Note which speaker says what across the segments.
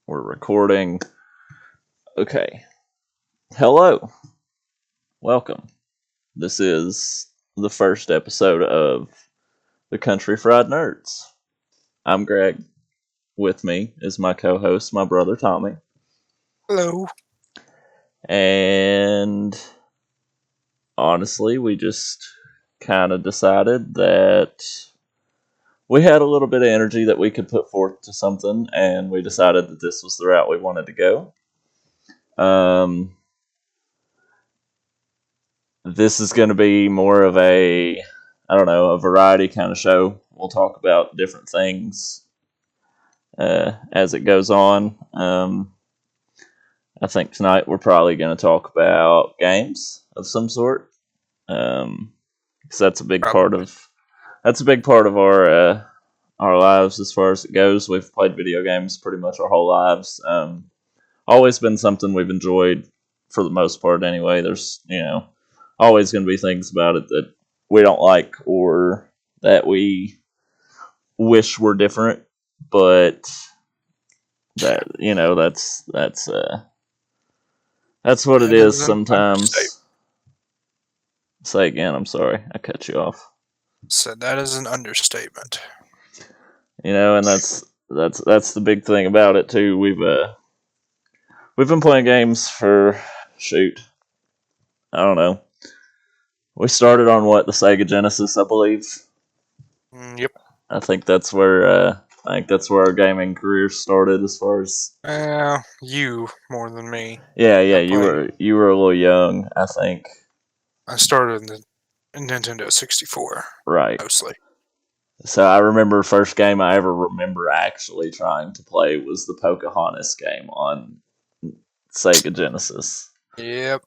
Speaker 1: We're recording. Okay. Hello. Welcome. This is the first episode of the Country Fried Nerds. I'm Greg. With me is my co-host, my brother Tommy.
Speaker 2: Hello.
Speaker 1: And honestly, we just kind of decided that we had a little bit of energy that we could put forth to something, and we decided that this was the route we wanted to go. This is going to be more of a variety kind of show. We'll talk about different things as it goes on. I think tonight we're probably going to talk about games of some sort, because that's a big part
Speaker 2: Probably.
Speaker 1: of our lives as far as it goes. We've played video games pretty much our whole lives. Always been something we've enjoyed for the most part. Anyway, there's always going to be things about it that we don't like or that we wish were different, but that's what it
Speaker 2: That
Speaker 1: is
Speaker 2: is an understatement.
Speaker 1: sometimes. Say again. I'm sorry, I cut you off.
Speaker 2: Said that is an understatement.
Speaker 1: And that's the big thing about it too. We've been playing games for shoot, I don't know. We started on the Sega Genesis, I believe.
Speaker 2: Yep.
Speaker 1: I think that's where our gaming career started, as far as.
Speaker 2: You more than me.
Speaker 1: Yeah,
Speaker 2: I
Speaker 1: you
Speaker 2: played.
Speaker 1: were a little young, I think.
Speaker 2: I started in Nintendo 64
Speaker 1: Right.
Speaker 2: mostly.
Speaker 1: So I remember first game I ever remember actually trying to play was the Pocahontas game on Sega Genesis.
Speaker 2: Yep.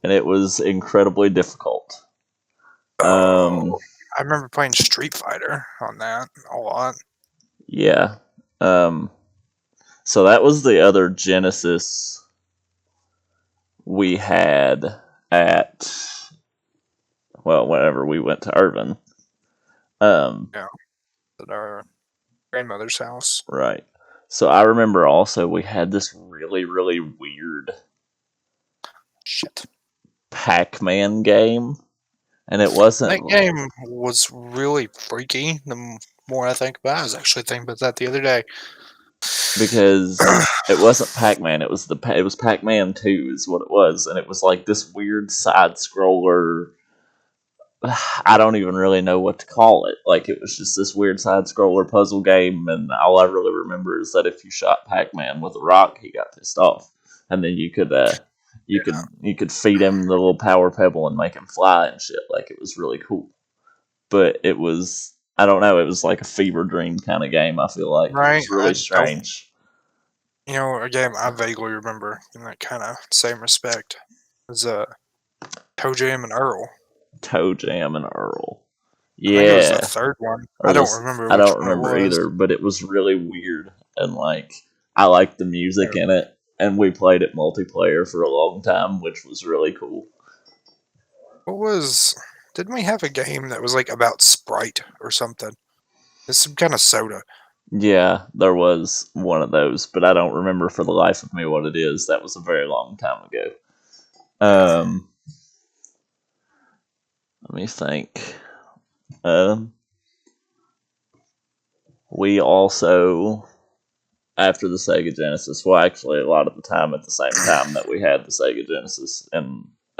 Speaker 1: And it was incredibly difficult.
Speaker 2: Oh, I remember playing Street Fighter on that a lot.
Speaker 1: Yeah. So that was the other Genesis we had at, whenever we went to Irvin.
Speaker 2: Yeah. At our grandmother's house.
Speaker 1: Right. So I remember also we had this really, really weird
Speaker 2: Shit.
Speaker 1: Pac-Man game, and it wasn't
Speaker 2: That game was really freaky. The more I think about it, I was actually thinking about that the other day.
Speaker 1: because it wasn't Pac-Man. It was Pac-Man 2 is what it was, and it was like this weird side scroller. I don't even really know what to call it. Like, it was just this weird side scroller puzzle game, and all I really remember is that if you shot Pac-Man with a rock, he got pissed off, and then you could feed him the little power pebble and make him fly and shit. Like, it was really cool. But it was, I don't know, it was like a fever dream kind of game. I feel like it
Speaker 2: Right.
Speaker 1: was really
Speaker 2: I don't.
Speaker 1: strange.
Speaker 2: A game I vaguely remember in that kind of same respect is Toe Jam and Earl.
Speaker 1: Toe Jam and Earl.
Speaker 2: I think it was the
Speaker 1: Yeah.
Speaker 2: third one.
Speaker 1: Or
Speaker 2: I don't
Speaker 1: this,
Speaker 2: remember
Speaker 1: I
Speaker 2: which
Speaker 1: don't
Speaker 2: one it
Speaker 1: remember
Speaker 2: was.
Speaker 1: either, but it was really weird. And like, I liked the music
Speaker 2: Yeah.
Speaker 1: in it. And we played it multiplayer for a long time, which was really cool.
Speaker 2: What was? Didn't we have a game that was like about Sprite or something? It's some kind of soda.
Speaker 1: Yeah, there was one of those, but I don't remember for the life of me what it is. That was a very long time ago.
Speaker 2: Yeah.
Speaker 1: Let me think. We also, after the Sega Genesis, well, actually, a lot of the time at the same time that we had the Sega Genesis at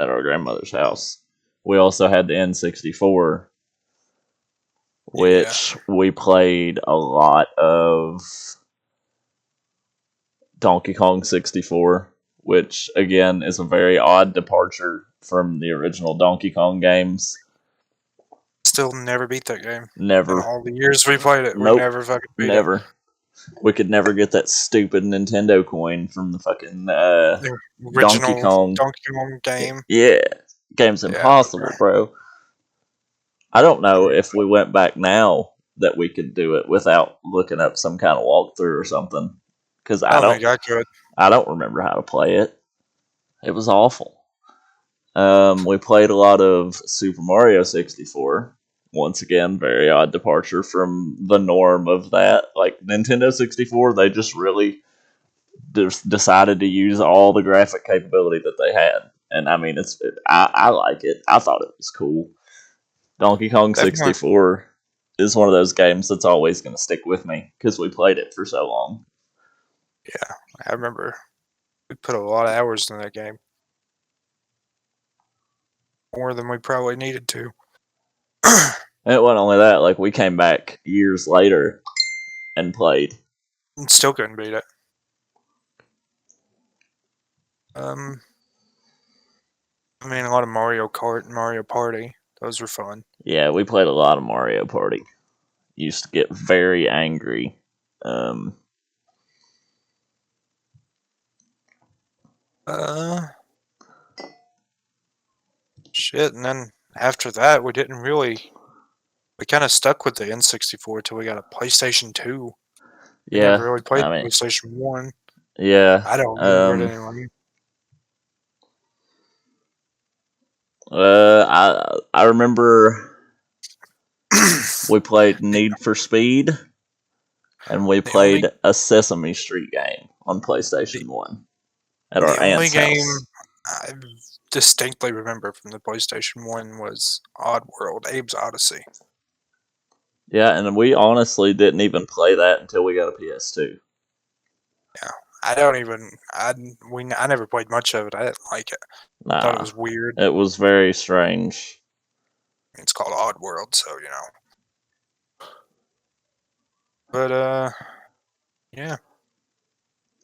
Speaker 1: our grandmother's house, we also had the N64,
Speaker 2: Yeah.
Speaker 1: which we played a lot of Donkey Kong 64, which again is a very odd departure from the original Donkey Kong games.
Speaker 2: Still never beat that game. In
Speaker 1: Never.
Speaker 2: all the years we played it, we
Speaker 1: Nope.
Speaker 2: never fucking beat it.
Speaker 1: Never. We could never get that stupid Nintendo coin from the fucking
Speaker 2: The
Speaker 1: Donkey
Speaker 2: original
Speaker 1: Kong.
Speaker 2: Donkey Kong game.
Speaker 1: Yeah. Game's
Speaker 2: Yeah.
Speaker 1: impossible, bro. I don't know if we went back now that we could do it without looking up some kind of walkthrough or something. Because
Speaker 2: I don't think I could.
Speaker 1: I don't remember how to play it. It was awful. We played a lot of Super Mario 64. Once again, very odd departure from the norm of that. Like, Nintendo 64, they just really decided to use all the graphic capability that they had. And I mean, I like it. I thought it was cool. Donkey Kong
Speaker 2: Definitely.
Speaker 1: 64 is one of those games that's always going to stick with me because we played it for so long.
Speaker 2: Yeah, I remember we put a lot of hours in that game. More than we probably needed to.
Speaker 1: And it wasn't only that, like, we came back years later and played.
Speaker 2: Still couldn't beat it. Um, I mean, a lot of Mario Kart and Mario Party. Those were fun.
Speaker 1: Yeah, we played a lot of Mario Party. Used to get very angry. Um,
Speaker 2: Uh, Shit, and then after that, we didn't really. We kind of stuck with the N64 till we got a PlayStation 2. We never
Speaker 1: yeah,
Speaker 2: really played
Speaker 1: I
Speaker 2: the
Speaker 1: mean,
Speaker 2: PlayStation 1.
Speaker 1: yeah.
Speaker 2: I don't remember it anyway.
Speaker 1: I remember we played Need for Speed, and we
Speaker 2: The only
Speaker 1: played a Sesame Street game on
Speaker 2: the,
Speaker 1: PlayStation 1 at
Speaker 2: the
Speaker 1: our
Speaker 2: only
Speaker 1: aunt's
Speaker 2: game
Speaker 1: house.
Speaker 2: I distinctly remember from the PlayStation 1 was Oddworld, Abe's Odyssey.
Speaker 1: Yeah, and we honestly didn't even play that until we got a PS2.
Speaker 2: Yeah, I don't even. I never played much of it. I didn't like it. Thought it
Speaker 1: Nah,
Speaker 2: was weird.
Speaker 1: it was very strange.
Speaker 2: It's called Oddworld, so you know. But yeah,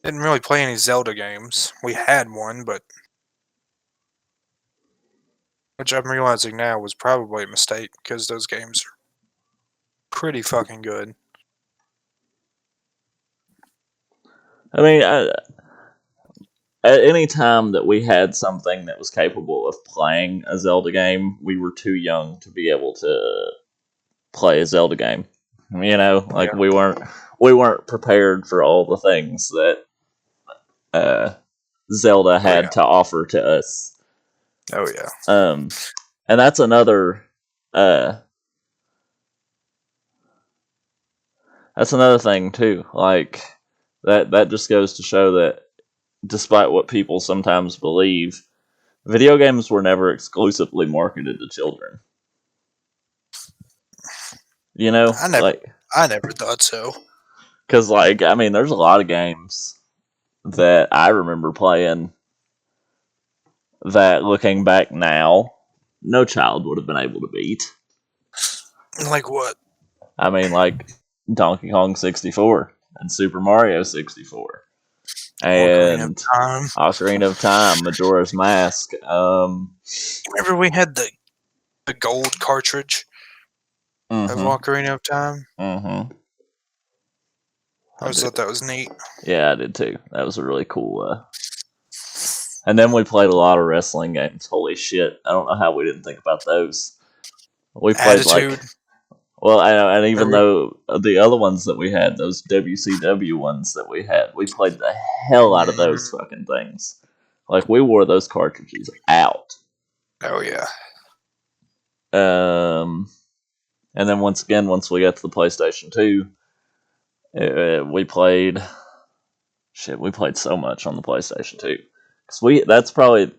Speaker 2: didn't really play any Zelda games. We had one, but which I'm realizing now was probably a mistake because those games are pretty fucking good.
Speaker 1: I mean, at any time that we had something that was capable of playing a Zelda game, we were too young to be able to play a Zelda game. You know, like
Speaker 2: Yeah.
Speaker 1: we weren't prepared for all the things that uh, Zelda
Speaker 2: Oh yeah.
Speaker 1: had to offer to us.
Speaker 2: Oh yeah.
Speaker 1: Um, and uh, that's another thing too. Like that just goes to show that despite what people sometimes believe, video games were never exclusively marketed to children. You know,
Speaker 2: I never.
Speaker 1: like
Speaker 2: I never thought so.
Speaker 1: because like I mean, there's a lot of games that I remember playing that looking back now, no child would have been able to beat.
Speaker 2: Like what?
Speaker 1: I mean, like Donkey Kong 64 and Super Mario 64
Speaker 2: Ocarina of
Speaker 1: and
Speaker 2: Time.
Speaker 1: Ocarina of Time, Majora's Mask.
Speaker 2: Remember we had the gold cartridge of
Speaker 1: Mm-hmm.
Speaker 2: Ocarina of Time.
Speaker 1: Mm-hmm.
Speaker 2: I
Speaker 1: I
Speaker 2: always
Speaker 1: do.
Speaker 2: thought that was neat.
Speaker 1: Yeah, I did too. That was a really cool. And then we played a lot of wrestling games. Holy shit! I don't know how we didn't think about those. We played like
Speaker 2: Attitude.
Speaker 1: well, and even
Speaker 2: Remember?
Speaker 1: though the other ones that we had, those WCW ones that we had, we played the hell out of those
Speaker 2: Mm,
Speaker 1: fucking things. Like we wore those cartridges out.
Speaker 2: oh yeah.
Speaker 1: Um, and then once again, once we got to the PlayStation 2, we played shit. We played so much on the PlayStation 2 because that's probably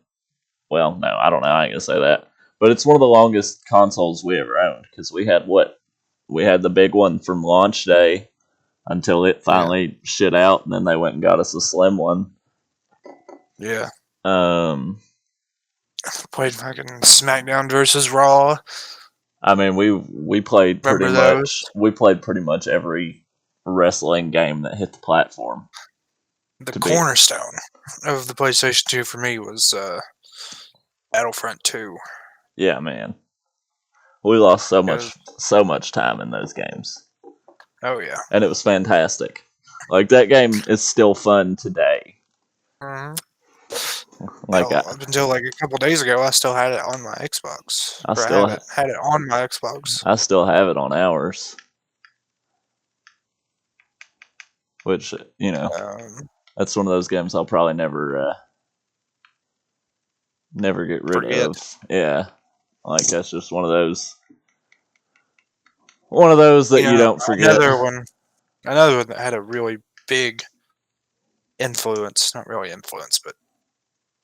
Speaker 1: well, no, I don't know. I ain't gonna say that, but it's one of the longest consoles we ever owned because we had what we had the big one from launch day until it
Speaker 2: Yeah.
Speaker 1: finally shit out, and then they went and got us a slim one.
Speaker 2: Yeah.
Speaker 1: Um,
Speaker 2: Played fucking SmackDown versus Raw.
Speaker 1: I mean, we played pretty
Speaker 2: Remember those?
Speaker 1: much every wrestling game that hit the platform.
Speaker 2: The
Speaker 1: To be
Speaker 2: cornerstone of the PlayStation 2 for me was Battlefront 2.
Speaker 1: yeah, man, we lost
Speaker 2: Because,
Speaker 1: so much time in those games,
Speaker 2: oh yeah.
Speaker 1: and it was fantastic. Like that game is still fun today.
Speaker 2: hmm
Speaker 1: Like
Speaker 2: Hell, up until like a couple days ago, I still had it on my Xbox.
Speaker 1: I
Speaker 2: Or I
Speaker 1: still
Speaker 2: had it on my Xbox.
Speaker 1: I still have it on ours, which
Speaker 2: Um,
Speaker 1: that's one of those games I'll probably never get rid
Speaker 2: Forget.
Speaker 1: of. Yeah, like that's just one of those that
Speaker 2: You
Speaker 1: you
Speaker 2: know,
Speaker 1: don't forget.
Speaker 2: another one that had a really big influence, not really influence, but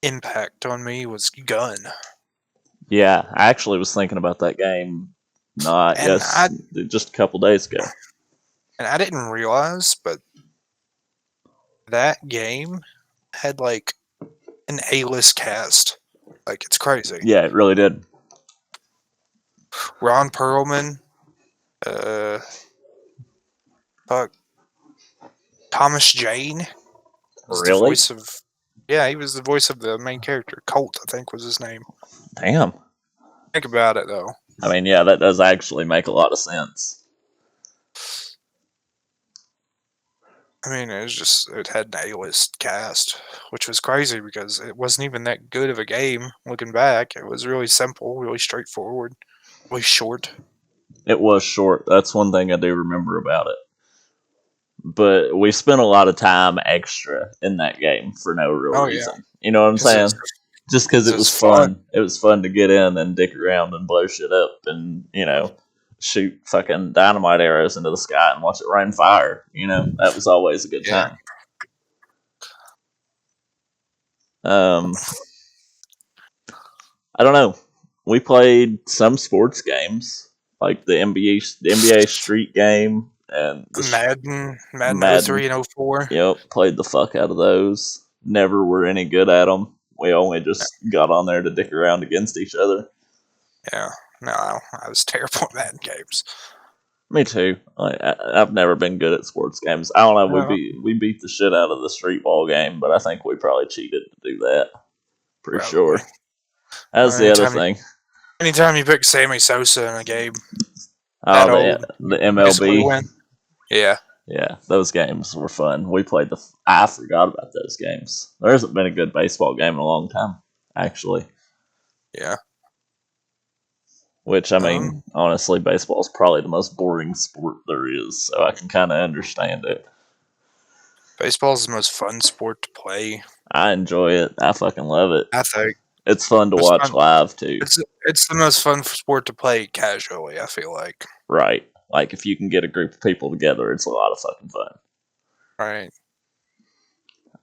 Speaker 2: impact on me was Gun.
Speaker 1: Yeah, I actually was thinking about that game. Not
Speaker 2: And I
Speaker 1: yes, just a couple days ago.
Speaker 2: and I didn't realize, but that game had like an A-list cast. Like it's crazy.
Speaker 1: Yeah, it really did.
Speaker 2: Ron Perlman, uh, fuck, Thomas Jane was the
Speaker 1: Really?
Speaker 2: voice of. Yeah, he was the voice of the main character. Colt, I think, was his name.
Speaker 1: Damn.
Speaker 2: Think about it though.
Speaker 1: I mean, yeah, that does actually make a lot of sense.
Speaker 2: I mean, it had an A-list cast, which was crazy because it wasn't even that good of a game. Looking back, it was really simple, really straightforward, really short.
Speaker 1: It was short. That's one thing I do remember about it. But we spent a lot of time extra in that game for no real
Speaker 2: Oh yeah,
Speaker 1: reason. You know what I'm
Speaker 2: because
Speaker 1: saying? Just because it
Speaker 2: it was
Speaker 1: was
Speaker 2: fun.
Speaker 1: fun. It was fun to get in and dick around and blow shit up and, shoot fucking dynamite arrows into the sky and watch it rain fire. That was always a good
Speaker 2: Yeah,
Speaker 1: time. Um, I don't know. We played some sports games, like the NBA Street game and
Speaker 2: Madden
Speaker 1: Madden.
Speaker 2: 03 and 04.
Speaker 1: Yep, played the fuck out of those. Never were any good at them. We only just got on there to dick around against each other.
Speaker 2: Yeah, no, I was terrible at Madden games.
Speaker 1: Me too. I've never been good at sports games. I don't know. We
Speaker 2: Uh,
Speaker 1: beat the shit out of the street ball game, but I think we probably cheated to do that. Pretty
Speaker 2: Probably.
Speaker 1: sure. That's the other
Speaker 2: Anytime you,
Speaker 1: thing.
Speaker 2: anytime you pick Sammy Sosa in a game,
Speaker 1: Oh,
Speaker 2: that
Speaker 1: the
Speaker 2: old,
Speaker 1: the
Speaker 2: you basically
Speaker 1: MLB.
Speaker 2: win. Yeah,
Speaker 1: Yeah, those games were fun. We played the. I forgot about those games. There hasn't been a good baseball game in a long time, actually.
Speaker 2: yeah.
Speaker 1: Which, I mean,
Speaker 2: Um,
Speaker 1: honestly, baseball is probably the most boring sport there is, so I can kind of understand it.
Speaker 2: Baseball is the most fun sport to play.
Speaker 1: I enjoy it. I fucking love it.
Speaker 2: I think
Speaker 1: It's fun to
Speaker 2: most
Speaker 1: watch
Speaker 2: fun.
Speaker 1: live, too.
Speaker 2: It's the most fun sport to play casually. I feel like,
Speaker 1: Right. Like, if you can get a group of people together, it's a lot of fucking fun.
Speaker 2: right?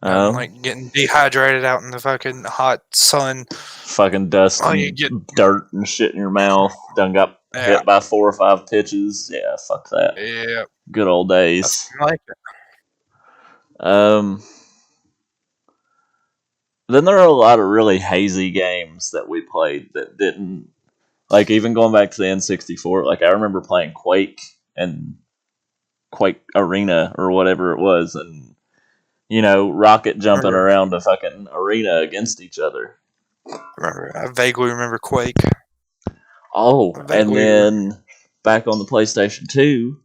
Speaker 2: Nothing
Speaker 1: Um,
Speaker 2: like getting dehydrated out in the fucking hot sun.
Speaker 1: Fucking dust
Speaker 2: Oh, you
Speaker 1: and
Speaker 2: get
Speaker 1: dirt and shit in your mouth. Done got
Speaker 2: yeah,
Speaker 1: hit by 4 or 5 pitches. Yeah, fuck that.
Speaker 2: yeah.
Speaker 1: Good old
Speaker 2: Nothing
Speaker 1: days.
Speaker 2: like it.
Speaker 1: Um, then there are a lot of really hazy games that we played that didn't like even going back to the N64. Like I remember playing Quake and Quake Arena or whatever it was, and rocket jumping
Speaker 2: Remember,
Speaker 1: around a fucking arena against each other.
Speaker 2: I vaguely remember Quake.
Speaker 1: Oh,
Speaker 2: I
Speaker 1: and
Speaker 2: vaguely
Speaker 1: then back on the PlayStation 2.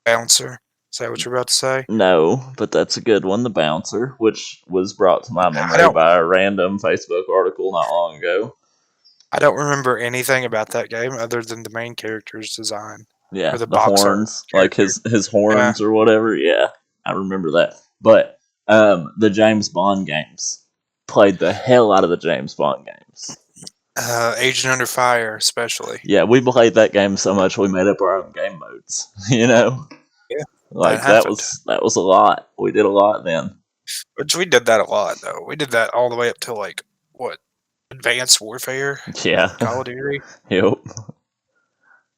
Speaker 2: Bouncer. Is that what you're about to say?
Speaker 1: No, but that's a good one, The Bouncer, which was brought to my
Speaker 2: I
Speaker 1: memory
Speaker 2: don't.
Speaker 1: by a random Facebook article not long ago.
Speaker 2: I don't remember anything about that game other than the main character's design or
Speaker 1: Yeah,
Speaker 2: the
Speaker 1: the
Speaker 2: box art
Speaker 1: horns, like
Speaker 2: character.
Speaker 1: his
Speaker 2: Yeah.
Speaker 1: horns or whatever. Yeah, I remember that. But the James Bond games played the hell out of the James Bond games.
Speaker 2: Agent Under Fire, especially.
Speaker 1: Yeah, we played that game so much we made up our own game modes.
Speaker 2: Yeah, that
Speaker 1: Like that
Speaker 2: happened.
Speaker 1: was a lot. We did a lot then.
Speaker 2: Which we did that a lot, though. We did that all the way up to like what Advanced Warfare
Speaker 1: Yeah.
Speaker 2: in Call of Duty.
Speaker 1: Yep.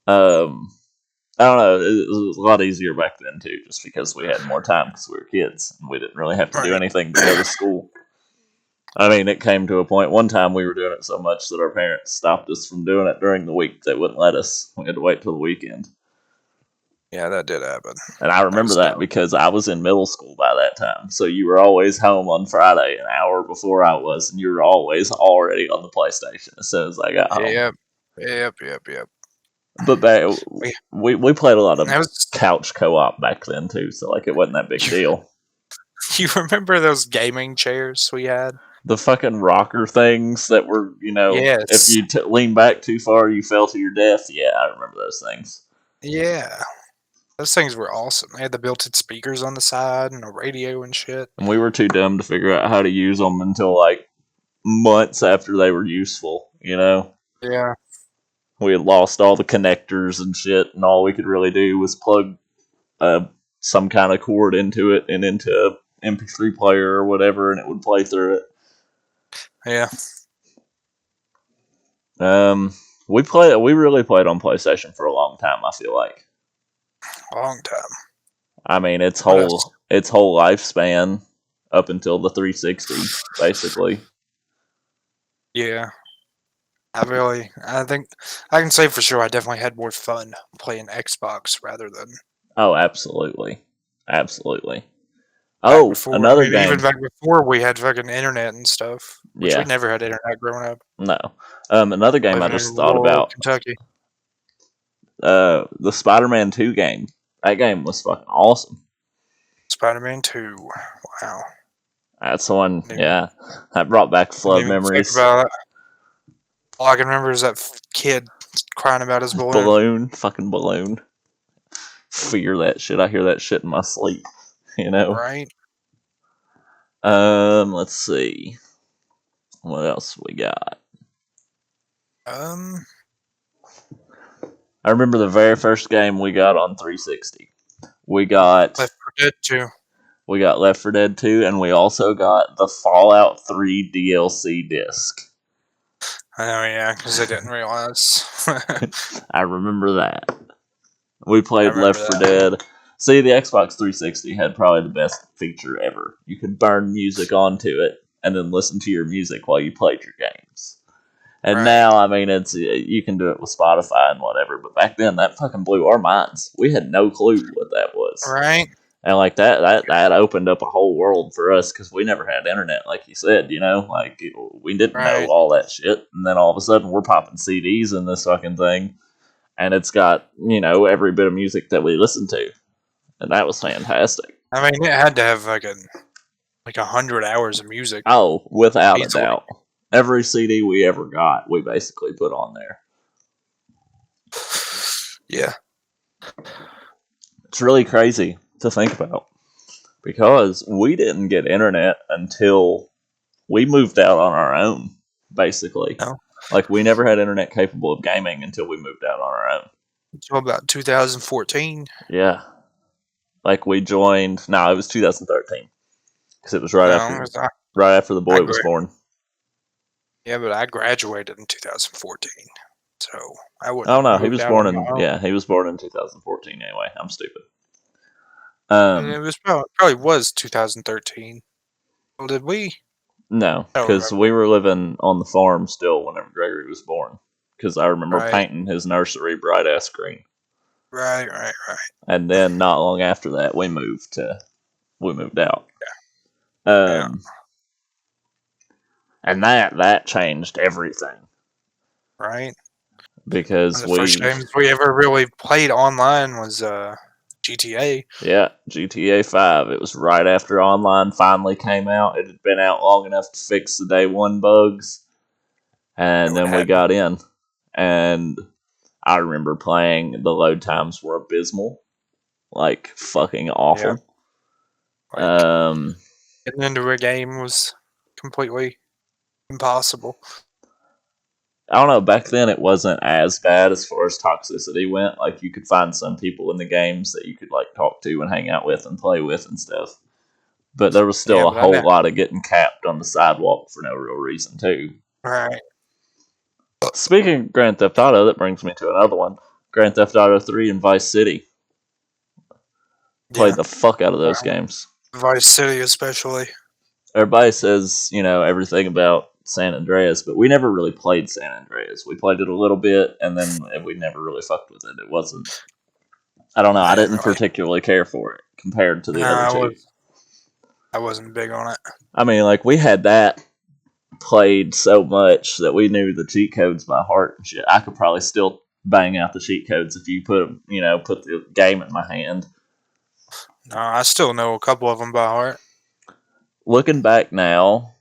Speaker 1: Um, I don't know. It was a lot easier back then too, just because we had more time because we were kids and we didn't really have to do
Speaker 2: Right.
Speaker 1: anything but go to school. I mean, it came to a point. One time we were doing it so much that our parents stopped us from doing it during the week. They wouldn't let us. We had to wait till the weekend.
Speaker 2: Yeah, that did happen.
Speaker 1: And I
Speaker 2: I
Speaker 1: remember
Speaker 2: was
Speaker 1: that
Speaker 2: dumb.
Speaker 1: because I was in middle school by that time. So you were always home on Friday an hour before I was, and you were always already on the PlayStation as soon as I got home.
Speaker 2: Yep. Yep.
Speaker 1: But
Speaker 2: We
Speaker 1: we played a lot of
Speaker 2: that was.
Speaker 1: couch co-op back then too, so like it wasn't that big deal.
Speaker 2: You remember those gaming chairs we had?
Speaker 1: The fucking rocker things that were, if
Speaker 2: Yes.
Speaker 1: you lean back too far, you fell to your death. Yeah, I remember those things.
Speaker 2: Yeah. Those things were awesome. They had the built-in speakers on the side and a radio and shit.
Speaker 1: And we were too dumb to figure out how to use them until like months after they were useful.
Speaker 2: Yeah.
Speaker 1: We had lost all the connectors and shit, and all we could really do was plug some kind of cord into it and into MP3 player or whatever, and it would play through it.
Speaker 2: Yeah.
Speaker 1: We really played on PlayStation for a long time. I feel like.
Speaker 2: Long time.
Speaker 1: I mean, its
Speaker 2: What else?
Speaker 1: whole lifespan up until the 360, basically.
Speaker 2: Yeah. I think I can say for sure I definitely had more fun playing Xbox rather than
Speaker 1: Oh, absolutely, absolutely.
Speaker 2: back
Speaker 1: Oh,
Speaker 2: before. I
Speaker 1: another
Speaker 2: mean, even
Speaker 1: game.
Speaker 2: back before we had fucking internet and stuff, which we
Speaker 1: Yeah,
Speaker 2: never had internet growing up,
Speaker 1: no. Another game I
Speaker 2: living in
Speaker 1: just thought
Speaker 2: rural
Speaker 1: about.
Speaker 2: Kentucky.
Speaker 1: The Spider-Man 2 game. That game was fucking awesome.
Speaker 2: Spider-Man 2. Wow.
Speaker 1: That's the one.
Speaker 2: Didn't even,
Speaker 1: Yeah, that brought back
Speaker 2: didn't
Speaker 1: flood
Speaker 2: even think
Speaker 1: memories.
Speaker 2: about it. All I can remember is that kid crying about his balloon.
Speaker 1: Balloon, fucking balloon. Fear that shit. I hear that shit in my sleep. You know.
Speaker 2: Right?
Speaker 1: Let's see. What else we got?
Speaker 2: Um,
Speaker 1: I remember the very first game we got on 360. We got
Speaker 2: Left 4 Dead 2.
Speaker 1: Left 4 Dead 2, and we also got the Fallout 3 DLC disc.
Speaker 2: Oh yeah, because I didn't realize.
Speaker 1: I remember that. We
Speaker 2: I
Speaker 1: played
Speaker 2: remember
Speaker 1: Left 4
Speaker 2: that.
Speaker 1: Dead. See, the Xbox 360 had probably the best feature ever. You could burn music onto it and then listen to your music while you played your games. And
Speaker 2: Right.
Speaker 1: now, I mean, it's you can do it with Spotify and whatever. But back then, that fucking blew our minds. We had no clue what that was,
Speaker 2: Right.
Speaker 1: and like that opened up a whole world for us because we never had internet, like you said. You know, like we didn't know
Speaker 2: Right.
Speaker 1: all that shit. And then all of a sudden, we're popping CDs in this fucking thing, and it's got every bit of music that we listen to, and that was fantastic.
Speaker 2: I mean, it had to have like 100 hours of music
Speaker 1: Oh, without a
Speaker 2: easily.
Speaker 1: doubt, every CD we ever got, we basically put on there.
Speaker 2: Yeah.
Speaker 1: It's really crazy to think about because we didn't get internet until we moved out on our own, basically.
Speaker 2: No.
Speaker 1: Like, we never had internet capable of gaming until we moved out on our own.
Speaker 2: Until about 2014.
Speaker 1: Yeah. Like, we joined. No, it was 2013 because it was right
Speaker 2: No,
Speaker 1: after
Speaker 2: 'cause
Speaker 1: the
Speaker 2: I
Speaker 1: boy was
Speaker 2: gra-
Speaker 1: born.
Speaker 2: yeah, but I graduated in 2014, so I wouldn't
Speaker 1: Oh
Speaker 2: have
Speaker 1: no,
Speaker 2: moved out on my own.
Speaker 1: he was born in 2014 anyway. I'm stupid.
Speaker 2: And it
Speaker 1: Um,
Speaker 2: was probably was 2013. Well, did we?
Speaker 1: no,
Speaker 2: I don't
Speaker 1: because
Speaker 2: remember.
Speaker 1: we were living on the farm still whenever Gregory was born. Because I remember
Speaker 2: Right,
Speaker 1: painting his nursery bright ass green.
Speaker 2: right.
Speaker 1: And then not long after that, we moved out.
Speaker 2: Yeah,
Speaker 1: Um, and that changed everything
Speaker 2: right. One
Speaker 1: because
Speaker 2: of the first games we ever really played online was GTA.
Speaker 1: GTA 5. It was right after online finally came out. It had been out long enough to fix the day one bugs, and
Speaker 2: No, it
Speaker 1: then we
Speaker 2: hadn't.
Speaker 1: got in. And I remember playing. The load times were abysmal, like fucking
Speaker 2: Yeah,
Speaker 1: awful.
Speaker 2: like
Speaker 1: Um,
Speaker 2: getting into a game was completely impossible.
Speaker 1: I don't know. Back then, it wasn't as bad as far as toxicity went. Like, you could find some people in the games that you could like talk to and hang out with and play with and stuff. But there was
Speaker 2: Yeah,
Speaker 1: still a
Speaker 2: but I
Speaker 1: whole
Speaker 2: know.
Speaker 1: lot of getting capped on the sidewalk for no real reason too.
Speaker 2: Right.
Speaker 1: Speaking of Grand Theft Auto, that brings me to another one: Grand Theft Auto 3 and Vice City. Played
Speaker 2: Yeah.
Speaker 1: the fuck out of those
Speaker 2: Wow.
Speaker 1: games.
Speaker 2: Vice City, especially.
Speaker 1: Everybody says everything about San Andreas, but we never really played San Andreas. We played it a little bit, and then we never really fucked with it. It wasn't. I don't know.
Speaker 2: I
Speaker 1: I
Speaker 2: didn't
Speaker 1: didn't
Speaker 2: really.
Speaker 1: particularly care for it compared to
Speaker 2: No,
Speaker 1: the other two.
Speaker 2: I wasn't big on it.
Speaker 1: I mean, like, we had that played so much that we knew the cheat codes by heart and shit. I could probably still bang out the cheat codes if you put the game in my hand.
Speaker 2: No, I still know a couple of them by heart.
Speaker 1: Looking back now,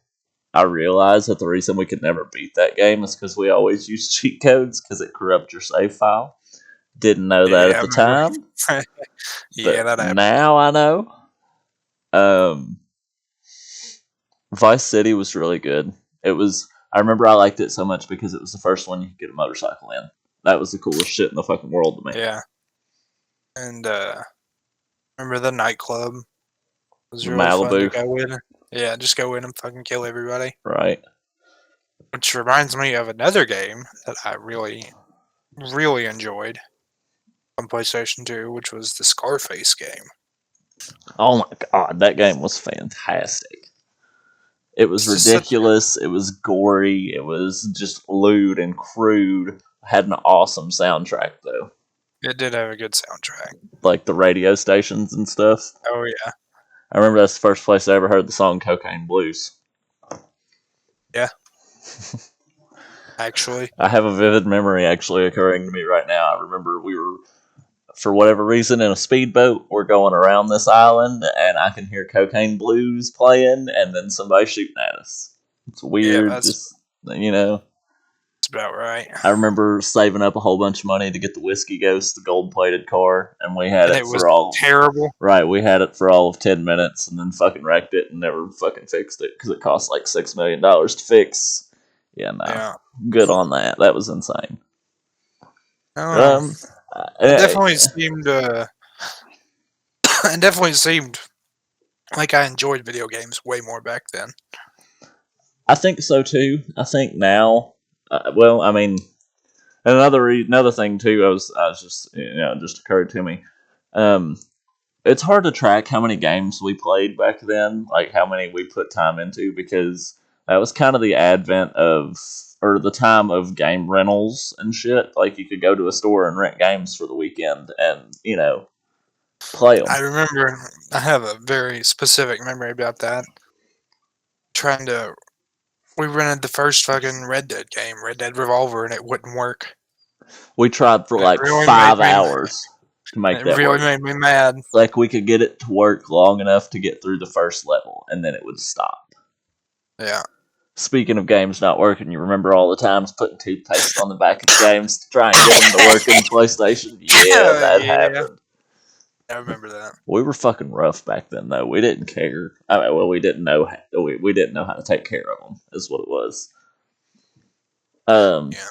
Speaker 1: I realize that the reason we could never beat that game is because we always used cheat codes because it corrupts your save file. Didn't know that
Speaker 2: Yeah,
Speaker 1: at
Speaker 2: I
Speaker 1: the
Speaker 2: remember.
Speaker 1: time,
Speaker 2: Yeah,
Speaker 1: but
Speaker 2: that happened.
Speaker 1: now I know. Um, Vice City was really good. It was. I remember I liked it so much because it was the first one you could get a motorcycle in. That was the coolest shit in the fucking world to me.
Speaker 2: Yeah, and remember the nightclub? It was
Speaker 1: The
Speaker 2: really fun to
Speaker 1: Malibu,
Speaker 2: go in. Yeah, just go in and fucking kill everybody.
Speaker 1: right?
Speaker 2: Which reminds me of another game that I really, really enjoyed on PlayStation 2, which was the Scarface game.
Speaker 1: Oh my god, that game was fantastic. It was
Speaker 2: It's just such a,
Speaker 1: ridiculous. It was gory. It was just lewd and crude. Had an awesome soundtrack though,
Speaker 2: it did have a good soundtrack.
Speaker 1: like the radio stations and stuff.
Speaker 2: Oh yeah,
Speaker 1: I remember that's the first place I ever heard the song "Cocaine Blues."
Speaker 2: yeah. Actually,
Speaker 1: I have a vivid memory actually occurring to me right now. I remember we were, for whatever reason, in a speedboat. We're going around this island, and I can hear Cocaine Blues playing, and then somebody shooting at us. It's
Speaker 2: yeah,
Speaker 1: weird,
Speaker 2: that's
Speaker 1: just, you know.
Speaker 2: about right.
Speaker 1: I remember saving up a whole bunch of money to get the Whiskey Ghost, the gold plated car, and we had
Speaker 2: And
Speaker 1: it
Speaker 2: it was
Speaker 1: for all.
Speaker 2: terrible.
Speaker 1: Right, we had it for all of 10 minutes and then fucking wrecked it and never fucking fixed it because it cost like $6 million to fix. Yeah, no.
Speaker 2: Yeah,
Speaker 1: Good on that. That was insane.
Speaker 2: I don't know.
Speaker 1: Um,
Speaker 2: It
Speaker 1: eh,
Speaker 2: definitely seemed. It definitely seemed like I enjoyed video games way more back then.
Speaker 1: I think so too. I think now, well, I mean, another thing too. I was just just occurred to me. Um, it's hard to track how many games we played back then, like how many we put time into, because that was kind of the advent of, or the time of game rentals and shit. Like you could go to a store and rent games for the weekend and play them.
Speaker 2: I remember I have a very specific memory about that. Trying to We rented the first fucking Red Dead game, Red Dead Revolver, and it wouldn't work.
Speaker 1: We tried for
Speaker 2: It
Speaker 1: like
Speaker 2: really made
Speaker 1: 5 hours to make
Speaker 2: it
Speaker 1: that
Speaker 2: really
Speaker 1: work.
Speaker 2: made me mad.
Speaker 1: Like we could get it to work long enough to get through the first level, and then it would stop.
Speaker 2: Yeah.
Speaker 1: Speaking of games not working, you remember all the times putting toothpaste on the back of the games to try and get them to work in PlayStation? Yeah, that
Speaker 2: Yeah.
Speaker 1: happened.
Speaker 2: I remember that.
Speaker 1: We were fucking rough back then, though. We didn't care. I mean, well, we didn't know we didn't know how to take care of them. Is what it was. Um,
Speaker 2: Yeah.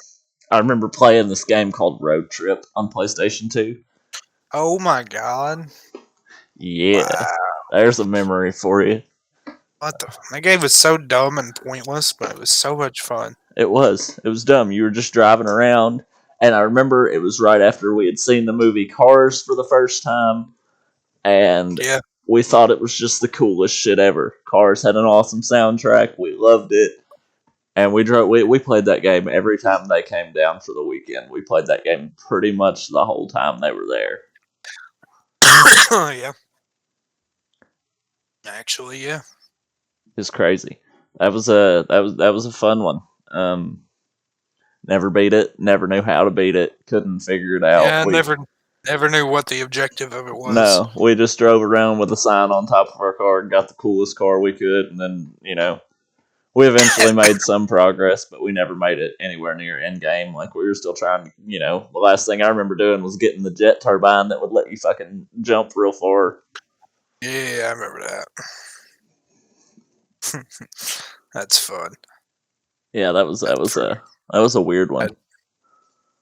Speaker 1: I remember playing this game called Road Trip on PlayStation 2.
Speaker 2: Oh my god.
Speaker 1: Yeah,
Speaker 2: Wow.
Speaker 1: there's a memory for you.
Speaker 2: What the That game was so dumb and pointless, but it was so much fun.
Speaker 1: It was. It was dumb. You were just driving around, and I remember it was right after we had seen the movie Cars for the first time, and
Speaker 2: Yeah.
Speaker 1: we thought it was just the coolest shit ever. Cars had an awesome soundtrack. We loved it, and we played that game every time they came down for the weekend. We played that game pretty much the whole time they were there.
Speaker 2: Yeah. Actually, yeah.
Speaker 1: It's crazy. That was a fun one. Never beat it. Never knew how to beat it. Couldn't figure it out.
Speaker 2: Yeah, I never knew what the objective of it was.
Speaker 1: No, we just drove around with a sign on top of our car and got the coolest car we could, and then we eventually made some progress, but we never made it anywhere near end game. Like we were still trying to, the last thing I remember doing was getting the jet turbine that would let you fucking jump real far.
Speaker 2: Yeah, I remember that. That's fun.
Speaker 1: Yeah, that was a weird one.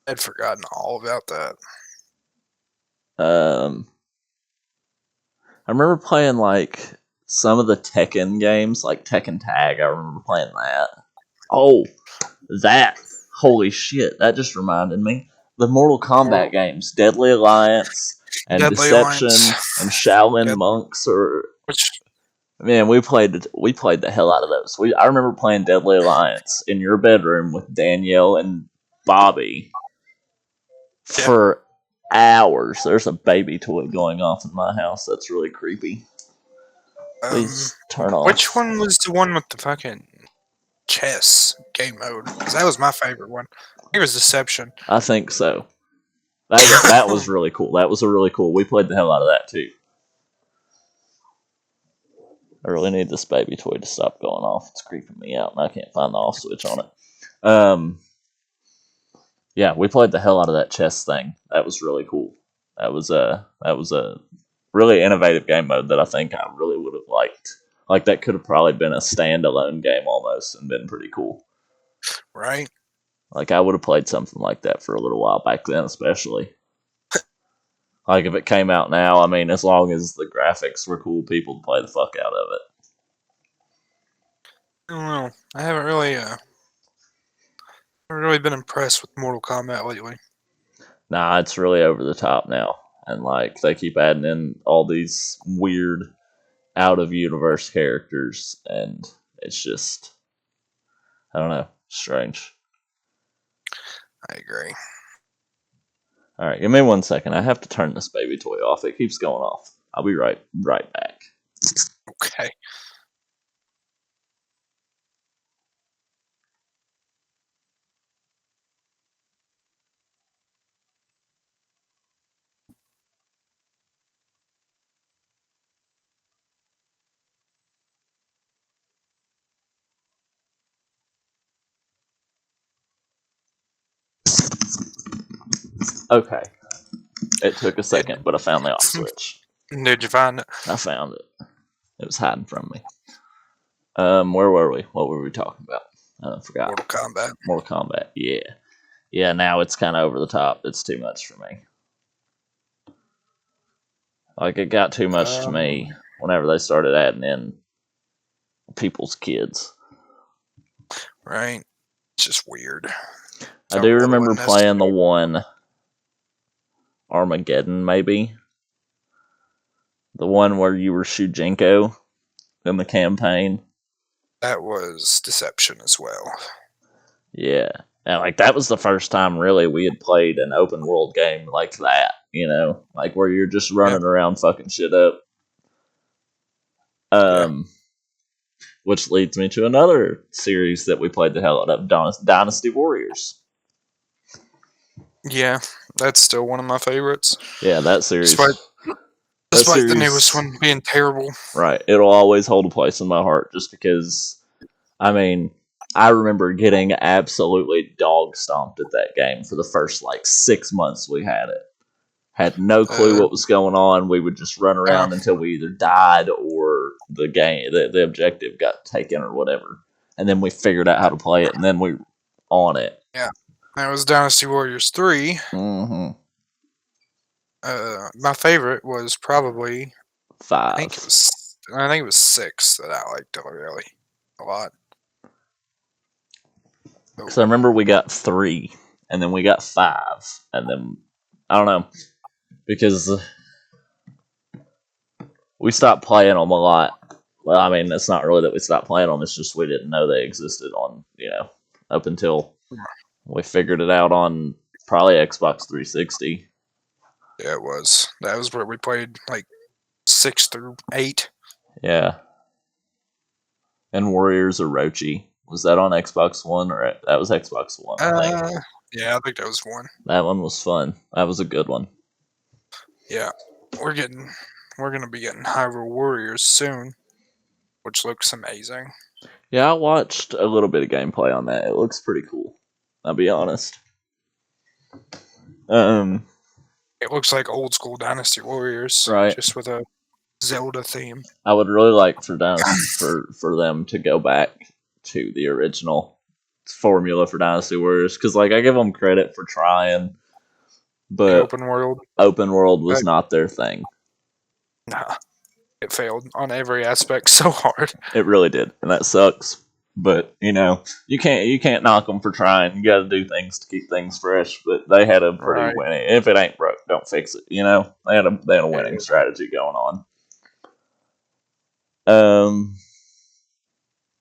Speaker 2: I'd forgotten all about that.
Speaker 1: Um, I remember playing like some of the Tekken games, like Tekken Tag. I remember playing that. Oh, that! Holy shit! That just reminded me. The Mortal Kombat
Speaker 2: Mortal
Speaker 1: games, Deadly Alliance and
Speaker 2: Deadly Alliance.
Speaker 1: Deception and Shaolin
Speaker 2: Dead,
Speaker 1: Monks, or
Speaker 2: which
Speaker 1: man, we played the hell out of those. I remember playing Deadly Alliance in your bedroom with Danielle and Bobby
Speaker 2: yeah.
Speaker 1: for hours. There's a baby toy going off in my house. That's really creepy.
Speaker 2: Um,
Speaker 1: Please turn
Speaker 2: which
Speaker 1: off.
Speaker 2: one was the one with the fucking chess game mode? Because that was my favorite one. I think it was Deception.
Speaker 1: I think so. That was really cool. That was a really cool. We played the hell out of that too. I really need this baby toy to stop going off. It's creeping me out, and I can't find the off switch on it. Yeah, we played the hell out of that chess thing. That was really cool. That was a really innovative game mode that I think I really would have liked. Like that could have probably been a standalone game almost and been pretty cool.
Speaker 2: Right?
Speaker 1: Like I would have played something like that for a little while back then, especially. Like if it came out now, I mean, as long as the graphics were cool, people would play the fuck out of it.
Speaker 2: I don't know. I haven't really been impressed with Mortal Kombat lately.
Speaker 1: Nah, it's really over the top now, and like they keep adding in all these weird out of universe characters, and it's just I don't know, strange.
Speaker 2: I agree.
Speaker 1: All right, give me 1 second. I have to turn this baby toy off. It keeps going off. I'll be right back.
Speaker 2: Okay.
Speaker 1: Okay, it took a
Speaker 2: Did,
Speaker 1: second, but I found the off switch.
Speaker 2: did you find it?
Speaker 1: I found it. It was hiding from me. Where were we? What were we talking about? I forgot.
Speaker 2: Mortal Kombat.
Speaker 1: Mortal Kombat. Yeah, yeah. Now it's kind of over the top. It's too much for me. Like it got too much to me whenever they started adding in people's kids.
Speaker 2: Right. It's just weird.
Speaker 1: I
Speaker 2: A
Speaker 1: do
Speaker 2: little
Speaker 1: remember playing the
Speaker 2: unnecessary.
Speaker 1: one Armageddon, maybe the one where you were Shujinko in the campaign.
Speaker 2: That was Deception as well.
Speaker 1: Yeah, and like that was the first time really we had played an open world game like that. You know, like where you're just
Speaker 2: Yeah.
Speaker 1: running around fucking shit up.
Speaker 2: Yeah.
Speaker 1: Um, which leads me to another series that we played the hell out of, Dynasty Warriors.
Speaker 2: Yeah. That's still one of my favorites.
Speaker 1: Yeah, that
Speaker 2: Despite
Speaker 1: series. That
Speaker 2: despite the newest
Speaker 1: series,
Speaker 2: one being terrible.
Speaker 1: right? It'll always hold a place in my heart, just because. I mean, I remember getting absolutely dog stomped at that game for the first like 6 months we had it. Had no clue
Speaker 2: Uh,
Speaker 1: what was going on. We would just run
Speaker 2: uh,
Speaker 1: around until we either died or the objective got taken or whatever. And then we figured out how to play it, and then we on it.
Speaker 2: yeah. That was Dynasty Warriors 3.
Speaker 1: Mm-hmm.
Speaker 2: My favorite was probably
Speaker 1: Five.
Speaker 2: I think it was 6 that I liked really a lot. Oh,
Speaker 1: Because I remember we got three, and then we got five, and then I don't know because we stopped playing them a lot. Well, I mean, it's not really that we stopped playing them; it's just we didn't know they existed on up until we figured it out on probably Xbox 360.
Speaker 2: yeah, it was. That was where we played like 6 through 8.
Speaker 1: Yeah, and Warriors Orochi. Was that on Xbox One or that was Xbox One? I think
Speaker 2: Uh, yeah, I think that was one.
Speaker 1: that one was fun. That was a good one.
Speaker 2: Yeah, we're getting we're gonna be getting Hyrule Warriors soon, which looks amazing.
Speaker 1: Yeah, I watched a little bit of gameplay on that. It looks pretty cool. I'll be honest. Um,
Speaker 2: It looks like old school Dynasty Warriors,
Speaker 1: right.
Speaker 2: just with a Zelda theme.
Speaker 1: I would really like for them to go back to the original formula for Dynasty Warriors because like I give them credit for trying,
Speaker 2: The
Speaker 1: but
Speaker 2: open world,
Speaker 1: open world was
Speaker 2: but
Speaker 1: not their thing.
Speaker 2: nah, it failed on every aspect so hard.
Speaker 1: It really did, and that sucks. But you can't knock them for trying. You got to do things to keep things fresh. But they had a pretty
Speaker 2: Right.
Speaker 1: winning. If it ain't broke, don't fix it. They had a
Speaker 2: Yeah,
Speaker 1: winning strategy going on. Um,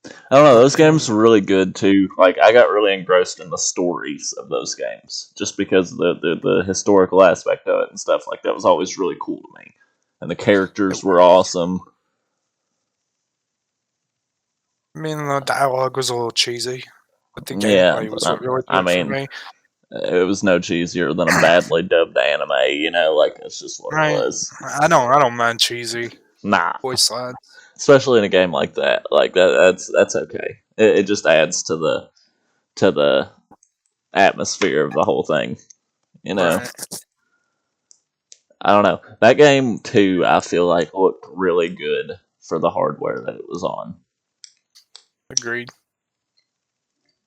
Speaker 1: I don't know.
Speaker 2: but
Speaker 1: Those games were really good too. Like I got really engrossed in the stories of those games, just because the historical aspect of it and stuff like that was always really cool to me. And the
Speaker 2: it
Speaker 1: characters were
Speaker 2: was.
Speaker 1: awesome.
Speaker 2: I mean, the dialogue was a little cheesy, but the
Speaker 1: Yeah,
Speaker 2: gameplay
Speaker 1: but
Speaker 2: was what really did
Speaker 1: I
Speaker 2: it for
Speaker 1: mean,
Speaker 2: me.
Speaker 1: it was no cheesier than a badly dubbed anime. Like that's just what it
Speaker 2: Right.
Speaker 1: was.
Speaker 2: I don't mind cheesy
Speaker 1: Nah,
Speaker 2: voice lines.
Speaker 1: especially in a game like that. Like that's okay. It just adds to the atmosphere of the whole thing. You know.
Speaker 2: Right.
Speaker 1: I don't know. That game too, I feel like looked really good for the hardware that it was on.
Speaker 2: Agreed.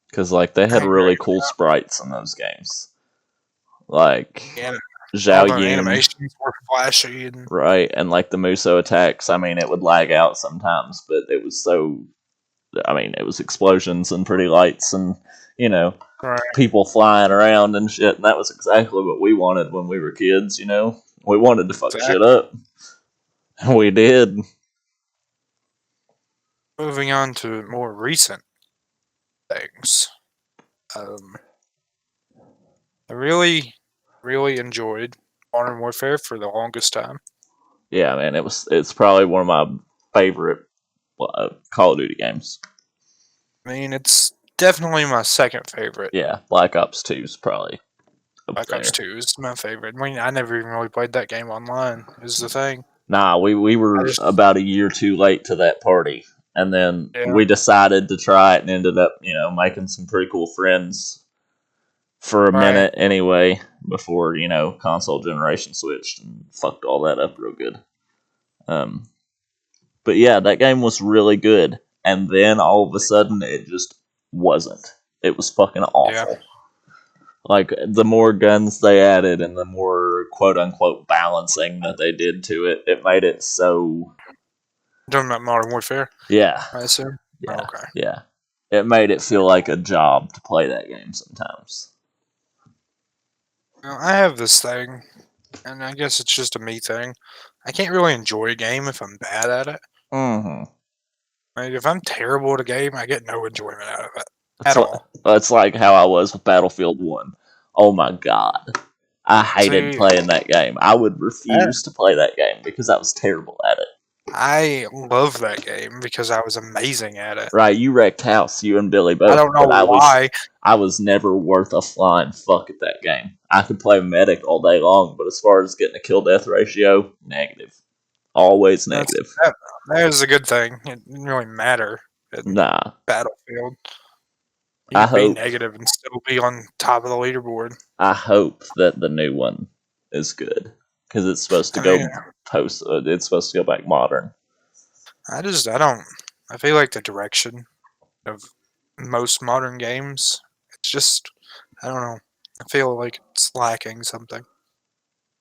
Speaker 1: Because like they
Speaker 2: I
Speaker 1: had
Speaker 2: agree.
Speaker 1: really cool sprites in those games. Like
Speaker 2: Yeah. All
Speaker 1: Zhao
Speaker 2: the
Speaker 1: Yun,
Speaker 2: animations were flashy and
Speaker 1: right? And like the Muso attacks, I mean, it would lag out sometimes, but it was so. I mean, it was explosions and pretty lights and you know
Speaker 2: right.
Speaker 1: people flying around and shit. And that was exactly what we wanted when we were kids. We wanted to fuck shit
Speaker 2: Exactly.
Speaker 1: up. We did.
Speaker 2: Moving on to more recent things. Um, I really, really enjoyed Modern Warfare for the longest time.
Speaker 1: Yeah, man. It's probably one of my favorite Call of Duty games.
Speaker 2: I mean, it's definitely my second favorite.
Speaker 1: Yeah, Black Ops 2 is probably up
Speaker 2: Black Ops
Speaker 1: there.
Speaker 2: 2 is my favorite. I mean, I never even really played that game online, is the thing.
Speaker 1: Nah, we
Speaker 2: I
Speaker 1: were
Speaker 2: just,
Speaker 1: about a year too late to that party. And then
Speaker 2: yeah,
Speaker 1: we decided to try it and ended up, making some pretty cool friends for a
Speaker 2: right.
Speaker 1: minute anyway before, console generation switched and fucked all that up real good. Um, but yeah, that game was really good. And then all of a sudden it just wasn't. It was fucking
Speaker 2: Yeah.
Speaker 1: awful. Like the more guns they added and the more quote unquote balancing that they did to it, it made it so
Speaker 2: Talking about Modern Warfare,
Speaker 1: yeah,
Speaker 2: I assume?
Speaker 1: yeah,
Speaker 2: Okay.
Speaker 1: yeah. It made it feel like a job to play that game sometimes.
Speaker 2: Well, I have this thing, and I guess it's just a me thing. I can't really enjoy a game if I'm bad at it.
Speaker 1: Mm-hmm.
Speaker 2: Like, if I'm terrible at a game, I get no enjoyment out of it
Speaker 1: It's
Speaker 2: at
Speaker 1: like,
Speaker 2: all.
Speaker 1: it's like how I was with Battlefield 1. Oh my god. I hated
Speaker 2: See,
Speaker 1: playing that game. I would
Speaker 2: that,
Speaker 1: refuse to play that game because I was terrible at it.
Speaker 2: I love that game because I was amazing at it.
Speaker 1: Right, you wrecked house, you and Billy
Speaker 2: I
Speaker 1: both,
Speaker 2: don't know
Speaker 1: but
Speaker 2: why.
Speaker 1: I was never worth a flying fuck at that game. I could play medic all day long, but as far as getting a kill death ratio, negative. Always
Speaker 2: That's
Speaker 1: negative.
Speaker 2: that. That is a good thing. It didn't really matter in
Speaker 1: Nah.
Speaker 2: Battlefield. You
Speaker 1: I
Speaker 2: could be
Speaker 1: hope
Speaker 2: negative and still be on top of the leaderboard.
Speaker 1: I hope that the new one is good because it's supposed to
Speaker 2: I mean,
Speaker 1: go post. It's supposed to go back modern.
Speaker 2: I don't. I feel like the direction of most modern games, it's just, I don't know. I feel like it's lacking something.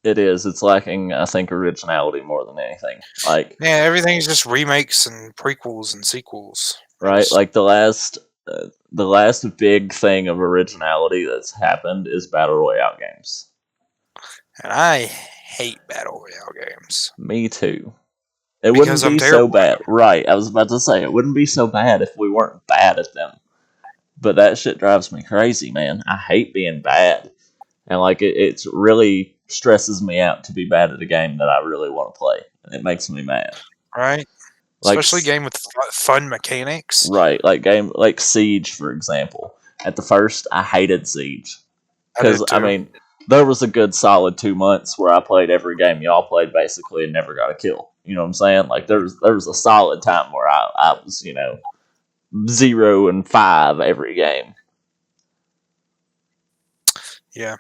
Speaker 1: It is. It's lacking, I think, originality more than anything. Like,
Speaker 2: Yeah, everything's just remakes and prequels and sequels. I
Speaker 1: right?
Speaker 2: just,
Speaker 1: Like the last big thing of originality that's happened is battle royale games.
Speaker 2: and I hate battle royale games
Speaker 1: Me too. It wouldn't
Speaker 2: because I'm
Speaker 1: be so
Speaker 2: terrible at
Speaker 1: bad, right? I was about to say it wouldn't be so bad if we weren't bad at them. But that shit drives me crazy, man. I hate being bad, and like it's really stresses me out to be bad at a game that I really want to play, and it makes me mad.
Speaker 2: it, right?
Speaker 1: Like
Speaker 2: Especially a game with fun mechanics.
Speaker 1: right, like game like Siege, for example. At the first, I hated Siege
Speaker 2: I
Speaker 1: because
Speaker 2: did
Speaker 1: I
Speaker 2: too.
Speaker 1: mean, there was a good solid 2 months where I played every game y'all played basically and never got a kill. You know what I'm saying? Like there was a solid time where I was 0 and 5 every game,
Speaker 2: Yeah,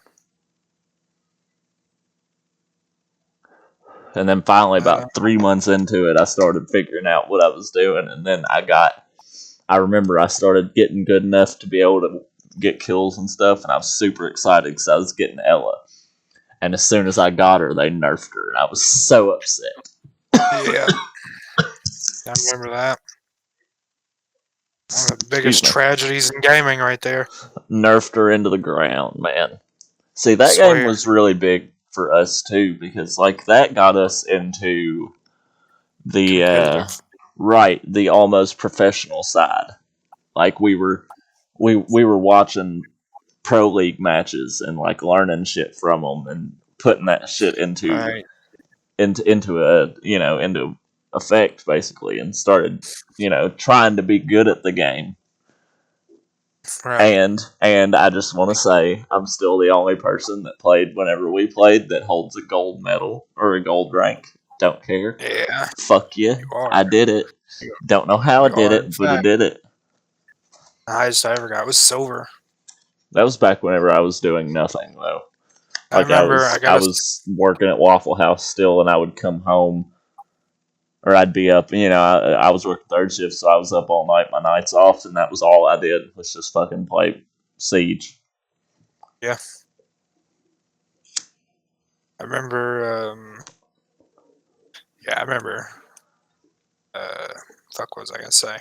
Speaker 1: and then finally
Speaker 2: but
Speaker 1: about 3 months into it, I started figuring out what I was doing, and then I remember I started getting good enough to be able to get kills and stuff, and I was super excited because I was getting Ella. And as soon as I got her, they nerfed her, and I was so upset.
Speaker 2: yeah, I remember that. One of the
Speaker 1: Excuse
Speaker 2: biggest
Speaker 1: me.
Speaker 2: tragedies in gaming, right there.
Speaker 1: Nerfed her into the ground, man. See, that game
Speaker 2: Swear.
Speaker 1: was really big for us too because like that got us into the
Speaker 2: Competitive.
Speaker 1: right, the almost professional side. Like we were watching pro league matches and like learning shit from them and putting that shit into
Speaker 2: Right.
Speaker 1: into a into effect basically and started trying to be good at the game.
Speaker 2: Right.
Speaker 1: And I just want to say I'm still the only person that played whenever we played that holds a gold medal or a gold rank. Don't care.
Speaker 2: Yeah,
Speaker 1: Fuck you.
Speaker 2: you are.
Speaker 1: I did it.
Speaker 2: You,
Speaker 1: Don't know how I
Speaker 2: you
Speaker 1: did
Speaker 2: are, in
Speaker 1: it, but I
Speaker 2: fact.
Speaker 1: did it.
Speaker 2: The highest I ever got was silver.
Speaker 1: That was back whenever I was doing nothing though.
Speaker 2: I
Speaker 1: Like I
Speaker 2: remember I
Speaker 1: was
Speaker 2: got
Speaker 1: I
Speaker 2: a.
Speaker 1: was working at Waffle House still, and I would come home or I'd be up. I was working third shift, so I was up all night. My nights off, and that was all I did was just fucking play Siege.
Speaker 2: Yeah. I remember. Yeah, I remember. Uh, fuck, what was I gonna say?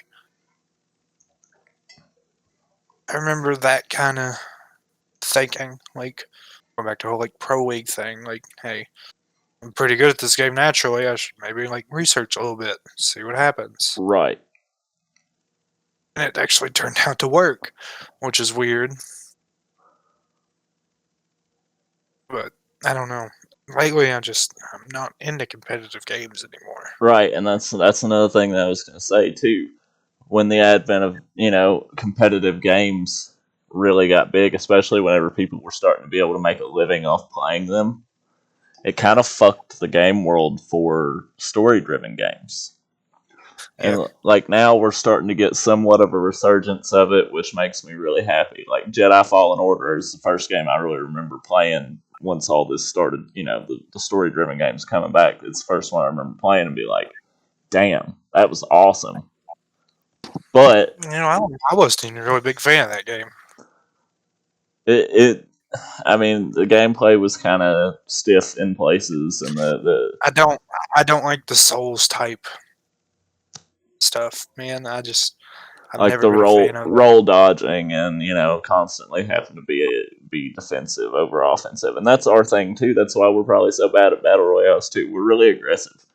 Speaker 2: I remember that kind of thinking, like going back to the whole like pro league thing. Like, hey, I'm pretty good at this game naturally. I should maybe like research a little bit, see what happens.
Speaker 1: Right.
Speaker 2: And it actually turned out to work, which is weird. But I don't know. Lately, I'm not into competitive games anymore.
Speaker 1: Right, and that's another thing that I was going to say too. When the advent of competitive games really got big, especially whenever people were starting to be able to make a living off playing them, it kind
Speaker 2: Yeah,
Speaker 1: of fucked the game world for story-driven games.
Speaker 2: yeah.
Speaker 1: And like now we're starting to get somewhat of a resurgence of it, which makes me really happy. Like Jedi Fallen Order is the first game I really remember playing once all this started. The story driven games coming back. It's the first one I remember playing and be like, "Damn, that was awesome." But
Speaker 2: I wasn't even a really big fan of that game.
Speaker 1: it I mean, the gameplay was kind of stiff in places, and the
Speaker 2: I don't, I don't like the Souls type stuff, man. I've
Speaker 1: like
Speaker 2: never
Speaker 1: the
Speaker 2: been a fan of it.
Speaker 1: roll dodging and constantly having to be defensive over offensive, and that's our thing too. That's why we're probably so bad at battle royales too. We're really aggressive.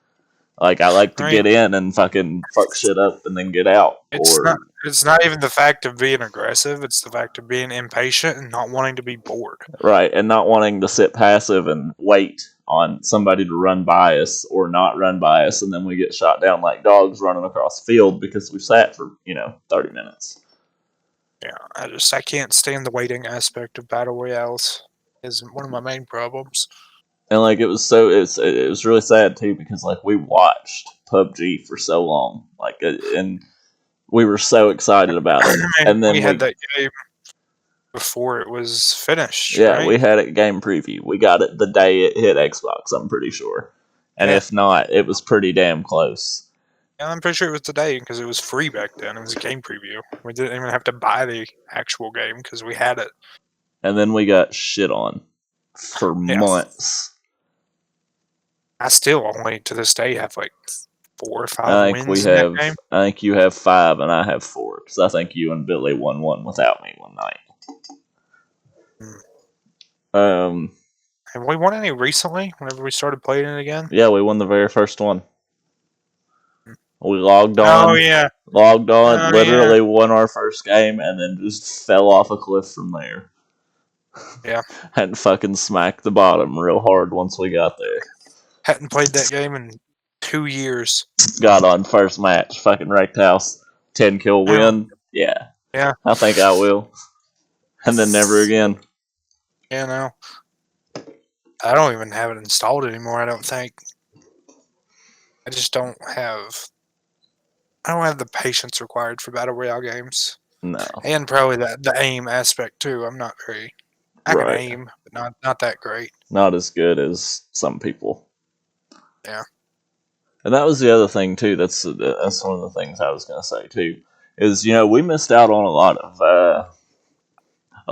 Speaker 1: Like I like to
Speaker 2: I mean,
Speaker 1: get in and fucking fuck shit up and then get out,
Speaker 2: it's not,
Speaker 1: or
Speaker 2: it's not even the fact of being aggressive. It's the fact of being impatient and not wanting to be bored.
Speaker 1: right, and not wanting to sit passive and wait on somebody to run by us or not run by us, and then we get shot down like dogs running across the field because we sat for 30 minutes.
Speaker 2: Yeah, I can't stand the waiting aspect of battle royales. Is one of my main problems.
Speaker 1: And like it was really sad too because like we watched PUBG for so long, and we were so excited about it,
Speaker 2: I mean,
Speaker 1: and
Speaker 2: we
Speaker 1: then
Speaker 2: had that game before it was finished, right?
Speaker 1: we had it game preview. We got it the day it hit Xbox, I'm pretty sure, and
Speaker 2: Yeah.
Speaker 1: if not, it was pretty damn close.
Speaker 2: Yeah, I'm pretty sure it was today because it was free back then. It was a game preview. We didn't even have to buy the actual game because we had it.
Speaker 1: And then we got shit on for
Speaker 2: Yeah.
Speaker 1: months.
Speaker 2: I still only to this day have like 4 or 5
Speaker 1: I think
Speaker 2: wins in that game.
Speaker 1: I think you have 5 and I have 4 because I think you and Billy won one without me one night.
Speaker 2: Hmm.
Speaker 1: Um,
Speaker 2: Have we won any recently? Whenever we started playing it again?
Speaker 1: yeah, we won the very first one.
Speaker 2: Hmm.
Speaker 1: We logged
Speaker 2: Oh
Speaker 1: on,
Speaker 2: yeah. Oh yeah.
Speaker 1: literally won our first game, and then just fell off a cliff from there.
Speaker 2: Yeah.
Speaker 1: And fucking smacked the bottom real hard once we got there.
Speaker 2: Hadn't played that game in 2 years.
Speaker 1: Got on first match, fucking wrecked house, 10 kill
Speaker 2: Yeah.
Speaker 1: win. Yeah,
Speaker 2: Yeah.
Speaker 1: I think I will. And then never again.
Speaker 2: Yeah. No. I don't even have it installed anymore. I don't think. I just don't have. I don't have the patience required for battle royale games,
Speaker 1: No,
Speaker 2: and probably the aim aspect too. I'm not very. I can
Speaker 1: right.
Speaker 2: aim, but not that great.
Speaker 1: Not as good as some people.
Speaker 2: Yeah.
Speaker 1: And that was the other thing too. That's one of the things I was gonna say too. Is we missed out on a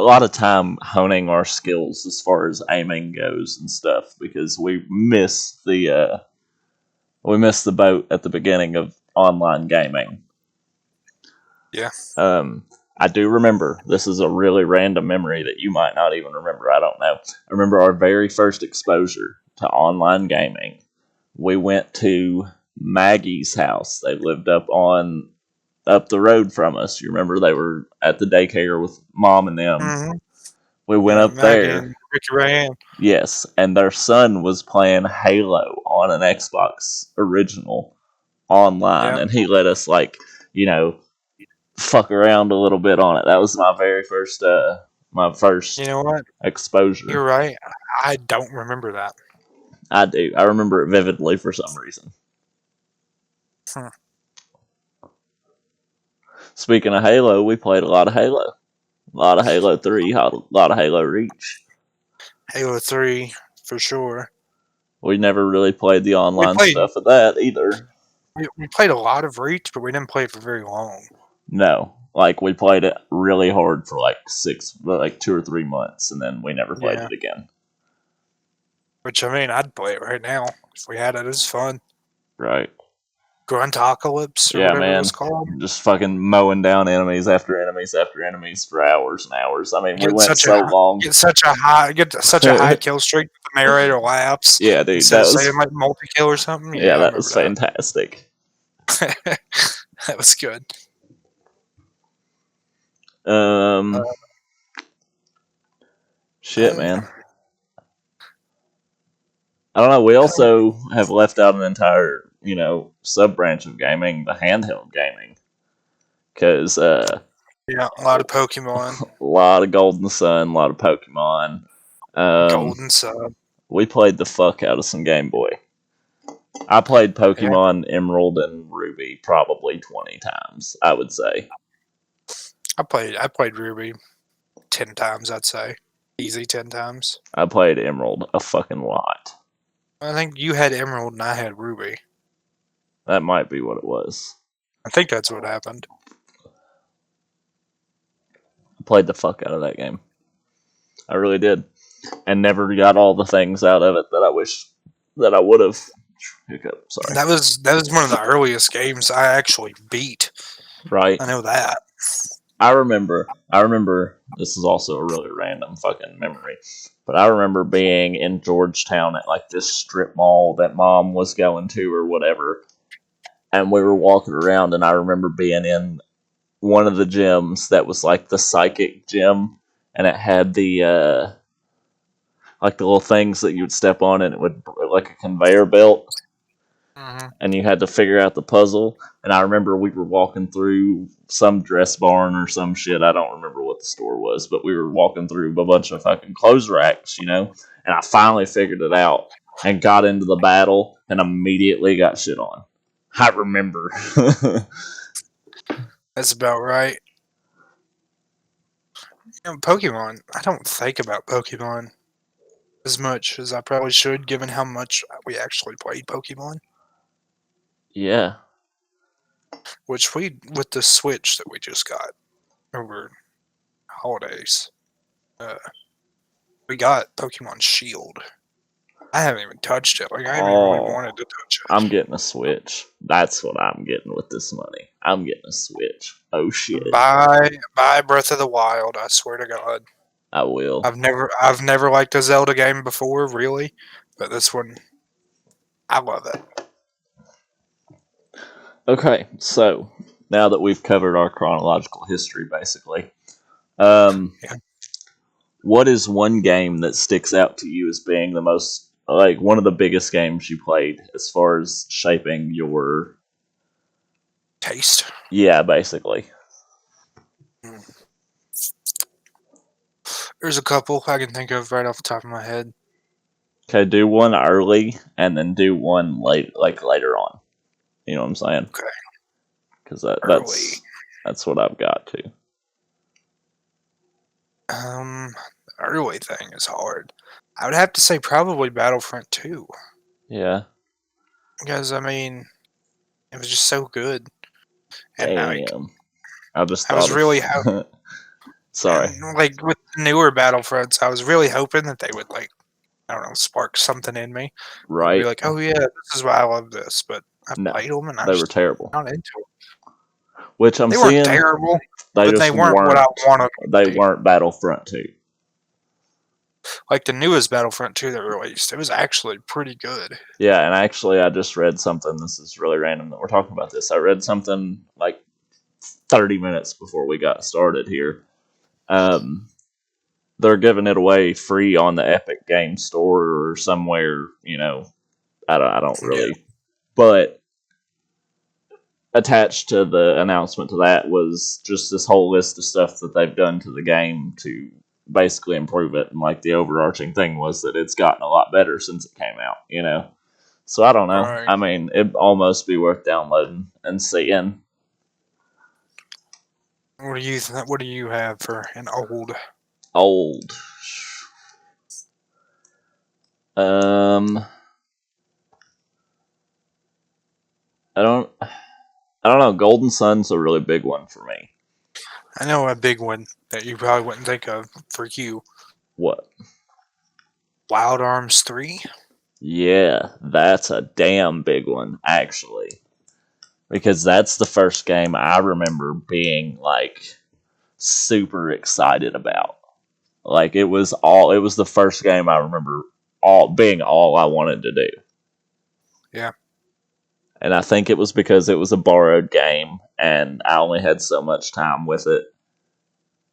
Speaker 1: lot of time honing our skills as far as aiming goes and stuff because we missed the boat at the beginning of online gaming.
Speaker 2: Yeah.
Speaker 1: Um, I do remember this is a really random memory that you might not even remember. I don't know. I remember our very first exposure to online gaming. We went to Maggie's house. They lived up the road from us. You remember they were at the daycare with mom and them.
Speaker 2: Hmm.
Speaker 1: We went
Speaker 2: Yeah.
Speaker 1: up
Speaker 2: Maggie
Speaker 1: there.
Speaker 2: and Ricky Ryan.
Speaker 1: Yes, and their son was playing Halo on an Xbox original online,
Speaker 2: Yeah.
Speaker 1: and he let us you know fuck around a little bit on it. That was my
Speaker 2: You
Speaker 1: first
Speaker 2: know what? You're
Speaker 1: exposure.
Speaker 2: right. I don't remember that.
Speaker 1: I do. I remember it vividly for some reason.
Speaker 2: Hmm.
Speaker 1: Speaking of Halo, we played a lot of Halo. A lot of Halo 3, a lot of Halo Reach.
Speaker 2: Halo 3 for sure.
Speaker 1: We never really played the
Speaker 2: We
Speaker 1: online
Speaker 2: played
Speaker 1: stuff of that either.
Speaker 2: we played a lot of Reach, but we didn't play it for very long.
Speaker 1: No. Like we played it really hard for like 2 or 3 months and then we never played
Speaker 2: Yeah.
Speaker 1: it again.
Speaker 2: Which, I mean, I'd play it right now if we had it. It's fun.
Speaker 1: Right.
Speaker 2: Gruntocalypse or
Speaker 1: Yeah,
Speaker 2: whatever it was
Speaker 1: man.
Speaker 2: called.
Speaker 1: Just fucking mowing down enemies after enemies after enemies for hours and hours. I mean, we
Speaker 2: Get
Speaker 1: went
Speaker 2: such a
Speaker 1: so long.
Speaker 2: get such a high kill streak. The narrator laughs
Speaker 1: Yeah, dude,
Speaker 2: instead
Speaker 1: that
Speaker 2: of saying
Speaker 1: was
Speaker 2: like multi kill or something.
Speaker 1: yeah,
Speaker 2: Yeah, I
Speaker 1: that was
Speaker 2: remember
Speaker 1: fantastic.
Speaker 2: that. That was good.
Speaker 1: Um,
Speaker 2: Uh,
Speaker 1: shit,
Speaker 2: I,
Speaker 1: man. I don't know. We
Speaker 2: I don't.
Speaker 1: also have left out an entire, sub branch of gaming, the handheld gaming, because
Speaker 2: Yeah, a lot of Pokemon,
Speaker 1: a lot of Golden Sun, a lot of Pokemon. Um,
Speaker 2: Golden Sun.
Speaker 1: we played the fuck out of some Game Boy. I played
Speaker 2: Yeah,
Speaker 1: Pokemon Emerald and Ruby probably 20 times, I would say.
Speaker 2: I played Ruby 10 times. I'd say easy 10 times.
Speaker 1: I played Emerald a fucking lot.
Speaker 2: I think you had Emerald and I had Ruby.
Speaker 1: That might be what it was.
Speaker 2: I think that's what happened.
Speaker 1: I played the fuck out of that game. I really did. And never got all the things out of it that I wish that I would have. Hiccup, sorry.
Speaker 2: That was one of the earliest games I actually beat.
Speaker 1: Right?
Speaker 2: I know that.
Speaker 1: I remember this is also a really random fucking memory. But I remember being in Georgetown at like this strip mall that mom was going to or whatever. And we were walking around and I remember being in one of the gyms that was like the psychic gym and it had the like the little things that you would step on and it would like a conveyor belt
Speaker 2: Hmm.
Speaker 1: and you had to figure out the puzzle. And I remember we were walking through some dress barn or some shit. I don't remember what the store was, but we were walking through a bunch of fucking clothes racks, and I finally figured it out and got into the battle and immediately got shit on. I remember.
Speaker 2: That's about right. Pokemon. I don't think about Pokemon as much as I probably should, given how much we actually played Pokemon.
Speaker 1: Yeah.
Speaker 2: Which we, with the Switch that we just got over holidays, uh, we got Pokemon Shield. I haven't even touched it. Like I haven't even really
Speaker 1: Oh,
Speaker 2: wanted to touch
Speaker 1: I'm getting a Switch. That's what I'm getting with this money. I'm getting a Switch. Oh
Speaker 2: it.
Speaker 1: shit.
Speaker 2: Buy Breath of the Wild. I swear to God.
Speaker 1: I will.
Speaker 2: I've never liked a Zelda game before, really, but this one, I love it.
Speaker 1: Okay, so now that we've covered our chronological history, basically, um,
Speaker 2: Yeah.
Speaker 1: what is one game that sticks out to you as being the most, like, one of the biggest games you played as far as shaping your,
Speaker 2: Taste.
Speaker 1: yeah, basically.
Speaker 2: Mm. There's a couple I can think of right off the top of my head.
Speaker 1: Okay, do one early and then do one late, like later on. You know what I'm saying?
Speaker 2: Okay,
Speaker 1: Because
Speaker 2: early.
Speaker 1: that's what I've got to.
Speaker 2: The early thing is hard. I would have to say probably Battlefront 2
Speaker 1: Yeah.
Speaker 2: because I mean it was just so good, and like
Speaker 1: Damn. I just
Speaker 2: I
Speaker 1: thought
Speaker 2: was really
Speaker 1: of. Sorry.
Speaker 2: and like with the newer Battlefronts, I was really hoping that they would like I don't know spark something in me. It would be
Speaker 1: Right?
Speaker 2: like, oh yeah, this is why I love this, but I've
Speaker 1: No,
Speaker 2: played them and I'm
Speaker 1: they were
Speaker 2: just
Speaker 1: terrible.
Speaker 2: not into it.
Speaker 1: Which I'm
Speaker 2: They weren't
Speaker 1: seeing
Speaker 2: terrible,
Speaker 1: they
Speaker 2: but they
Speaker 1: just
Speaker 2: weren't what I
Speaker 1: weren't.
Speaker 2: wanted them
Speaker 1: They
Speaker 2: to be.
Speaker 1: weren't Battlefront 2.
Speaker 2: Like the newest Battlefront 2 that released, it was actually pretty good.
Speaker 1: Yeah, and actually, I just read something. This is really random that we're talking about this. I read something like 30 minutes before we got started here. Um, they're giving it away free on the Epic Game Store or somewhere. I don't
Speaker 2: Yeah,
Speaker 1: really. But attached to the announcement to that was just this whole list of stuff that they've done to the game to basically improve it. And like the overarching thing was that it's gotten a lot better since it came out. So I don't know.
Speaker 2: right.
Speaker 1: I mean, it'd almost be worth downloading and seeing.
Speaker 2: What do you have for an old?
Speaker 1: Old. Um, I don't. I don't know. Golden Sun's a really big one for me.
Speaker 2: I know a big one that you probably wouldn't think of for you.
Speaker 1: What?
Speaker 2: Wild Arms 3.
Speaker 1: Yeah, that's a damn big one, actually. Because that's the first game I remember being, like, super excited about. Like, it was the first game I remember all I wanted to do.
Speaker 2: Yeah.
Speaker 1: And I think it was because it was a borrowed game, and I only had so much time with it.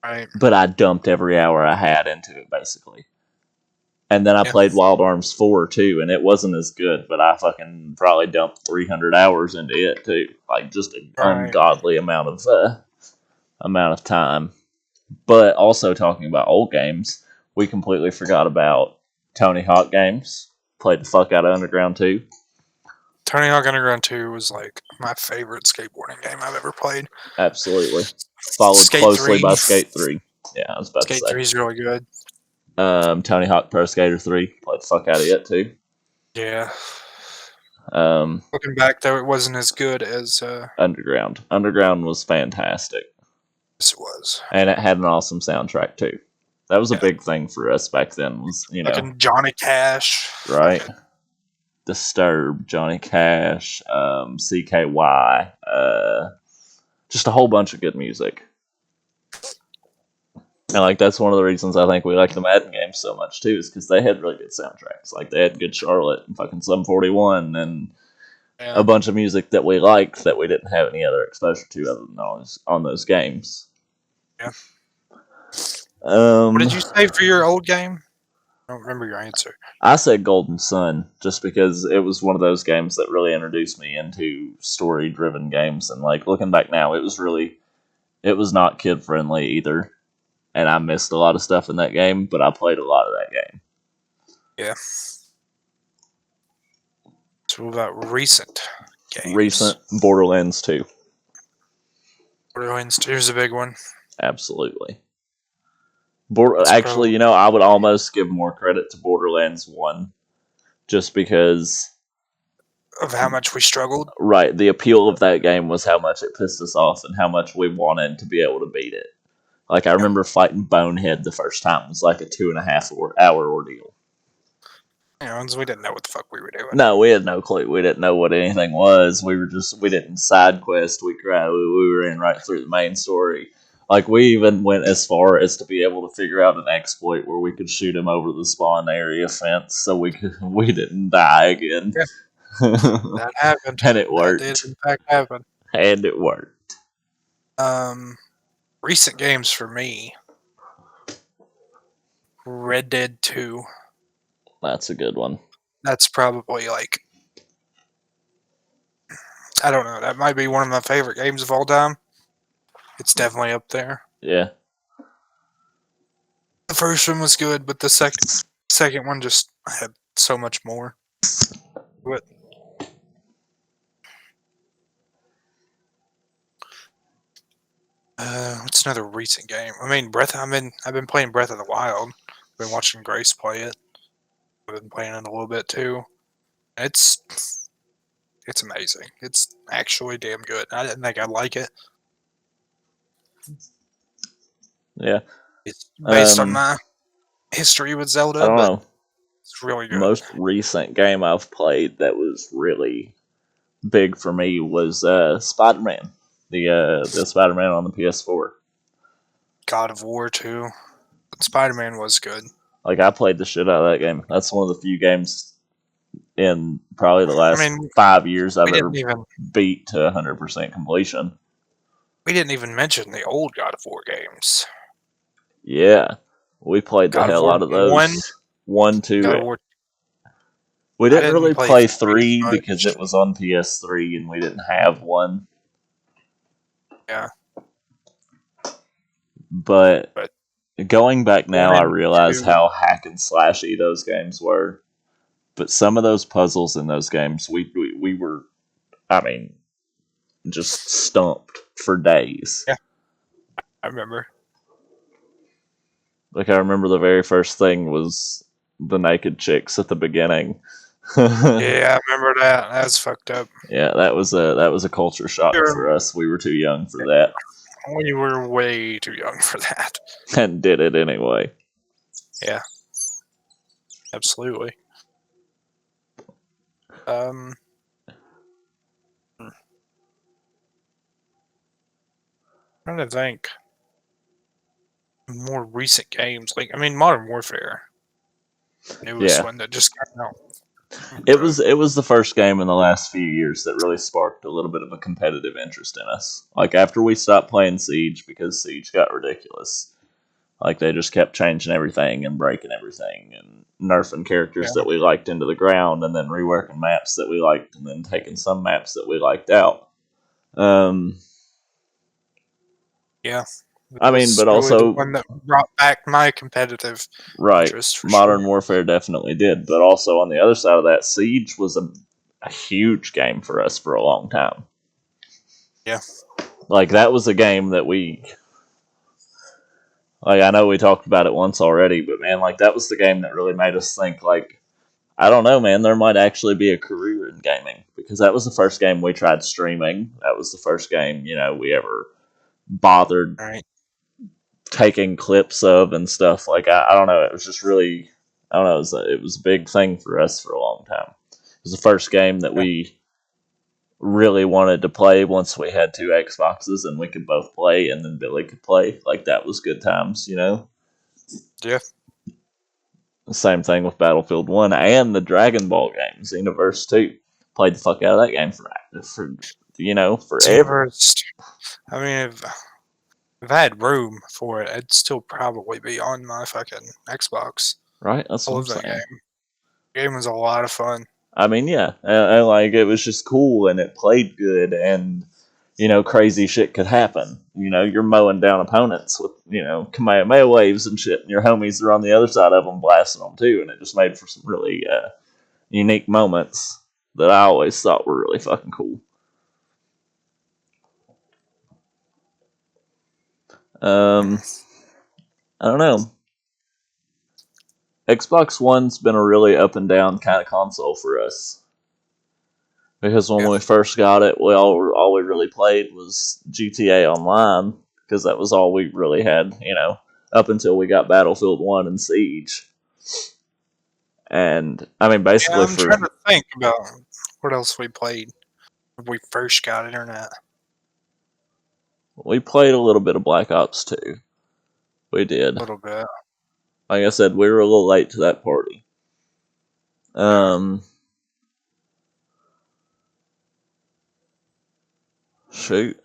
Speaker 2: Right.
Speaker 1: But I dumped every hour I had into it, basically. And then I
Speaker 2: Yeah.
Speaker 1: played Wild Arms 4 too, and it wasn't as good, but I fucking probably dumped 300 hours into it too. Like, just an
Speaker 2: Right.
Speaker 1: ungodly amount of time. But also talking about old games, we completely forgot about Tony Hawk games. Played the fuck out of Underground 2.
Speaker 2: Tony Hawk Underground 2 was like my favorite skateboarding game I've ever played.
Speaker 1: Absolutely. Followed
Speaker 2: Skate
Speaker 1: closely
Speaker 2: 3.
Speaker 1: by Skate 3. Yeah, I was about to
Speaker 2: Skate
Speaker 1: say.
Speaker 2: 3 is really good.
Speaker 1: Tony Hawk Pro Skater 3. Played the fuck out of it too.
Speaker 2: Yeah.
Speaker 1: Um,
Speaker 2: Looking back, though, it wasn't as good as
Speaker 1: Underground. Underground was fantastic.
Speaker 2: it was.
Speaker 1: And it had an awesome soundtrack too. That was a
Speaker 2: Yeah.
Speaker 1: big thing for us back then, was,
Speaker 2: Fucking Johnny Cash.
Speaker 1: right?
Speaker 2: Fucking,
Speaker 1: Disturbed, Johnny Cash, CKY, just a whole bunch of good music. And like, that's one of the reasons I think we like the Madden games so much too, is because they had really good soundtracks. Like, they had Good Charlotte and fucking Sum 41 and
Speaker 2: yeah.
Speaker 1: a bunch of music that we liked that we didn't have any other exposure to other than on those games.
Speaker 2: Yeah. What
Speaker 1: Um,
Speaker 2: did you say for your old game? I don't remember your answer.
Speaker 1: I said Golden Sun just because it was one of those games that really introduced me into story-driven games, and like, looking back now, it was not kid-friendly either, and I missed a lot of stuff in that game, but I played a lot of that game.
Speaker 2: Yeah. So what about recent games?
Speaker 1: Recent Borderlands 2.
Speaker 2: Borderlands 2 is a big one.
Speaker 1: Absolutely.
Speaker 2: It's
Speaker 1: Actually,
Speaker 2: probably
Speaker 1: I would almost give more credit to Borderlands 1, just because,
Speaker 2: of how much we struggled.
Speaker 1: right, the appeal of that game was how much it pissed us off and how much we wanted to be able to beat it. Like, I
Speaker 2: Yeah.
Speaker 1: remember fighting Bonehead the first time. It was like a 2.5 hour ordeal.
Speaker 2: We didn't know what the fuck we were doing.
Speaker 1: No, we had no clue. We didn't know what anything was. We didn't side quest. We were in right through the main story. Like, we even went as far as to be able to figure out an exploit where we could shoot him over the spawn area fence so we didn't die again.
Speaker 2: Yeah. That happened.
Speaker 1: And it
Speaker 2: That did
Speaker 1: worked.
Speaker 2: in fact happen.
Speaker 1: And it worked.
Speaker 2: Recent games for me. Red Dead 2.
Speaker 1: That's a good one.
Speaker 2: That's probably like, I don't know, that might be one of my favorite games of all time. It's definitely up there.
Speaker 1: Yeah.
Speaker 2: The first one was good, but the second one just had so much more. What? What's another recent game? I mean, I've been playing Breath of the Wild. I've been watching Grace play it. I've been playing it a little bit too. It's amazing. It's actually damn good. I didn't think I'd like it.
Speaker 1: Yeah.
Speaker 2: It's based on
Speaker 1: Um,
Speaker 2: my history with
Speaker 1: I
Speaker 2: Zelda,
Speaker 1: don't
Speaker 2: but
Speaker 1: know.
Speaker 2: it's really good.
Speaker 1: Most recent game I've played that was really big for me was Spider-Man. The Spider-Man on the PS4.
Speaker 2: God of War 2. Spider-Man was good.
Speaker 1: Like, I played the shit out of that game. That's one of the few games in probably the
Speaker 2: I
Speaker 1: last
Speaker 2: mean,
Speaker 1: 5 years I've
Speaker 2: we
Speaker 1: ever
Speaker 2: didn't even
Speaker 1: beat to 100% completion.
Speaker 2: we didn't even mention the old God of War games.
Speaker 1: Yeah, we played the
Speaker 2: God of
Speaker 1: hell
Speaker 2: War
Speaker 1: out of
Speaker 2: 1,
Speaker 1: those. 1, 2.
Speaker 2: God of War.
Speaker 1: We
Speaker 2: I
Speaker 1: didn't
Speaker 2: didn't
Speaker 1: really
Speaker 2: play
Speaker 1: play
Speaker 2: 3
Speaker 1: 3 because
Speaker 2: much.
Speaker 1: it was on PS3 and we didn't have one.
Speaker 2: Yeah,
Speaker 1: But
Speaker 2: but
Speaker 1: going back
Speaker 2: 1
Speaker 1: now, I
Speaker 2: and
Speaker 1: realize
Speaker 2: 2.
Speaker 1: how hack and slashy those games were. But some of those puzzles in those games, we were, I mean, just stumped for days.
Speaker 2: Yeah, I remember.
Speaker 1: Like, I remember the very first thing was the naked chicks at the beginning. Yeah,
Speaker 2: Yeah, I remember that. That was fucked up.
Speaker 1: that was a culture shock for
Speaker 2: You're-
Speaker 1: us. We were too young for that,
Speaker 2: We were way too young for that.
Speaker 1: and did it anyway.
Speaker 2: Yeah. Absolutely. Um, trying to think more recent games. Like, I mean, Modern Warfare, newest
Speaker 1: Yeah,
Speaker 2: one that just came out.
Speaker 1: it
Speaker 2: The
Speaker 1: was it was the first game in the last few years that really sparked a little bit of a competitive interest in us. Like after we stopped playing Siege because Siege got ridiculous. Like they just kept changing everything and breaking everything and nerfing
Speaker 2: yeah,
Speaker 1: characters that we liked into the ground and then reworking maps that we liked and then taking some maps that we liked out. Um,
Speaker 2: yeah.
Speaker 1: I
Speaker 2: It
Speaker 1: mean,
Speaker 2: was
Speaker 1: but
Speaker 2: really the
Speaker 1: also
Speaker 2: one that brought back my competitive
Speaker 1: right,
Speaker 2: interest for sure.
Speaker 1: Modern Warfare definitely did. But also on the other side of that, Siege was a huge game for us for a long time.
Speaker 2: Yeah,
Speaker 1: Like that was a game that we like. I know we talked about it once already, but man, like that was the game that really made us think. Like I don't know, man, there might actually be a career in gaming because that was the first game we tried streaming. That was the first game we ever bothered
Speaker 2: right.
Speaker 1: taking clips of and stuff. Like I don't know, it was just really I don't know. It was a big thing for us for a long time. It was the first game that
Speaker 2: Yeah,
Speaker 1: we really wanted to play once we had two Xboxes and we could both play and then Billy could play. Like that was good times, you know?
Speaker 2: yeah.
Speaker 1: Same thing with Battlefield 1 and the Dragon Ball game, Xenoverse 2. Played the fuck out of that game for forever.
Speaker 2: Xenoverse. I mean, if I had room for it, it'd still probably be on my fucking Xbox.
Speaker 1: Right? That's
Speaker 2: I
Speaker 1: what I'm
Speaker 2: love that
Speaker 1: saying.
Speaker 2: game. The game was a lot of fun.
Speaker 1: I mean, yeah. And like, it was just cool and it played good and, crazy shit could happen. You're mowing down opponents with, Kamehameha waves and shit, and your homies are on the other side of them blasting them too, and it just made for some really unique moments that I always thought were really fucking cool. Um,
Speaker 2: Mm,
Speaker 1: I don't know. Xbox One's been a really up and down kind of console for us because when
Speaker 2: yeah,
Speaker 1: we first got it, all we really played was GTA Online because that was all we really had, up until we got Battlefield One and Siege. And I mean,
Speaker 2: yeah.
Speaker 1: basically
Speaker 2: I'm trying
Speaker 1: for
Speaker 2: to think about what else we played when we first got internet.
Speaker 1: we played a little bit of Black Ops 2. We did.
Speaker 2: A little bit.
Speaker 1: Like I said, we were a little late to that party.
Speaker 2: Yeah,
Speaker 1: Um, shoot.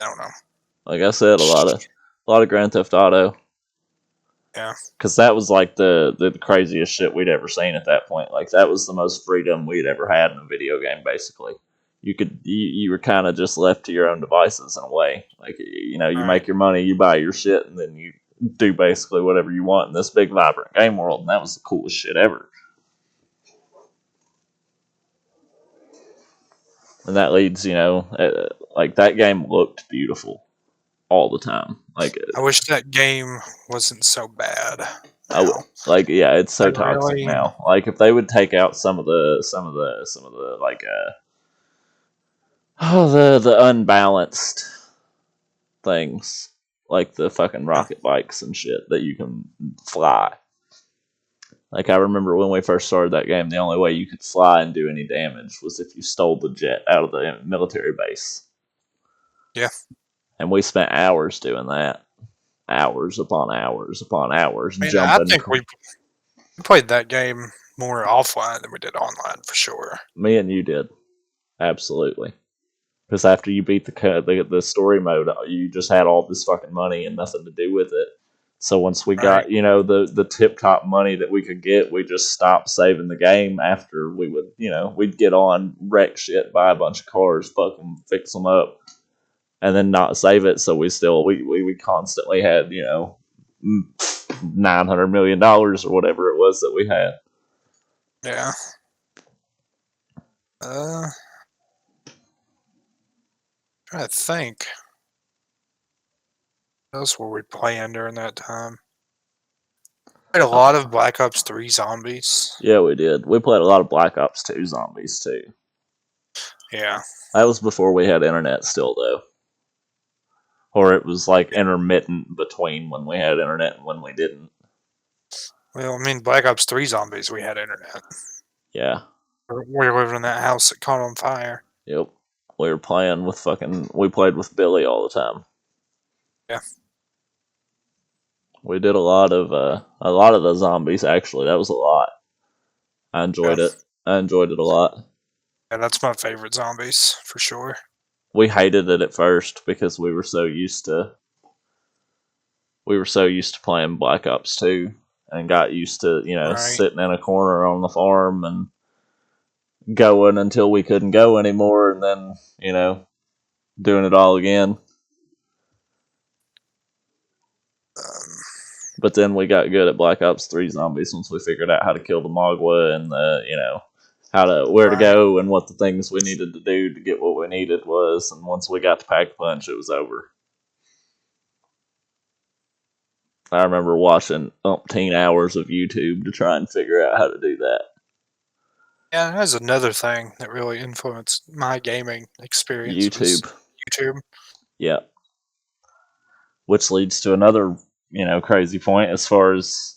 Speaker 2: I don't know.
Speaker 1: Like I said, a lot of Grand Theft Auto.
Speaker 2: Yeah,
Speaker 1: Because that was like the craziest shit we'd ever seen at that point. Like that was the most freedom we'd ever had in a video game. Basically, you were kind of just left to your own devices in a way. Like you
Speaker 2: right.
Speaker 1: make your money, you buy your shit, and then you do basically whatever you want in this big vibrant game world. And that was the coolest shit ever. And that leads, like that game looked beautiful all the time. Like
Speaker 2: I wish that game wasn't so bad
Speaker 1: I
Speaker 2: now.
Speaker 1: like yeah, it's
Speaker 2: I
Speaker 1: so toxic
Speaker 2: really,
Speaker 1: now. Like if they would take out some of the like oh the unbalanced things like the fucking
Speaker 2: yeah,
Speaker 1: rocket bikes and shit that you can fly. Like I remember when we first started that game, the only way you could fly and do any damage was if you stole the jet out of the military base,
Speaker 2: yeah.
Speaker 1: and we spent hours doing that, hours upon hours upon hours,
Speaker 2: I mean, I
Speaker 1: jumping.
Speaker 2: think we played that game more offline than we did online for sure.
Speaker 1: Me and you did absolutely. Because after you beat the story mode, you just had all this fucking money and nothing to do with it. So once we
Speaker 2: Right.
Speaker 1: got the tip top money that we could get, we just stopped saving the game. After we would we'd get on wreck shit, buy a bunch of cars, fuck them, fix them up, and then not save it. So we constantly had $900 million or whatever it was that we had.
Speaker 2: Yeah. Uh, trying to think. What else were we playing during that time? Played a lot of Black Ops 3 Zombies.
Speaker 1: Yeah, we did. We played a lot of Black Ops 2 Zombies too.
Speaker 2: Yeah.
Speaker 1: That was before we had internet still though. Or it was like intermittent between when we had internet and when we didn't.
Speaker 2: Well, I mean, Black Ops 3 zombies, we had internet.
Speaker 1: Yeah.
Speaker 2: We were living in that house that caught on fire.
Speaker 1: Yep. We were playing with fucking. We played with Billy all the time.
Speaker 2: Yeah,
Speaker 1: We did a lot of the zombies. Actually, that was a lot. I
Speaker 2: yeah.
Speaker 1: enjoyed it. I enjoyed it a lot.
Speaker 2: Yeah, that's my favorite zombies, for sure.
Speaker 1: We hated it at first because we were so used to playing Black Ops 2 and got used to,
Speaker 2: Right.
Speaker 1: sitting in a corner on the farm and going until we couldn't go anymore and then, doing it all again.
Speaker 2: Um,
Speaker 1: But then we got good at Black Ops 3 zombies once we figured out how to kill the Mogwa and how to where to
Speaker 2: right.
Speaker 1: go and what the things we needed to do to get what we needed was. And once we got to Pack Punch, it was over. I remember watching umpteen hours of YouTube to try and figure out how to do that.
Speaker 2: Yeah, that's another thing that really influenced my gaming experience was
Speaker 1: YouTube,
Speaker 2: YouTube.
Speaker 1: yeah. Which leads to another, crazy point as far as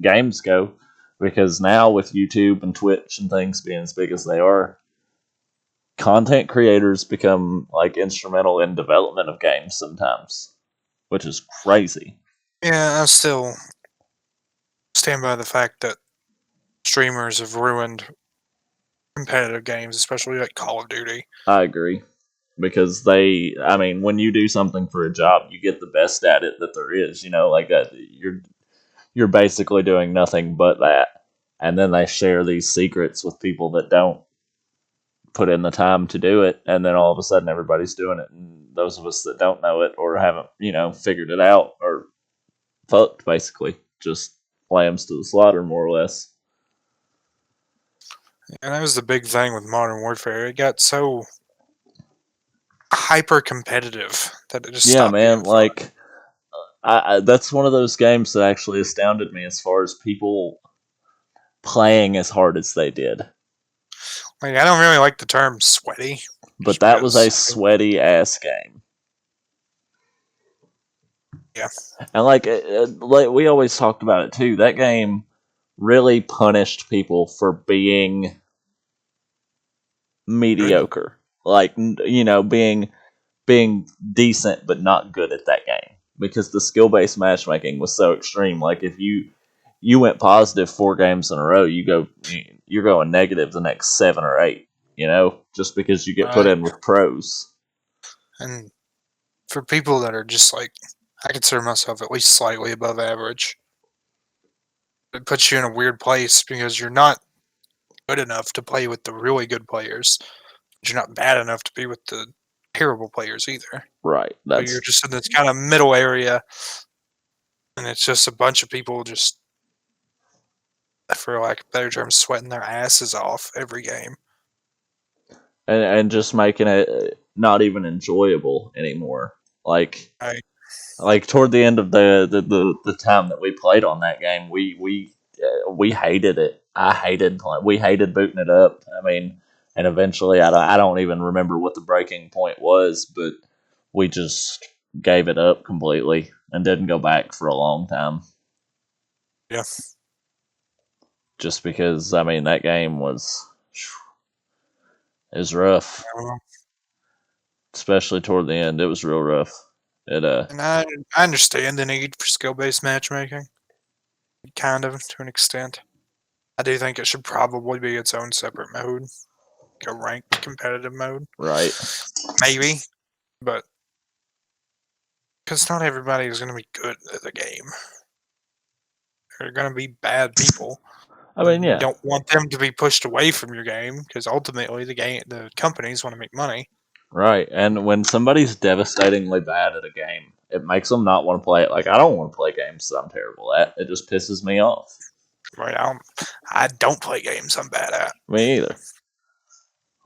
Speaker 1: games go, because now with YouTube and Twitch and things being as big as they are, content creators become like instrumental in development of games sometimes, which is crazy.
Speaker 2: Yeah, I still stand by the fact that streamers have ruined competitive games, especially like Call of Duty.
Speaker 1: I agree because I mean, when you do something for a job, you get the best at it that there is. Like that, you're basically doing nothing but that, and then they share these secrets with people that don't put in the time to do it, and then all of a sudden everybody's doing it, and those of us that don't know it or haven't, figured it out are fucked basically, just lambs to the slaughter more or less.
Speaker 2: And that was the big thing with Modern Warfare. It got so hyper competitive that it just
Speaker 1: Yeah,
Speaker 2: stopped
Speaker 1: man.
Speaker 2: being fun.
Speaker 1: Like, that's one of those games that actually astounded me as far as people playing as hard as they did.
Speaker 2: Like, I don't really like the term sweaty,
Speaker 1: But
Speaker 2: just
Speaker 1: that was
Speaker 2: because,
Speaker 1: a sweaty ass game.
Speaker 2: yeah,
Speaker 1: And like we always talked about it too. That game really punished people for being
Speaker 2: good.
Speaker 1: mediocre. Like being decent but not good at that game because the skill based matchmaking was so extreme. Like if you went positive 4 games in a row, you're going negative the next 7 or 8. Just because you get put
Speaker 2: Right.
Speaker 1: in with pros.
Speaker 2: And for people that are just like, I consider myself at least slightly above average. It puts you in a weird place because you're not good enough to play with the really good players. But you're not bad enough to be with the terrible players either.
Speaker 1: Right.
Speaker 2: So you're
Speaker 1: That's
Speaker 2: just in this kind of middle area, and it's just a bunch of people just, for lack of a better term, sweating their asses off every game.
Speaker 1: and just making it not even enjoyable anymore.
Speaker 2: Right.
Speaker 1: Like toward the end of the time that we played on that game, we hated it. I hated playing. We hated booting it up. I mean, and eventually, I don't even remember what the breaking point was, but we just gave it up completely and didn't go back for a long time.
Speaker 2: Yeah.
Speaker 1: Just because, I mean, that game was rough,
Speaker 2: Well,
Speaker 1: especially toward the end. It was real rough. It
Speaker 2: and I understand the need for skill based matchmaking, kind of to an extent. I do think it should probably be its own separate mode, like a ranked competitive mode,
Speaker 1: right.
Speaker 2: maybe. But because not everybody is going to be good at the game, there are going to be bad people,
Speaker 1: I mean,
Speaker 2: and you
Speaker 1: yeah.
Speaker 2: don't want them to be pushed away from your game because ultimately the companies want to make money.
Speaker 1: Right, and when somebody's devastatingly bad at a game, it makes them not want to play it. Like I don't want to play games that I'm terrible at. It just pisses me off.
Speaker 2: Right? I don't play games I'm bad at.
Speaker 1: Me either.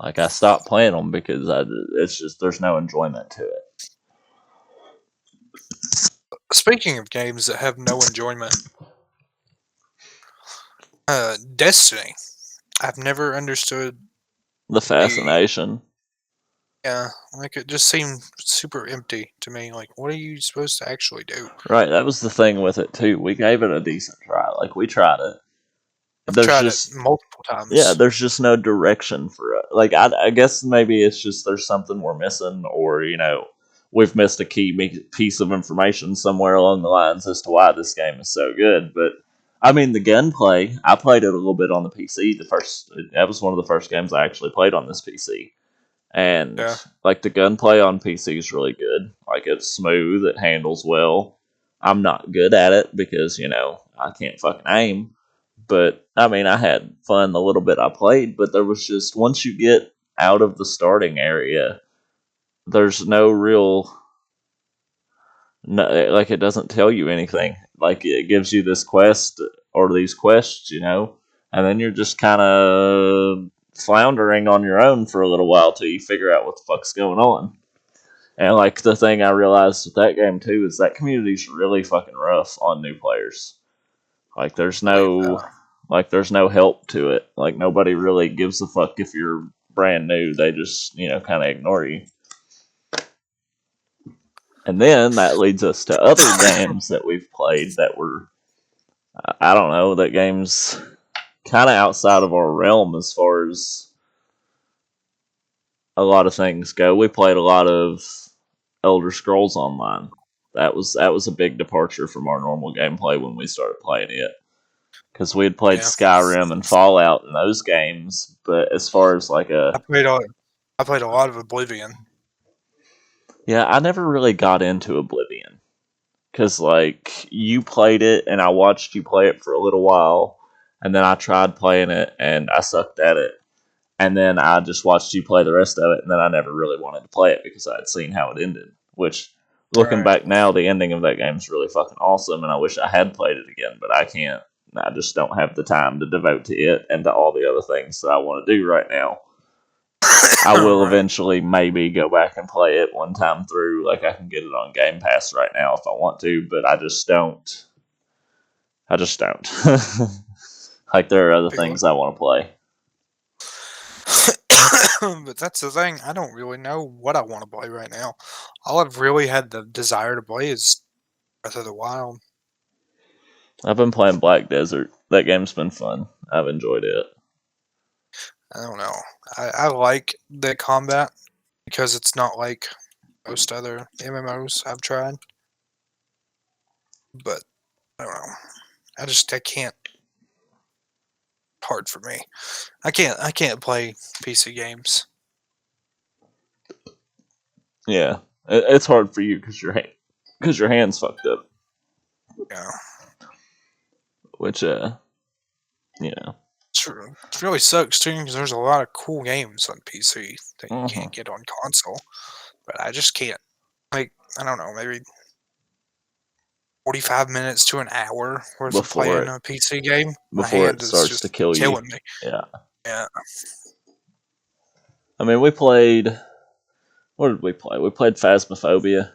Speaker 1: Like I stopped playing them because it's just there's no enjoyment to it.
Speaker 2: Speaking of games that have no enjoyment, Destiny. I've never understood
Speaker 1: The
Speaker 2: the
Speaker 1: fascination.
Speaker 2: Yeah, like it just seemed super empty to me. Like, what are you supposed to actually do?
Speaker 1: Right, that was the thing with it too. We gave it a decent try. Like we tried it.
Speaker 2: I've
Speaker 1: There's
Speaker 2: tried it
Speaker 1: just
Speaker 2: multiple
Speaker 1: yeah,
Speaker 2: times.
Speaker 1: there's just no direction for it. Like I guess maybe it's just there's something we're missing, or we've missed a key piece of information somewhere along the lines as to why this game is so good. But I mean, the gunplay. I played it a little bit on the PC. That was one of the first games I actually played on this PC, and
Speaker 2: Yeah,
Speaker 1: like the gunplay on PC is really good. Like it's smooth, it handles well. I'm not good at it because I can't fucking aim, but I mean I had fun the little bit I played. But there was just once you get out of the starting area, there's no real no, like it doesn't tell you anything. Like it gives you this quest or these quests, and then you're just kind of floundering on your own for a little while till you figure out what the fuck's going on. And like the thing I realized with that game too is that community's really fucking rough on new players. Like
Speaker 2: believe
Speaker 1: there's no help to it. Like nobody really gives a fuck if you're brand new. They just kind of ignore you. And then that leads us to other
Speaker 2: that.
Speaker 1: games that we've played that were I don't know, that game's kind of outside of our realm as far as a lot of things go. We played a lot of Elder Scrolls Online. That was a big departure from our normal gameplay when we started playing it, because we had played
Speaker 2: Yeah,
Speaker 1: Skyrim and Fallout in those games, but as far as like
Speaker 2: I
Speaker 1: a
Speaker 2: played all. I played a lot of Oblivion.
Speaker 1: yeah, I never really got into Oblivion because like you played it and I watched you play it for a little while, and then I tried playing it and I sucked at it. And then I just watched you play the rest of it, and then I never really wanted to play it because I had seen how it ended. Which, looking
Speaker 2: Right.
Speaker 1: back now, the ending of that game is really fucking awesome, and I wish I had played it again, but I can't. I just don't have the time to devote to it and to all the other things that I want to do right now. I will
Speaker 2: Right.
Speaker 1: eventually maybe go back and play it one time through. Like I can get it on Game Pass right now if I want to, but I just don't. I just don't. Like there are other
Speaker 2: Feel
Speaker 1: things I want to play.
Speaker 2: it. But that's the thing. I don't really know what I want to play right now. All I've really had the desire to play is Breath of the Wild.
Speaker 1: I've been playing Black Desert. That game's been fun. I've enjoyed it.
Speaker 2: I don't know. I like the combat because it's not like most other MMOs I've tried. But I don't know. I can't. Hard for me. I can't play PC games.
Speaker 1: Yeah, it's hard for you because your hands fucked up.
Speaker 2: You know,
Speaker 1: Which you know.
Speaker 2: it really sucks too because there's a lot of cool games on PC that you
Speaker 1: hmm
Speaker 2: can't get on console. But I just can't. Like I don't know, maybe 45 minutes to an hour worth of
Speaker 1: Before
Speaker 2: playing
Speaker 1: it
Speaker 2: a PC game. My
Speaker 1: before
Speaker 2: hand
Speaker 1: it
Speaker 2: is
Speaker 1: starts to
Speaker 2: just
Speaker 1: kill you.
Speaker 2: killing me.
Speaker 1: Yeah.
Speaker 2: Yeah,
Speaker 1: I mean, we played. What did we play? We played Phasmophobia.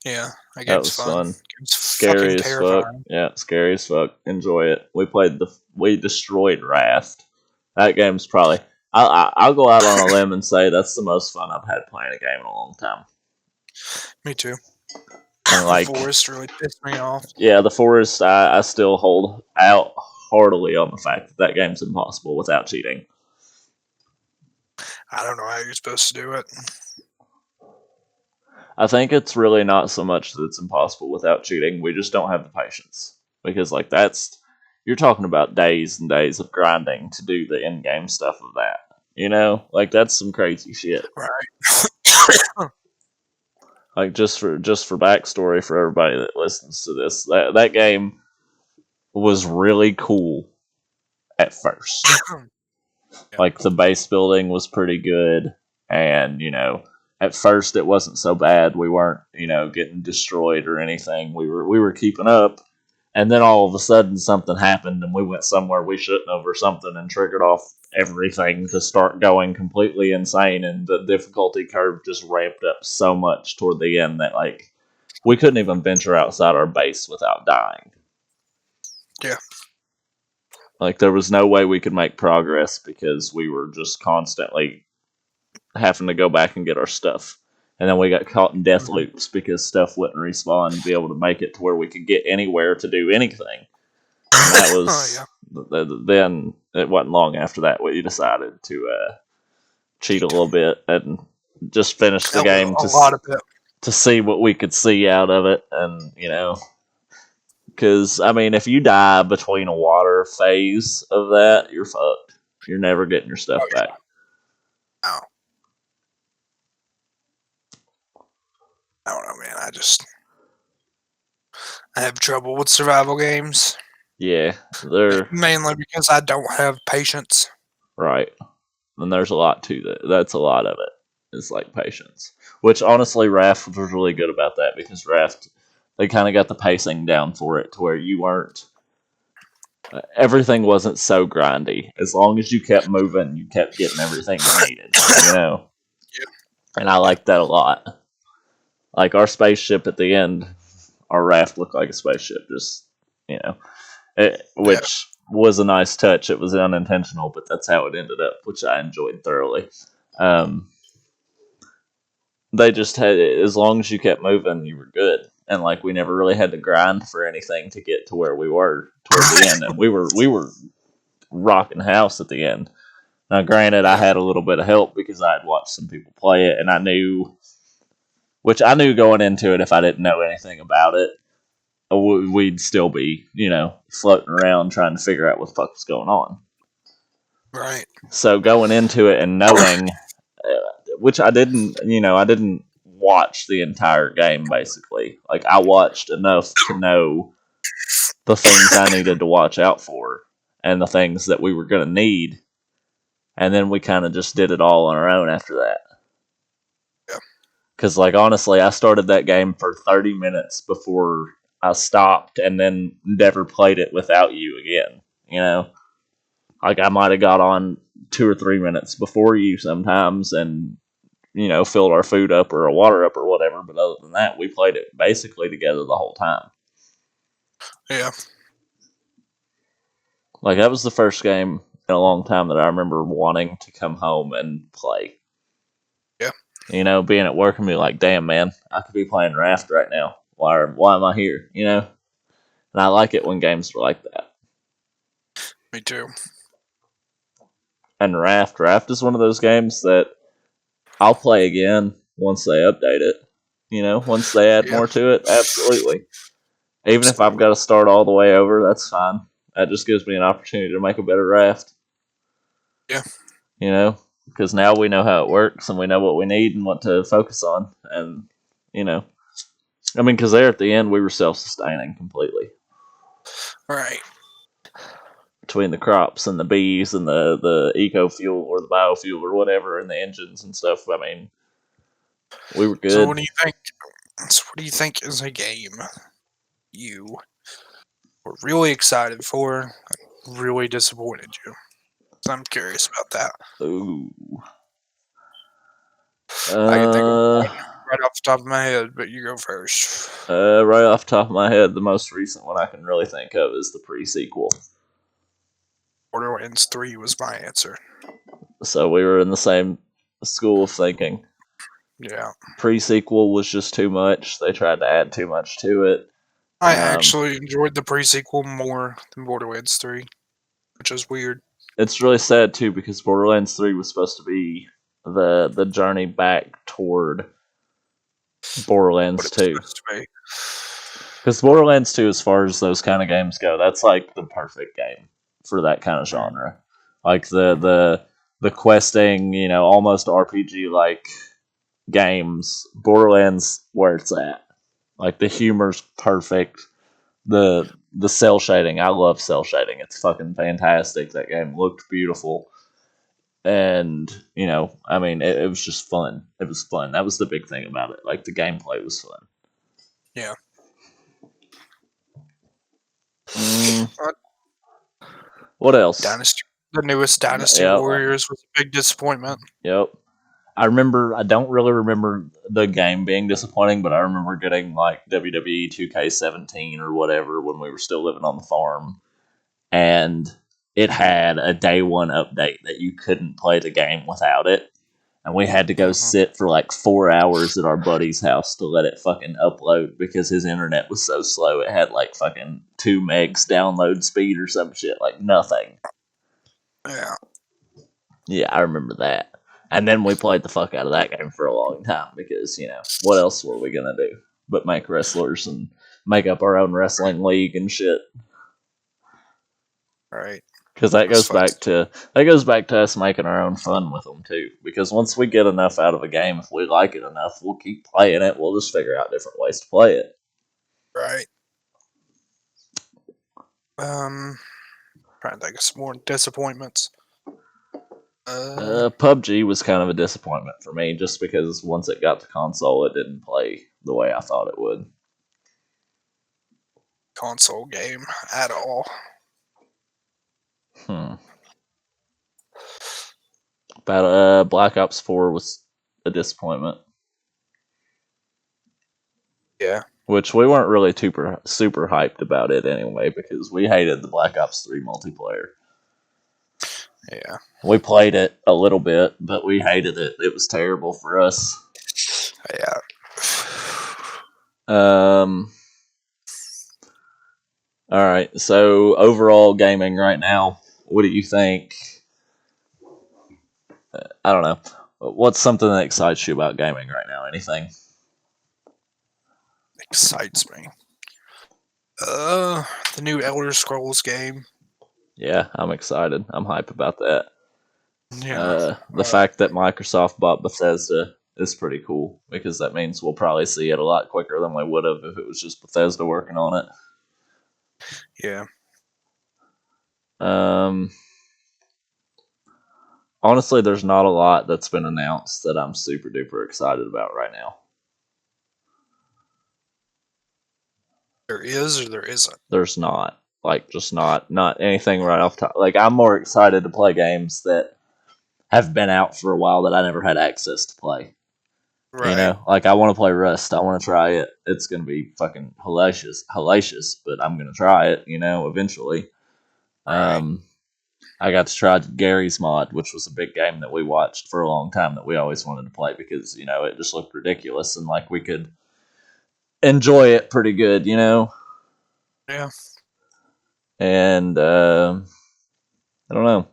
Speaker 2: yeah. That
Speaker 1: That
Speaker 2: game's
Speaker 1: was
Speaker 2: fun.
Speaker 1: fun.
Speaker 2: It's fucking
Speaker 1: Scary as fuck.
Speaker 2: terrifying.
Speaker 1: Yeah, scary as fuck. Enjoy it. We destroyed Raft. That game's probably. I'll go out on a limb and say that's the most fun I've had playing a game in a long time.
Speaker 2: Me too.
Speaker 1: And like,
Speaker 2: Forest really pissed me off.
Speaker 1: yeah, the Forest, I still hold out heartily on the fact that that game's impossible without cheating.
Speaker 2: I don't know how you're supposed to do it.
Speaker 1: I think it's really not so much that it's impossible without cheating. We just don't have the patience because like you're talking about days and days of grinding to do the in-game stuff of that. Like that's some crazy shit.
Speaker 2: Right.
Speaker 1: Like just for backstory for everybody that listens to this, that game was really cool at first.
Speaker 2: Yeah.
Speaker 1: Like the base building was pretty good, and at first it wasn't so bad. We weren't getting destroyed or anything. We were keeping up, and then all of a sudden something happened, and we went somewhere we shouldn't have or something, and triggered off everything to start going completely insane, and the difficulty curve just ramped up so much toward the end that like we couldn't even venture outside our base without dying.
Speaker 2: Yeah.
Speaker 1: Like there was no way we could make progress because we were just constantly having to go back and get our stuff. And then we got caught in death loops because stuff wouldn't respawn to be able to make it to where we could get anywhere to do anything. And that
Speaker 2: Oh
Speaker 1: was
Speaker 2: yeah,
Speaker 1: then it wasn't long after that we decided to cheat a
Speaker 2: cheat.
Speaker 1: little bit and just finish the
Speaker 2: That was
Speaker 1: game
Speaker 2: a lot of it.
Speaker 1: to see what we could see out of it, and because I mean, if you die between a water phase of that, you're fucked. You're never getting your
Speaker 2: Oh
Speaker 1: stuff back.
Speaker 2: yeah. No, I don't know, man. I have trouble with survival games,
Speaker 1: Yeah, they're
Speaker 2: mainly because I don't have patience.
Speaker 1: right. And there's a lot to that. That's a lot of it. It's like patience, which honestly, Raft was really good about that because Raft they kind of got the pacing down for it to where you weren't. Everything wasn't so grindy. As long as you kept moving, you kept getting everything you needed. You know,
Speaker 2: Yeah,
Speaker 1: and I
Speaker 2: yeah,
Speaker 1: liked that a lot. Like our spaceship at the end, our raft looked like a spaceship. Just
Speaker 2: yeah.
Speaker 1: which was a nice touch. It was unintentional, but that's how it ended up, which I enjoyed thoroughly. Um, they just had as long as you kept moving, you were good. And like we never really had to grind for anything to get to where we were toward the end, and we were rocking house at the end. Now, granted, I
Speaker 2: Yeah,
Speaker 1: had a little bit of help because I had watched some people play it, and I knew, which I knew going into it, if I didn't know anything about it, we'd still be, floating around trying to figure out what the fuck was going on.
Speaker 2: right.
Speaker 1: So going into it and knowing, which I didn't watch the entire game basically. Like I watched enough to know the things I needed to watch out for and the things that we were going to need, and then we kind of just did it all on our own after that.
Speaker 2: Yeah,
Speaker 1: Because like honestly, I started that game for 30 minutes before I stopped, and then never played it without you again. You know, like I might have got on 2 or 3 minutes before you sometimes, and filled our food up or our water up or whatever. But other than that, we played it basically together the whole time.
Speaker 2: yeah,
Speaker 1: Like that was the first game in a long time that I remember wanting to come home and play.
Speaker 2: yeah.
Speaker 1: Being at work and be like, damn man, I could be playing Raft right now. Why am I here? And I like it when games are like that.
Speaker 2: Me too.
Speaker 1: And Raft is one of those games that I'll play again once they update it. Once they add
Speaker 2: Yeah,
Speaker 1: more to it, absolutely. Even if I've
Speaker 2: absolutely.
Speaker 1: got to start all the way over, that's fine. That just gives me an opportunity to make a better Raft.
Speaker 2: Yeah,
Speaker 1: Because now we know how it works and we know what we need and what to focus on. And, you know, because there at the end, we were self sustaining completely
Speaker 2: right.
Speaker 1: between the crops and the bees and the eco fuel or the biofuel or whatever and the engines and stuff. I mean, we were
Speaker 2: So,
Speaker 1: good.
Speaker 2: what do you think? So, what do you think is a game you were really excited for, really disappointed you? 'Cause I'm curious about that.
Speaker 1: Ooh.
Speaker 2: I can think of
Speaker 1: Uh,
Speaker 2: one right off the top of my head, but you go first.
Speaker 1: right off the top of my head, the most recent one I can really think of is the pre sequel.
Speaker 2: Borderlands 3 was my answer.
Speaker 1: So we were in the same school of thinking.
Speaker 2: Yeah.
Speaker 1: Pre sequel was just too much. They tried to add too much to it.
Speaker 2: I
Speaker 1: Um,
Speaker 2: actually enjoyed the pre-sequel more than Borderlands 3, which is weird.
Speaker 1: it's really sad too because Borderlands 3 was supposed to be the journey back toward
Speaker 2: What
Speaker 1: Borderlands
Speaker 2: it was
Speaker 1: 2.
Speaker 2: supposed to be.
Speaker 1: Because Borderlands 2, as far as those kind of games go, that's like the perfect game for that kind of
Speaker 2: Mm,
Speaker 1: genre. Like the questing, almost RPG like games. Borderlands where it's at. Like the humor's perfect. The cell shading, I love cell shading. It's fucking fantastic. That game looked beautiful. And, it was just fun. It was fun. That was the big thing about it. Like the gameplay was fun.
Speaker 2: yeah.
Speaker 1: Mm,
Speaker 2: Uh,
Speaker 1: what else?
Speaker 2: Dynasty, the newest Dynasty
Speaker 1: Yep.
Speaker 2: Warriors was a big disappointment.
Speaker 1: Yep. I don't really remember the game being disappointing, but I remember getting like WWE 2K17 or whatever when we were still living on the farm. And it had a day one update that you couldn't play the game without it. and we had to go
Speaker 2: Mhm.
Speaker 1: sit for like 4 hours at our buddy's house to let it fucking upload because his internet was so slow. It had like fucking 2 megs download speed or some shit, like nothing.
Speaker 2: Yeah.
Speaker 1: Yeah, I remember that. And then we played the fuck out of that game for a long time because, what else were we gonna do but make wrestlers and make up our own wrestling league and shit?
Speaker 2: Right.
Speaker 1: Because that goes back to us making our own fun with them too. Because once we get enough out of a game, if we like it enough, we'll keep playing it. We'll just figure out different ways to play it.
Speaker 2: Right. Trying to think of some more disappointments.
Speaker 1: PUBG was kind of a disappointment for me, just because once it got to console, it didn't play the way I thought it would.
Speaker 2: Console game at all.
Speaker 1: Hmm. But Black Ops 4 was a disappointment.
Speaker 2: Yeah.
Speaker 1: Which we weren't really super hyped about it anyway, because we hated the Black Ops 3 multiplayer.
Speaker 2: Yeah.
Speaker 1: We played it a little bit, but we hated it. It was terrible for us.
Speaker 2: Yeah.
Speaker 1: Um. All right. So overall gaming right now, what do you think? I don't know. What's something that excites you about gaming right now? Anything?
Speaker 2: Excites me. The new Elder Scrolls game.
Speaker 1: Yeah, I'm excited. I'm hype about that.
Speaker 2: Yeah.
Speaker 1: The fact that Microsoft bought Bethesda is pretty cool because that means we'll probably see it a lot quicker than we would have if it was just Bethesda working on it.
Speaker 2: Yeah.
Speaker 1: Um, Honestly, there's not a lot that's been announced that I'm super duper excited about right now.
Speaker 2: There is or there isn't.
Speaker 1: There's not. Like, just not anything right off top. Like, I'm more excited to play games that have been out for a while that I never had access to play.
Speaker 2: Right.
Speaker 1: Like I want to play Rust. I want to try it. It's gonna be fucking hellacious, but I'm gonna try it. Eventually.
Speaker 2: Right.
Speaker 1: Um, I got to try Gary's Mod, which was a big game that we watched for a long time that we always wanted to play because it just looked ridiculous and like we could enjoy it pretty good.
Speaker 2: Yeah.
Speaker 1: And I don't know,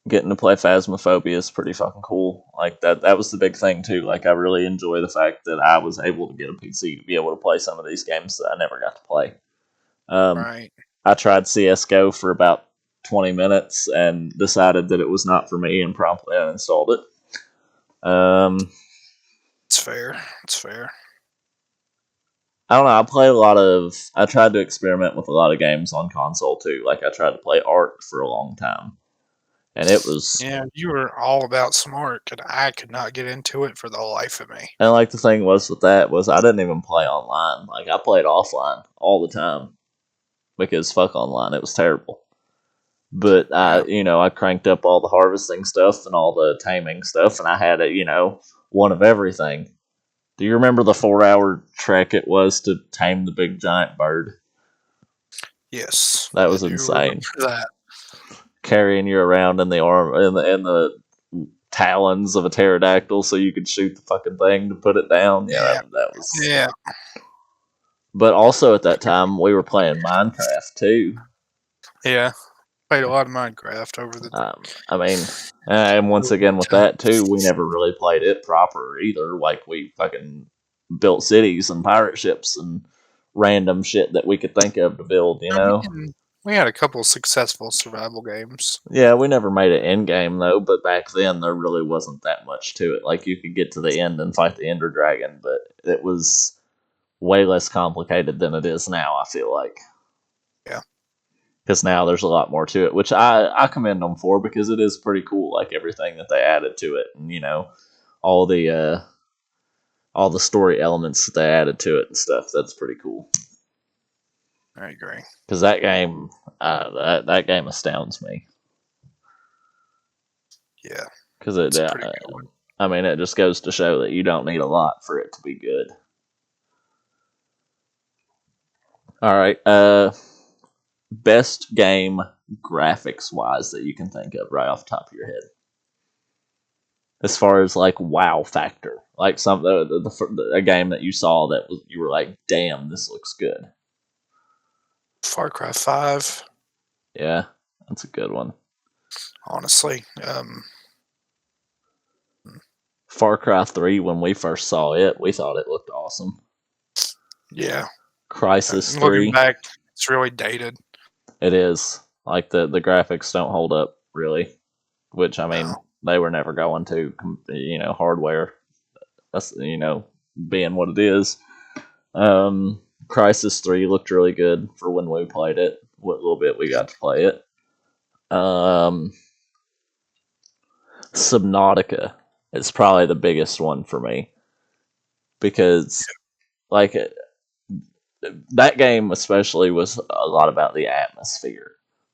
Speaker 1: getting to play Phasmophobia is pretty fucking cool. Like that was the big thing too. Like I really enjoy the fact that I was able to get a PC to be able to play some of these games that I never got to play. Um,
Speaker 2: Right.
Speaker 1: I tried CS:GO for about 20 minutes and decided that it was not for me and promptly uninstalled it.
Speaker 2: It's fair. It's fair.
Speaker 1: I don't know. I tried to experiment with a lot of games on console too. Like I tried to play Ark for a long time, and it was.
Speaker 2: Yeah, you were all about smart, and I could not get into it for the life of me.
Speaker 1: And like the thing was with that was I didn't even play online. Like I played offline all the time because fuck online. It was terrible. But
Speaker 2: Yeah.
Speaker 1: I cranked up all the harvesting stuff and all the taming stuff, and I had one of everything. Do you remember the 4 hour trek it was to tame the big giant bird?
Speaker 2: Yes,
Speaker 1: That
Speaker 2: I
Speaker 1: was
Speaker 2: do remember
Speaker 1: insane.
Speaker 2: that.
Speaker 1: Carrying you around in the arm in the talons of a pterodactyl so you could shoot the fucking thing to put it down. Yeah,
Speaker 2: Yeah.
Speaker 1: that was.
Speaker 2: Yeah.
Speaker 1: But also at that time we were playing Minecraft too.
Speaker 2: Yeah. Played a lot of Minecraft over the
Speaker 1: I mean, and once again with
Speaker 2: time.
Speaker 1: that too, we never really played it proper either. Like we fucking built cities and pirate ships and random shit that we could think of to build.
Speaker 2: We had a couple successful survival games.
Speaker 1: Yeah, we never made it end game though. But back then there really wasn't that much to it. Like you could get to the end and fight the Ender Dragon, but it was way less complicated than it is now. I feel like.
Speaker 2: Yeah.
Speaker 1: Because now there's a lot more to it, which I commend them for because it is pretty cool, like everything that they added to it, and all the uh, all the story elements that they added to it and stuff. That's pretty cool.
Speaker 2: I agree.
Speaker 1: Because that game, that game astounds me.
Speaker 2: Yeah.
Speaker 1: Because
Speaker 2: It's a pretty good one.
Speaker 1: I mean, it just goes to show that you don't need a lot for it to be good. All right, best game graphics wise that you can think of right off the top of your head. as far as like wow factor, like a game that you saw that was, you were like, damn, this looks good.
Speaker 2: Far Cry 5,
Speaker 1: Yeah, that's a good one.
Speaker 2: honestly.
Speaker 1: Far Cry 3, when we first saw it, we thought it looked awesome.
Speaker 2: Yeah.
Speaker 1: Crisis
Speaker 2: Looking
Speaker 1: 3,
Speaker 2: back, it's really dated.
Speaker 1: it is. Like the graphics don't hold up really, which I
Speaker 2: No.
Speaker 1: mean, they were never going to, hardware. That's, being what it is. Crisis 3 looked really good for when we played it. What little bit we got to play it. Um, Subnautica is probably the biggest one for me because, like, that game especially was a lot about the atmosphere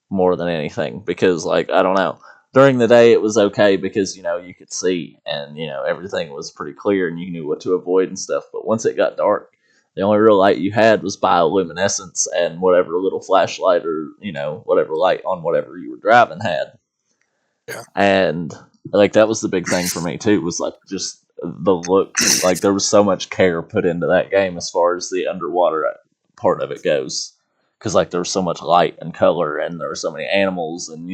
Speaker 1: more than anything. Because, like, I don't know, during the day it was okay because you could see and everything was pretty clear and you knew what to avoid and stuff. But once it got dark, the only real light you had was bioluminescence and whatever little flashlight or whatever light on whatever you were driving had.
Speaker 2: Yeah.
Speaker 1: And like that was the big thing for me too, was like just the look. Like there was so much care put into that game as far as the underwater part of it goes, because like there was so much light and color and there were so many animals, and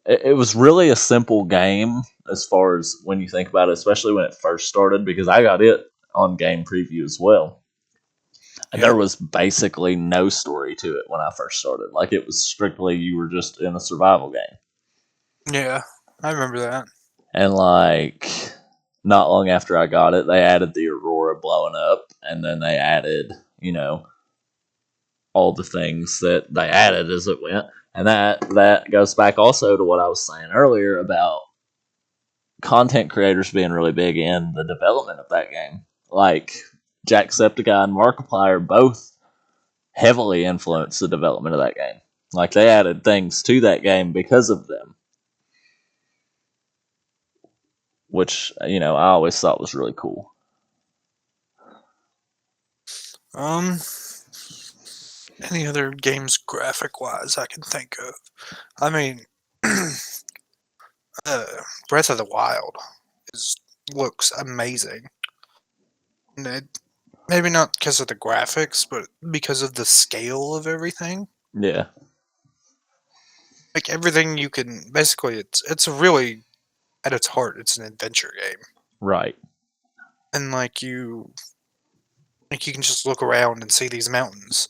Speaker 1: it was really a simple game as far as when you think about it, especially when it first started, because I got it on game preview as well. And
Speaker 2: Yeah.
Speaker 1: there was basically no story to it when I first started. Like it was strictly you were just in a survival game.
Speaker 2: Yeah. I remember that.
Speaker 1: And like not long after I got it, they added the Aurora blowing up, and then they added, all the things that they added as it went. And that goes back also to what I was saying earlier about content creators being really big in the development of that game. Like Jacksepticeye and Markiplier both heavily influenced the development of that game. Like they added things to that game because of them, which I always thought was really cool.
Speaker 2: Um, any other games graphic wise I can think of? I mean, uh, Breath of the Wild is looks amazing. And maybe not because of the graphics, but because of the scale of everything.
Speaker 1: Yeah,
Speaker 2: Like everything you can basically, it's a really at its heart, it's an adventure game,
Speaker 1: right,
Speaker 2: and like you can just look around and see these mountains.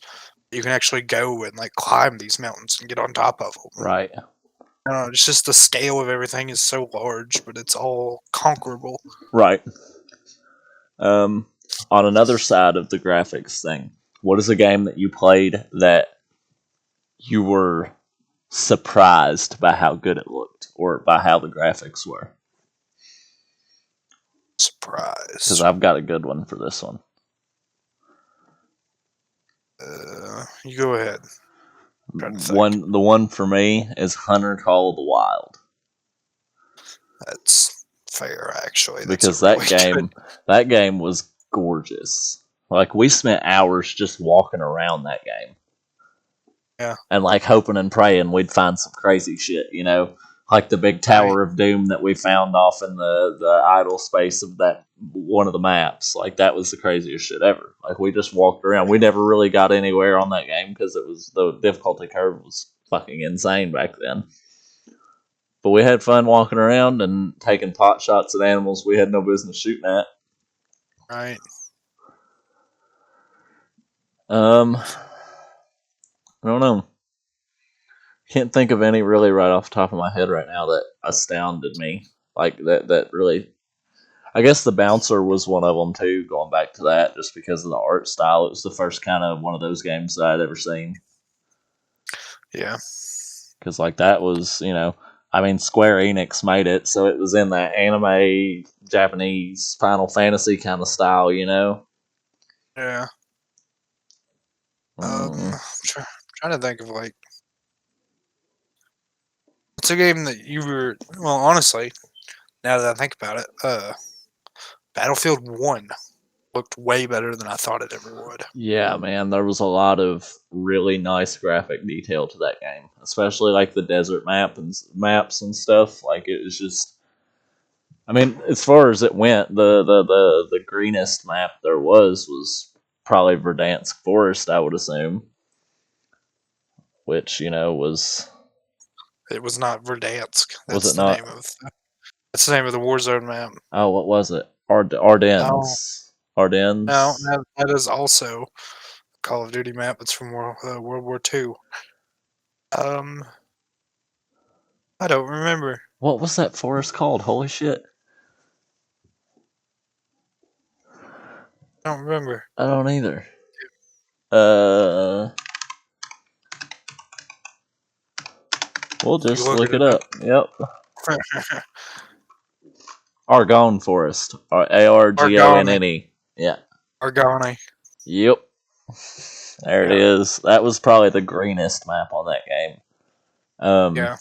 Speaker 2: You can actually go and like climb these mountains and get on top of them.
Speaker 1: right,
Speaker 2: I don't know, it's just the scale of everything is so large, but it's all conquerable.
Speaker 1: right. Um, on another side of the graphics thing, what is a game that you played that you were surprised by how good it looked or by how the graphics were? Because
Speaker 2: Surprise.
Speaker 1: I've got a good one for this one.
Speaker 2: You go ahead. I'm trying to think.
Speaker 1: The one for me is Hunter Call of the Wild,
Speaker 2: That's fair, actually. That's a
Speaker 1: because
Speaker 2: really good.
Speaker 1: that game was gorgeous. Like we spent hours just walking around that game
Speaker 2: Yeah,
Speaker 1: and like hoping and praying we'd find some crazy shit, like the big
Speaker 2: right.
Speaker 1: Tower of Doom that we found off in the idle space of that one of the maps. Like that was the craziest shit ever. Like we just walked around. We never really got anywhere on that game because the difficulty curve was fucking insane back then. But we had fun walking around and taking pot shots at animals we had no business shooting at.
Speaker 2: Right.
Speaker 1: I don't know. Can't think of any really right off the top of my head right now that astounded me. Like that really. I guess the bouncer was one of them too. Going back to that, just because of the art style, it was the first kind of one of those games that I'd ever seen.
Speaker 2: Yeah.
Speaker 1: Because like that was, I mean, Square Enix made it, so it was in that anime Japanese Final Fantasy kind of style.
Speaker 2: Yeah.
Speaker 1: Mm,
Speaker 2: Trying to think of like it's a game that you were well, honestly, now that I think about it, Battlefield 1 looked way better than I thought it ever would.
Speaker 1: yeah, man, there was a lot of really nice graphic detail to that game, especially like the desert maps and stuff. Like it was just I mean, as far as it went, the greenest map there was probably Verdansk Forest, I would assume, which
Speaker 2: It was not Verdansk.
Speaker 1: was
Speaker 2: That's
Speaker 1: it
Speaker 2: the name
Speaker 1: not?
Speaker 2: of that's the name of the Warzone map.
Speaker 1: Oh, what was it?
Speaker 2: No,
Speaker 1: Ardennes.
Speaker 2: no,
Speaker 1: Ardennes.
Speaker 2: that is also a Call of Duty map. It's from World War II. Um, I don't remember.
Speaker 1: What was that forest called? Holy shit!
Speaker 2: I don't remember.
Speaker 1: I don't either. Uh, we'll
Speaker 2: You
Speaker 1: just
Speaker 2: look
Speaker 1: look
Speaker 2: it
Speaker 1: it
Speaker 2: up.
Speaker 1: up. Yep. Argonne Forest.
Speaker 2: Argoni.
Speaker 1: Argonne. Yeah.
Speaker 2: Argoni.
Speaker 1: Yep. There it
Speaker 2: Yeah,
Speaker 1: is. That was probably the greenest map on that game. Um,
Speaker 2: yeah,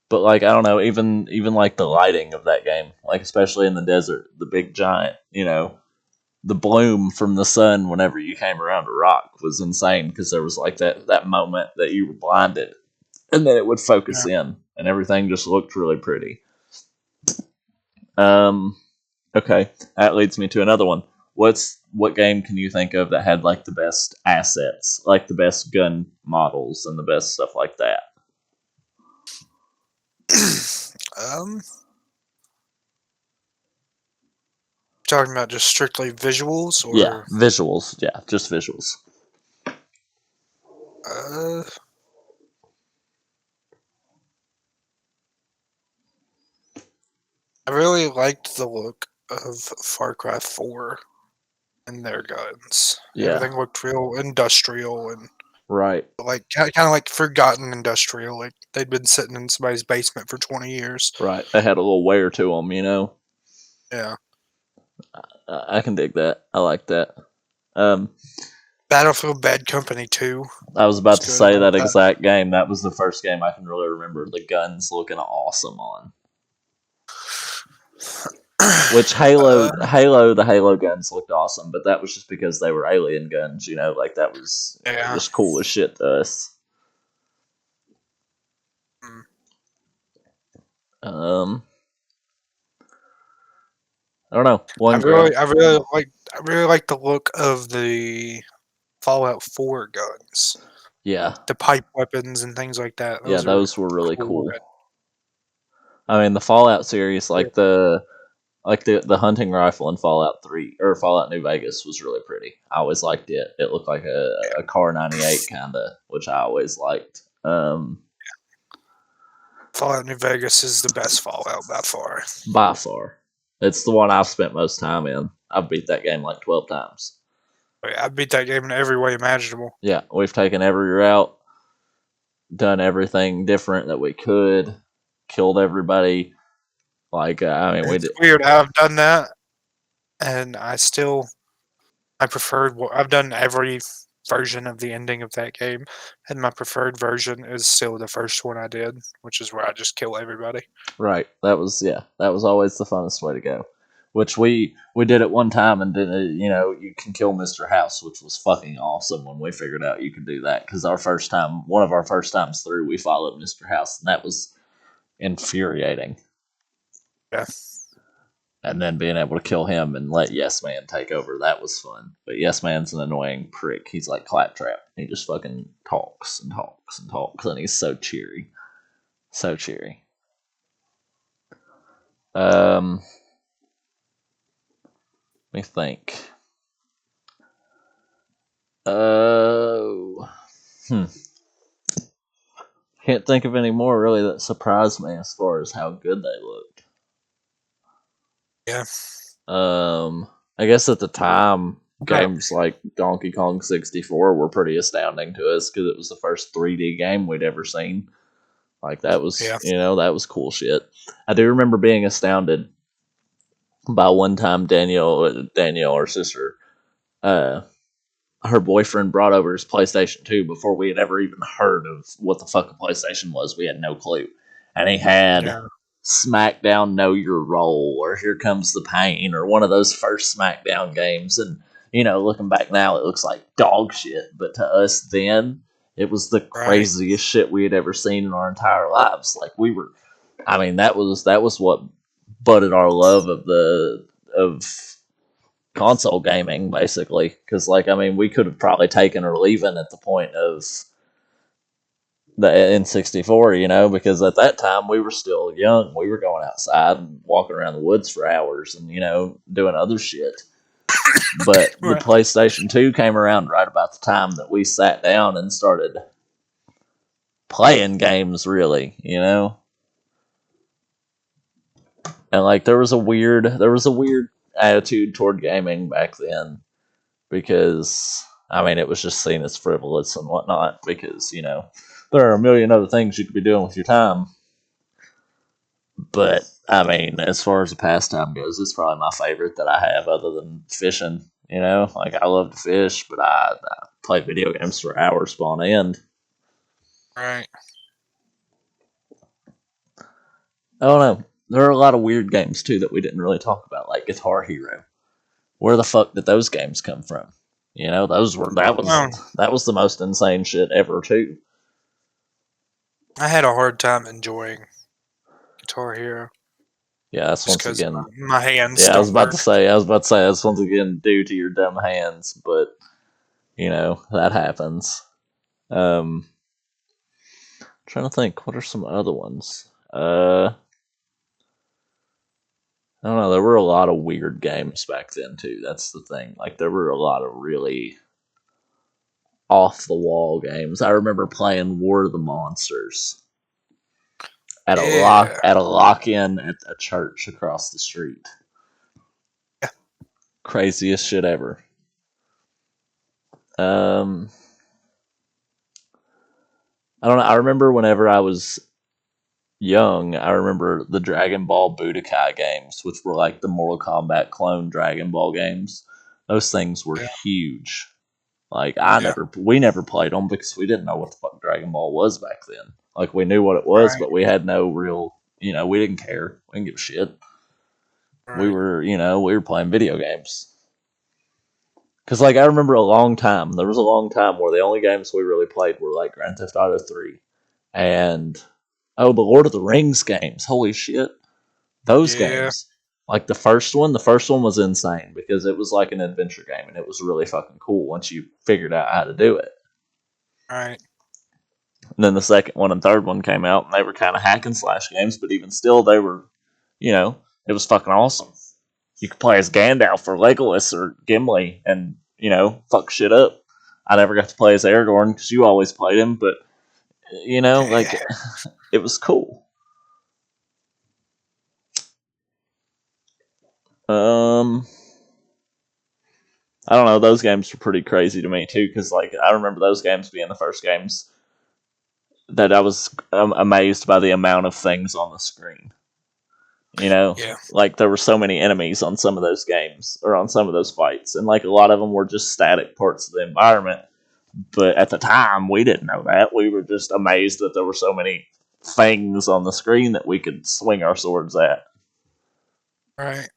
Speaker 1: but like I don't know, even like the lighting of that game, like especially in the desert, the big giant, the bloom from the sun whenever you came around a rock was insane because there was like that moment that you were blinded, and then it would focus
Speaker 2: yeah.
Speaker 1: in, and everything just looked really pretty. Um, okay, that leads me to another one. What game can you think of that had like the best assets, like the best gun models and the best stuff like that?
Speaker 2: um, talking about just strictly visuals,
Speaker 1: Yeah,
Speaker 2: or
Speaker 1: visuals. Yeah, just visuals.
Speaker 2: uh, I really liked the look of Far Cry 4 and their guns.
Speaker 1: Yeah,
Speaker 2: Everything looked real industrial and
Speaker 1: right,
Speaker 2: like kind of like forgotten industrial. Like they'd been sitting in somebody's basement for 20 years.
Speaker 1: right. They had a little wear to them, you know.
Speaker 2: Yeah.
Speaker 1: I can dig that. I like that. Um,
Speaker 2: Battlefield Bad Company 2
Speaker 1: I was
Speaker 2: was
Speaker 1: about to
Speaker 2: good. I
Speaker 1: say
Speaker 2: like
Speaker 1: that
Speaker 2: that.
Speaker 1: exact game. That was the first game I can really remember the guns looking awesome on. Which
Speaker 2: uh,
Speaker 1: The Halo guns looked awesome, but that was just because they were alien guns, like that was
Speaker 2: yeah.
Speaker 1: just cool as shit to us.
Speaker 2: Mm.
Speaker 1: Um, I don't know. One grab,
Speaker 2: I really like the look of the Fallout 4 guns,
Speaker 1: yeah,
Speaker 2: the pipe weapons and things like that.
Speaker 1: yeah,
Speaker 2: Those are
Speaker 1: those were really
Speaker 2: cool
Speaker 1: cool.
Speaker 2: looking.
Speaker 1: I mean, the Fallout series,
Speaker 2: Yeah.
Speaker 1: the hunting rifle in Fallout 3 or Fallout New Vegas was really pretty. I always liked it. It looked like a Car 98 kind of, which I always liked.
Speaker 2: Fallout New Vegas is the best Fallout by far.
Speaker 1: By far, it's the one I've spent most time in. I've beat that game like 12 times.
Speaker 2: I beat that game in every way imaginable.
Speaker 1: Yeah, we've taken every route, done everything different that we could, killed everybody. Like, I mean, we
Speaker 2: It's
Speaker 1: did.
Speaker 2: weird. I've done that, and I preferred. I've done every version of the ending of that game, and my preferred version is still the first one I did, which is where I just kill everybody.
Speaker 1: Right. That was always the funnest way to go. Which we did it one time and did you can kill Mr. House, which was fucking awesome when we figured out you could do that because one of our first times through, we followed Mr. House and that was infuriating.
Speaker 2: Yeah,
Speaker 1: And then being able to kill him and let Yes Man take over, that was fun. But Yes Man's an annoying prick. He's like Claptrap. He just fucking talks and talks and talks, and he's so cheery, so cheery. Um, Let me think. Oh, hmm. Can't think of any more really that surprised me as far as how good they looked.
Speaker 2: yeah.
Speaker 1: I guess at the time,
Speaker 2: Oh,
Speaker 1: games like Donkey Kong 64 were pretty astounding to us because it was the first 3D game we'd ever seen. Like
Speaker 2: yeah,
Speaker 1: that was cool shit. I do remember being astounded by one time Danielle, our sister, uh, her boyfriend brought over his PlayStation 2 before we had ever even heard of what the fuck a PlayStation was. We had no clue. And he had
Speaker 2: yeah.
Speaker 1: SmackDown Know Your Role or Here Comes the Pain or one of those first SmackDown games. And, looking back now, it looks like dog shit. But to us then, it was the
Speaker 2: Right.
Speaker 1: craziest shit we had ever seen in our entire lives. Like I mean, that was what budded our love of console gaming, basically. Because, like, I mean, we could have probably taken or leaving at the point of the N64, you know, because at that time we were still young. We were going outside and walking around the woods for hours and, you know, doing other shit. But the
Speaker 2: Right.
Speaker 1: PlayStation 2 came around right about the time that we sat down and started playing games, really, you know? And like there was a weird attitude toward gaming back then because I mean it was just seen as frivolous and whatnot because, you know, there are a million other things you could be doing with your time. But I mean, as far as the pastime goes, it's probably my favorite that I have other than fishing. You know, like I love to fish, but I play video games for hours on end.
Speaker 2: Right.
Speaker 1: I don't know. There are a lot of weird games too that we didn't really talk about, like Guitar Hero. Where the fuck did those games come from? You know, those were
Speaker 2: Well,
Speaker 1: that was the most insane shit ever too.
Speaker 2: I had a hard time enjoying Guitar Hero
Speaker 1: Yeah, that's
Speaker 2: just
Speaker 1: once
Speaker 2: because
Speaker 1: again.
Speaker 2: my hands
Speaker 1: Yeah,
Speaker 2: don't work.
Speaker 1: I was about to say that's once again due to your dumb hands, but you know that happens. Um, Trying to think, what are some other ones? I don't know. There were a lot of weird games back then too. That's the thing. Like there were a lot of really off the wall games. I remember playing War of the Monsters
Speaker 2: Yeah.
Speaker 1: at a lock in at a church across the street.
Speaker 2: Yeah.
Speaker 1: Craziest shit ever. Um, I don't know. I remember whenever I was young, I remember the Dragon Ball Budokai games, which were like the Mortal Kombat clone Dragon Ball games. Those things were
Speaker 2: Yeah.
Speaker 1: huge. Like
Speaker 2: Yeah.
Speaker 1: we never played them because we didn't know what the fuck Dragon Ball was back then. Like we knew what it was,
Speaker 2: Right.
Speaker 1: but we had no real, you know, we didn't care. We didn't give a shit. We
Speaker 2: Right.
Speaker 1: were, you know, we were playing video games. Cause like I remember a long time, there was a long time where the only games we really played were like Grand Theft Auto 3 and oh, the Lord of the Rings games. Holy shit. Those
Speaker 2: Yeah.
Speaker 1: games. Like the first one was insane because it was like an adventure game and it was really fucking cool once you figured out how to do it.
Speaker 2: Right.
Speaker 1: And then the second one and third one came out and they were kind of hack and slash games, but even still they were, you know, it was fucking awesome. You could play as Gandalf or Legolas or Gimli and, you know, fuck shit up. I never got to play as Aragorn because you always played him, but, you know,
Speaker 2: Yeah.
Speaker 1: like, it was cool. Um, I don't know. Those games were pretty crazy to me too, because like I remember those games being the first games that I was amazed by the amount of things on the screen. You know,
Speaker 2: Yeah.
Speaker 1: like there were so many enemies on some of those games or on some of those fights, and like a lot of them were just static parts of the environment. But at the time, we didn't know that. We were just amazed that there were so many things on the screen that we could swing our swords at.
Speaker 2: Right.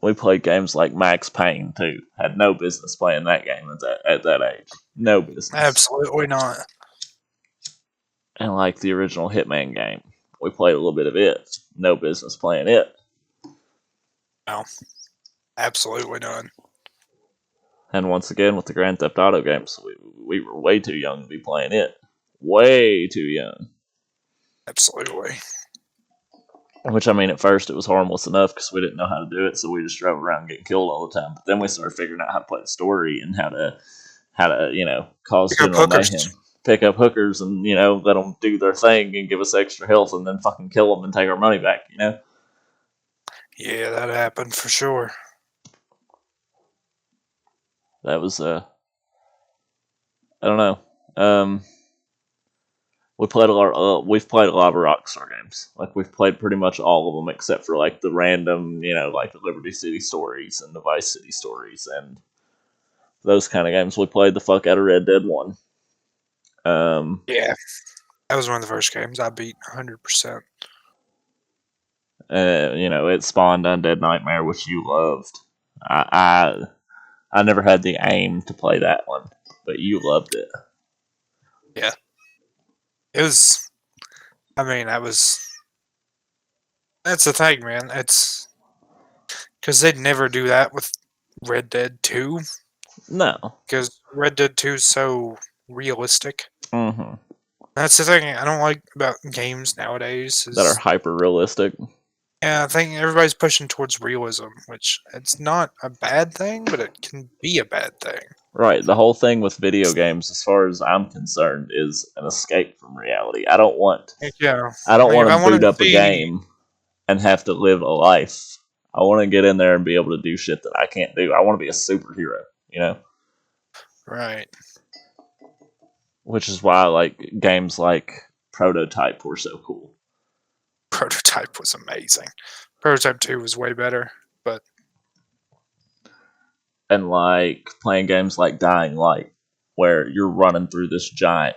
Speaker 1: We played games like Max Payne too. Had no business playing that game at that age. No business.
Speaker 2: Absolutely not.
Speaker 1: And like the original Hitman game, we played a little bit of it. No business playing it.
Speaker 2: No. Absolutely none.
Speaker 1: And once again, with the Grand Theft Auto games, we were way too young to be playing it. Way too young.
Speaker 2: Absolutely.
Speaker 1: Which I mean, at first it was harmless enough because we didn't know how to do it, so we just drove around getting killed all the time. But then we started figuring out how to play the story and how to you know cause
Speaker 2: Pick up
Speaker 1: general
Speaker 2: hookers.
Speaker 1: mayhem, pick up hookers, and you know let them do their thing and give us extra health, and then fucking kill them and take our money back. You know
Speaker 2: Yeah, that happened for sure.
Speaker 1: that was I don't know. Um, we played a lot. We've played a lot of Rockstar games. Like we've played pretty much all of them except for like the random, you know, like the Liberty City stories and the Vice City stories and those kind of games. We played the fuck out of Red Dead One. Um,
Speaker 2: Yeah. That was one of the first games I beat 100%.
Speaker 1: you know, it spawned Undead Nightmare, which you loved. I never had the aim to play that one, but you loved it.
Speaker 2: Yeah. It was, I mean, I was That's the thing, man. It's because they'd never do that with Red Dead 2,
Speaker 1: No.
Speaker 2: because Red Dead 2 is so realistic.
Speaker 1: Hmm.
Speaker 2: That's the thing I don't like about games nowadays
Speaker 1: That are
Speaker 2: is,
Speaker 1: hyper realistic.
Speaker 2: yeah, I think everybody's pushing towards realism, which it's not a bad thing, but it can be a bad thing.
Speaker 1: Right. The whole thing with video games, as far as I'm concerned, is an escape from reality. I don't want.
Speaker 2: Like, yeah,
Speaker 1: I don't
Speaker 2: like if
Speaker 1: want
Speaker 2: I
Speaker 1: to
Speaker 2: want
Speaker 1: boot
Speaker 2: to
Speaker 1: up a
Speaker 2: see,
Speaker 1: game and have to live a life. I want to get in there and be able to do shit that I can't do. I want to be a superhero, you know?
Speaker 2: right,
Speaker 1: Which is why like games like Prototype were so cool.
Speaker 2: Prototype was amazing. Prototype 2 was way better, but
Speaker 1: And like playing games like Dying Light, where you're running through this giant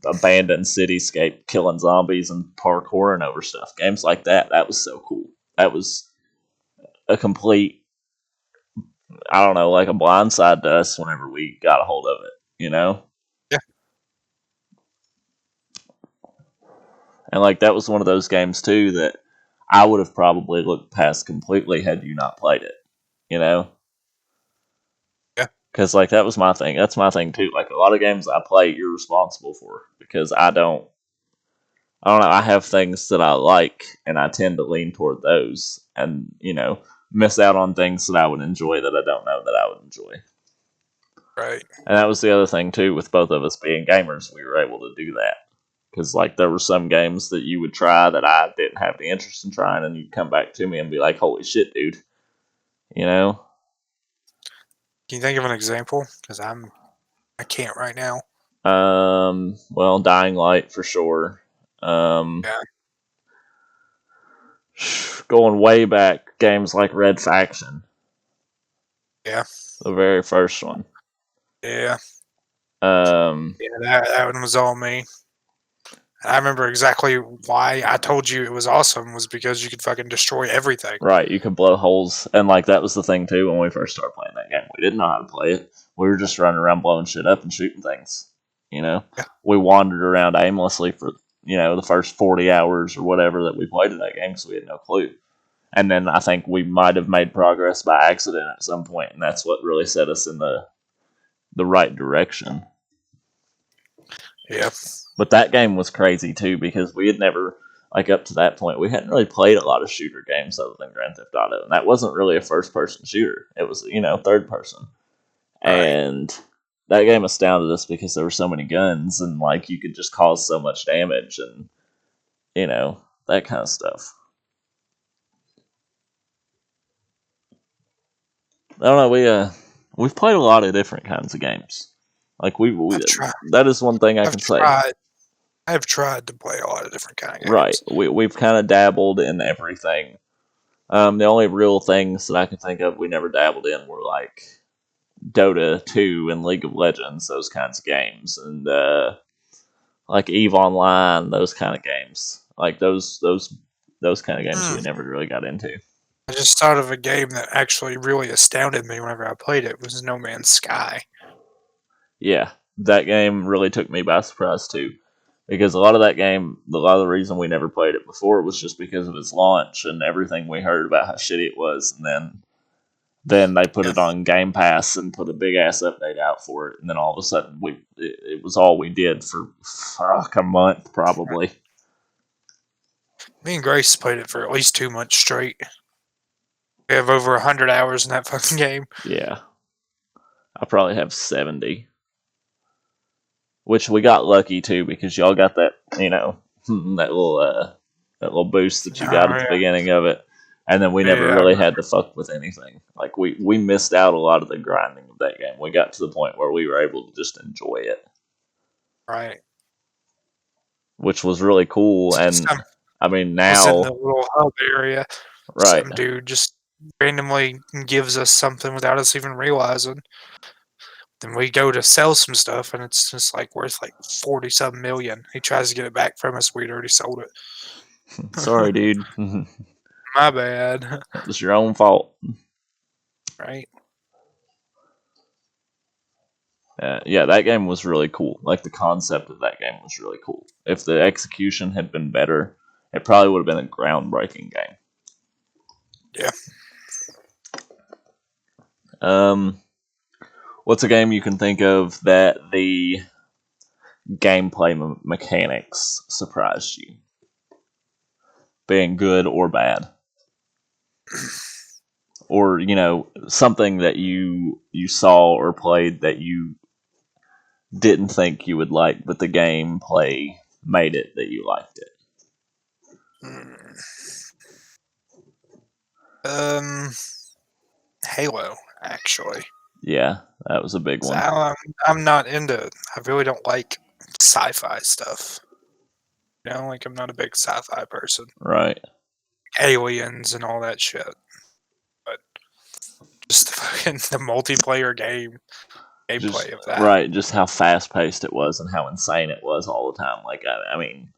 Speaker 1: abandoned cityscape, killing zombies and parkouring over stuff. Games like that, that was so cool. That was a complete, I don't know, like a blindside to us whenever we got a hold of it, you know?
Speaker 2: yeah,
Speaker 1: And like that was one of those games too that I would have probably looked past completely had you not played it, you know?
Speaker 2: yeah,
Speaker 1: Because like that was my thing. That's my thing too. Like a lot of games I play, you're responsible for because I don't know. I have things that I like, and I tend to lean toward those, and miss out on things that I would enjoy that I don't know that I would enjoy.
Speaker 2: right,
Speaker 1: And that was the other thing too. With both of us being gamers, we were able to do that because like there were some games that you would try that I didn't have the interest in trying, and you'd come back to me and be like, "Holy shit, dude!" You know.
Speaker 2: Can you think of an example? Because I can't right now.
Speaker 1: Well, Dying Light for sure. Um,
Speaker 2: Yeah,
Speaker 1: going way back, games like Red Faction,
Speaker 2: yeah,
Speaker 1: the very first one.
Speaker 2: yeah,
Speaker 1: Um,
Speaker 2: yeah. That one was all me. I remember exactly why I told you it was awesome was because you could fucking destroy everything.
Speaker 1: right, you could blow holes, and like that was the thing too when we first started playing that game. We didn't know how to play it. We were just running around blowing shit up and shooting things. You know,
Speaker 2: Yeah,
Speaker 1: we wandered around aimlessly for the first 40 hours or whatever that we played in that game, so we had no clue. And then I think we might have made progress by accident at some point, and that's what really set us in the right direction.
Speaker 2: yeah,
Speaker 1: But that game was crazy too because we had never, like up to that point, we hadn't really played a lot of shooter games other than Grand Theft Auto, and that wasn't really a first person shooter. It was third person,
Speaker 2: right.
Speaker 1: and that game astounded us because there were so many guns and like you could just cause so much damage and that kind of stuff. I don't know. We've played a lot of different kinds of games. Like we
Speaker 2: I've tried.
Speaker 1: that is one thing I
Speaker 2: I've
Speaker 1: can say.
Speaker 2: tried. I've tried to play a lot of different kind of
Speaker 1: Right.
Speaker 2: games.
Speaker 1: We've kind of dabbled in everything. The only real things that I can think of we never dabbled in were like Dota 2 and League of Legends, those kinds of games, and like Eve Online, those kind of games. Like those kind of games we
Speaker 2: Hmm.
Speaker 1: never really got into.
Speaker 2: I just thought of a game that actually really astounded me whenever I played it. Was No Man's Sky.
Speaker 1: Yeah, that game really took me by surprise too. Because a lot of that game, a lot of the reason we never played it before was just because of its launch and everything we heard about how shitty it was, and then they put
Speaker 2: Yeah,
Speaker 1: it on Game Pass and put a big ass update out for it, and then all of a sudden it was all we did for a month probably.
Speaker 2: me and Grace played it for at least 2 months straight. We have over 100 hours in that fucking game.
Speaker 1: Yeah, I probably have 70, which we got lucky too because y'all got that that little boost that
Speaker 2: Oh
Speaker 1: you got at the
Speaker 2: yeah,
Speaker 1: beginning of it, and then we never
Speaker 2: yeah,
Speaker 1: really had to fuck with anything. Like we missed out a lot of the grinding of that game. We got to the point where we were able to just enjoy it,
Speaker 2: right.
Speaker 1: which was really cool. And
Speaker 2: Some
Speaker 1: I mean
Speaker 2: was in
Speaker 1: now,
Speaker 2: the little hub area.
Speaker 1: right?
Speaker 2: Some dude just randomly gives us something without us even realizing. Then we go to sell some stuff, and it's just like worth like 40 some million. He tries to get it back from us. We'd already sold
Speaker 1: Sorry,
Speaker 2: it.
Speaker 1: dude.
Speaker 2: My bad.
Speaker 1: It was your own fault.
Speaker 2: Right?
Speaker 1: Yeah, that game was really cool. Like the concept of that game was really cool. If the execution had been better, it probably would have been a groundbreaking game.
Speaker 2: Yeah.
Speaker 1: What's a game you can think of that the gameplay mechanics surprised you, being good or bad, or something that you saw or played that you didn't think you would like, but the gameplay made it that you liked it.
Speaker 2: Mm. Um, Halo, actually.
Speaker 1: Yeah, that was a big
Speaker 2: 'Cause
Speaker 1: one.
Speaker 2: I'm not into. I really don't like sci-fi stuff. Like I'm not a big sci-fi person.
Speaker 1: Right.
Speaker 2: Aliens and all that shit. But just the multiplayer gameplay
Speaker 1: Just
Speaker 2: of that.
Speaker 1: right, just how fast paced it was and how insane it was all the time. Like I mean,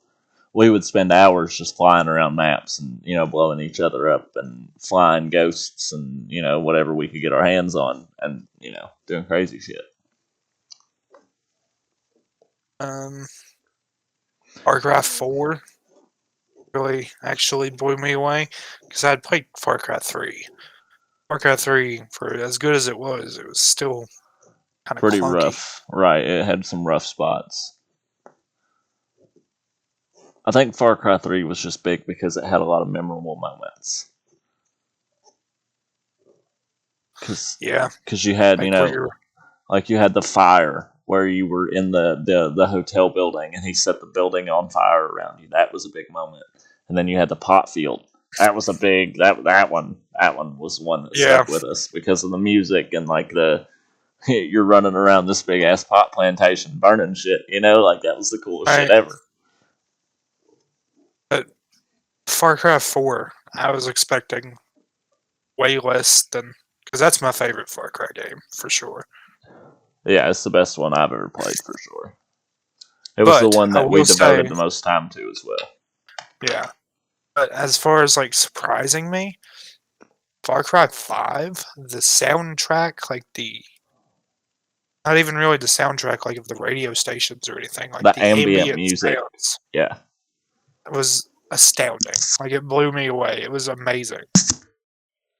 Speaker 1: we would spend hours just flying around maps and blowing each other up and flying ghosts and whatever we could get our hands on and doing crazy shit.
Speaker 2: Um, Far Cry 4 really actually blew me away because I'd played Far Cry 3. Far Cry 3, for as good as it was still kind of
Speaker 1: Pretty
Speaker 2: clunky.
Speaker 1: rough, right? It had some rough spots. I think Far Cry 3 was just big because it had a lot of memorable moments. Because
Speaker 2: Yeah,
Speaker 1: you had
Speaker 2: like where you're
Speaker 1: like you had the fire where you were in the hotel building and he set the building on fire around you. That was a big moment. And then you had the pot field. That was a big that one was one that
Speaker 2: yeah,
Speaker 1: stuck with us because of the music and like the you're running around this big ass pot plantation burning shit, like that was the coolest shit
Speaker 2: right.
Speaker 1: ever.
Speaker 2: But Far Cry 4, I was expecting way less than because that's my favorite Far Cry game for sure.
Speaker 1: Yeah, it's the best one I've ever played for sure. It was the
Speaker 2: But
Speaker 1: one
Speaker 2: I
Speaker 1: that we
Speaker 2: will
Speaker 1: devoted
Speaker 2: say,
Speaker 1: the most time to as well.
Speaker 2: yeah. But as far as like surprising me, Far Cry 5, the soundtrack, like the not even really the soundtrack like of the radio stations or anything, like
Speaker 1: The
Speaker 2: the
Speaker 1: ambient
Speaker 2: ambient
Speaker 1: music,
Speaker 2: sounds
Speaker 1: yeah,
Speaker 2: was astounding. Like it blew me away. It was amazing.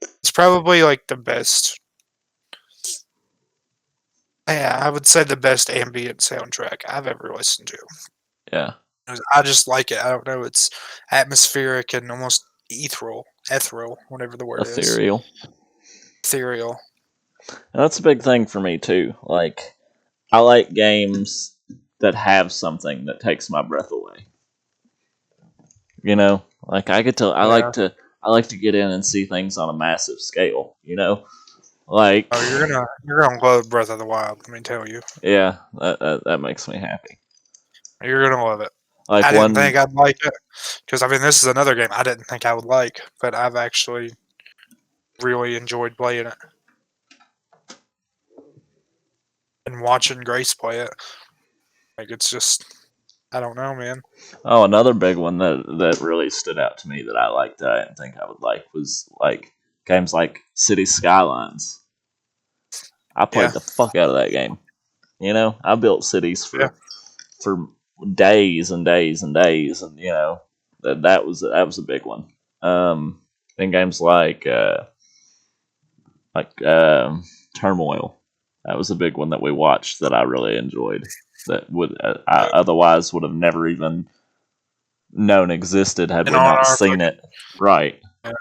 Speaker 2: It's probably like the best. Yeah, I would say the best ambient soundtrack I've ever listened to.
Speaker 1: yeah,
Speaker 2: I just like it. I don't know. It's atmospheric and almost ethereal, whatever the word is.
Speaker 1: ethereal.
Speaker 2: Ethereal.
Speaker 1: And that's a big thing for me too. Like I like games that have something that takes my breath away. Like
Speaker 2: Yeah.
Speaker 1: I like to get in and see things on a massive scale. Like
Speaker 2: Oh, you're gonna love Breath of the Wild. Let me tell you,
Speaker 1: yeah, that makes me happy.
Speaker 2: you're gonna love it.
Speaker 1: Like
Speaker 2: I didn't
Speaker 1: one
Speaker 2: think I'd like it because I mean this is another game I didn't think I would like, but I've actually really enjoyed playing it and watching Grace play it. Like it's just I don't know, man.
Speaker 1: oh another big one that really stood out to me that I liked that I didn't think I would like was like games like City Skylines. I played
Speaker 2: Yeah,
Speaker 1: the fuck out of that game. I built cities
Speaker 2: yeah.
Speaker 1: for days and days and days, and that was a big one. And games like Turmoil, that was a big one that we watched that I really enjoyed. That would I otherwise would have never even known existed had
Speaker 2: And
Speaker 1: we
Speaker 2: on
Speaker 1: not
Speaker 2: our
Speaker 1: seen
Speaker 2: fucking
Speaker 1: it. Right.
Speaker 2: yeah.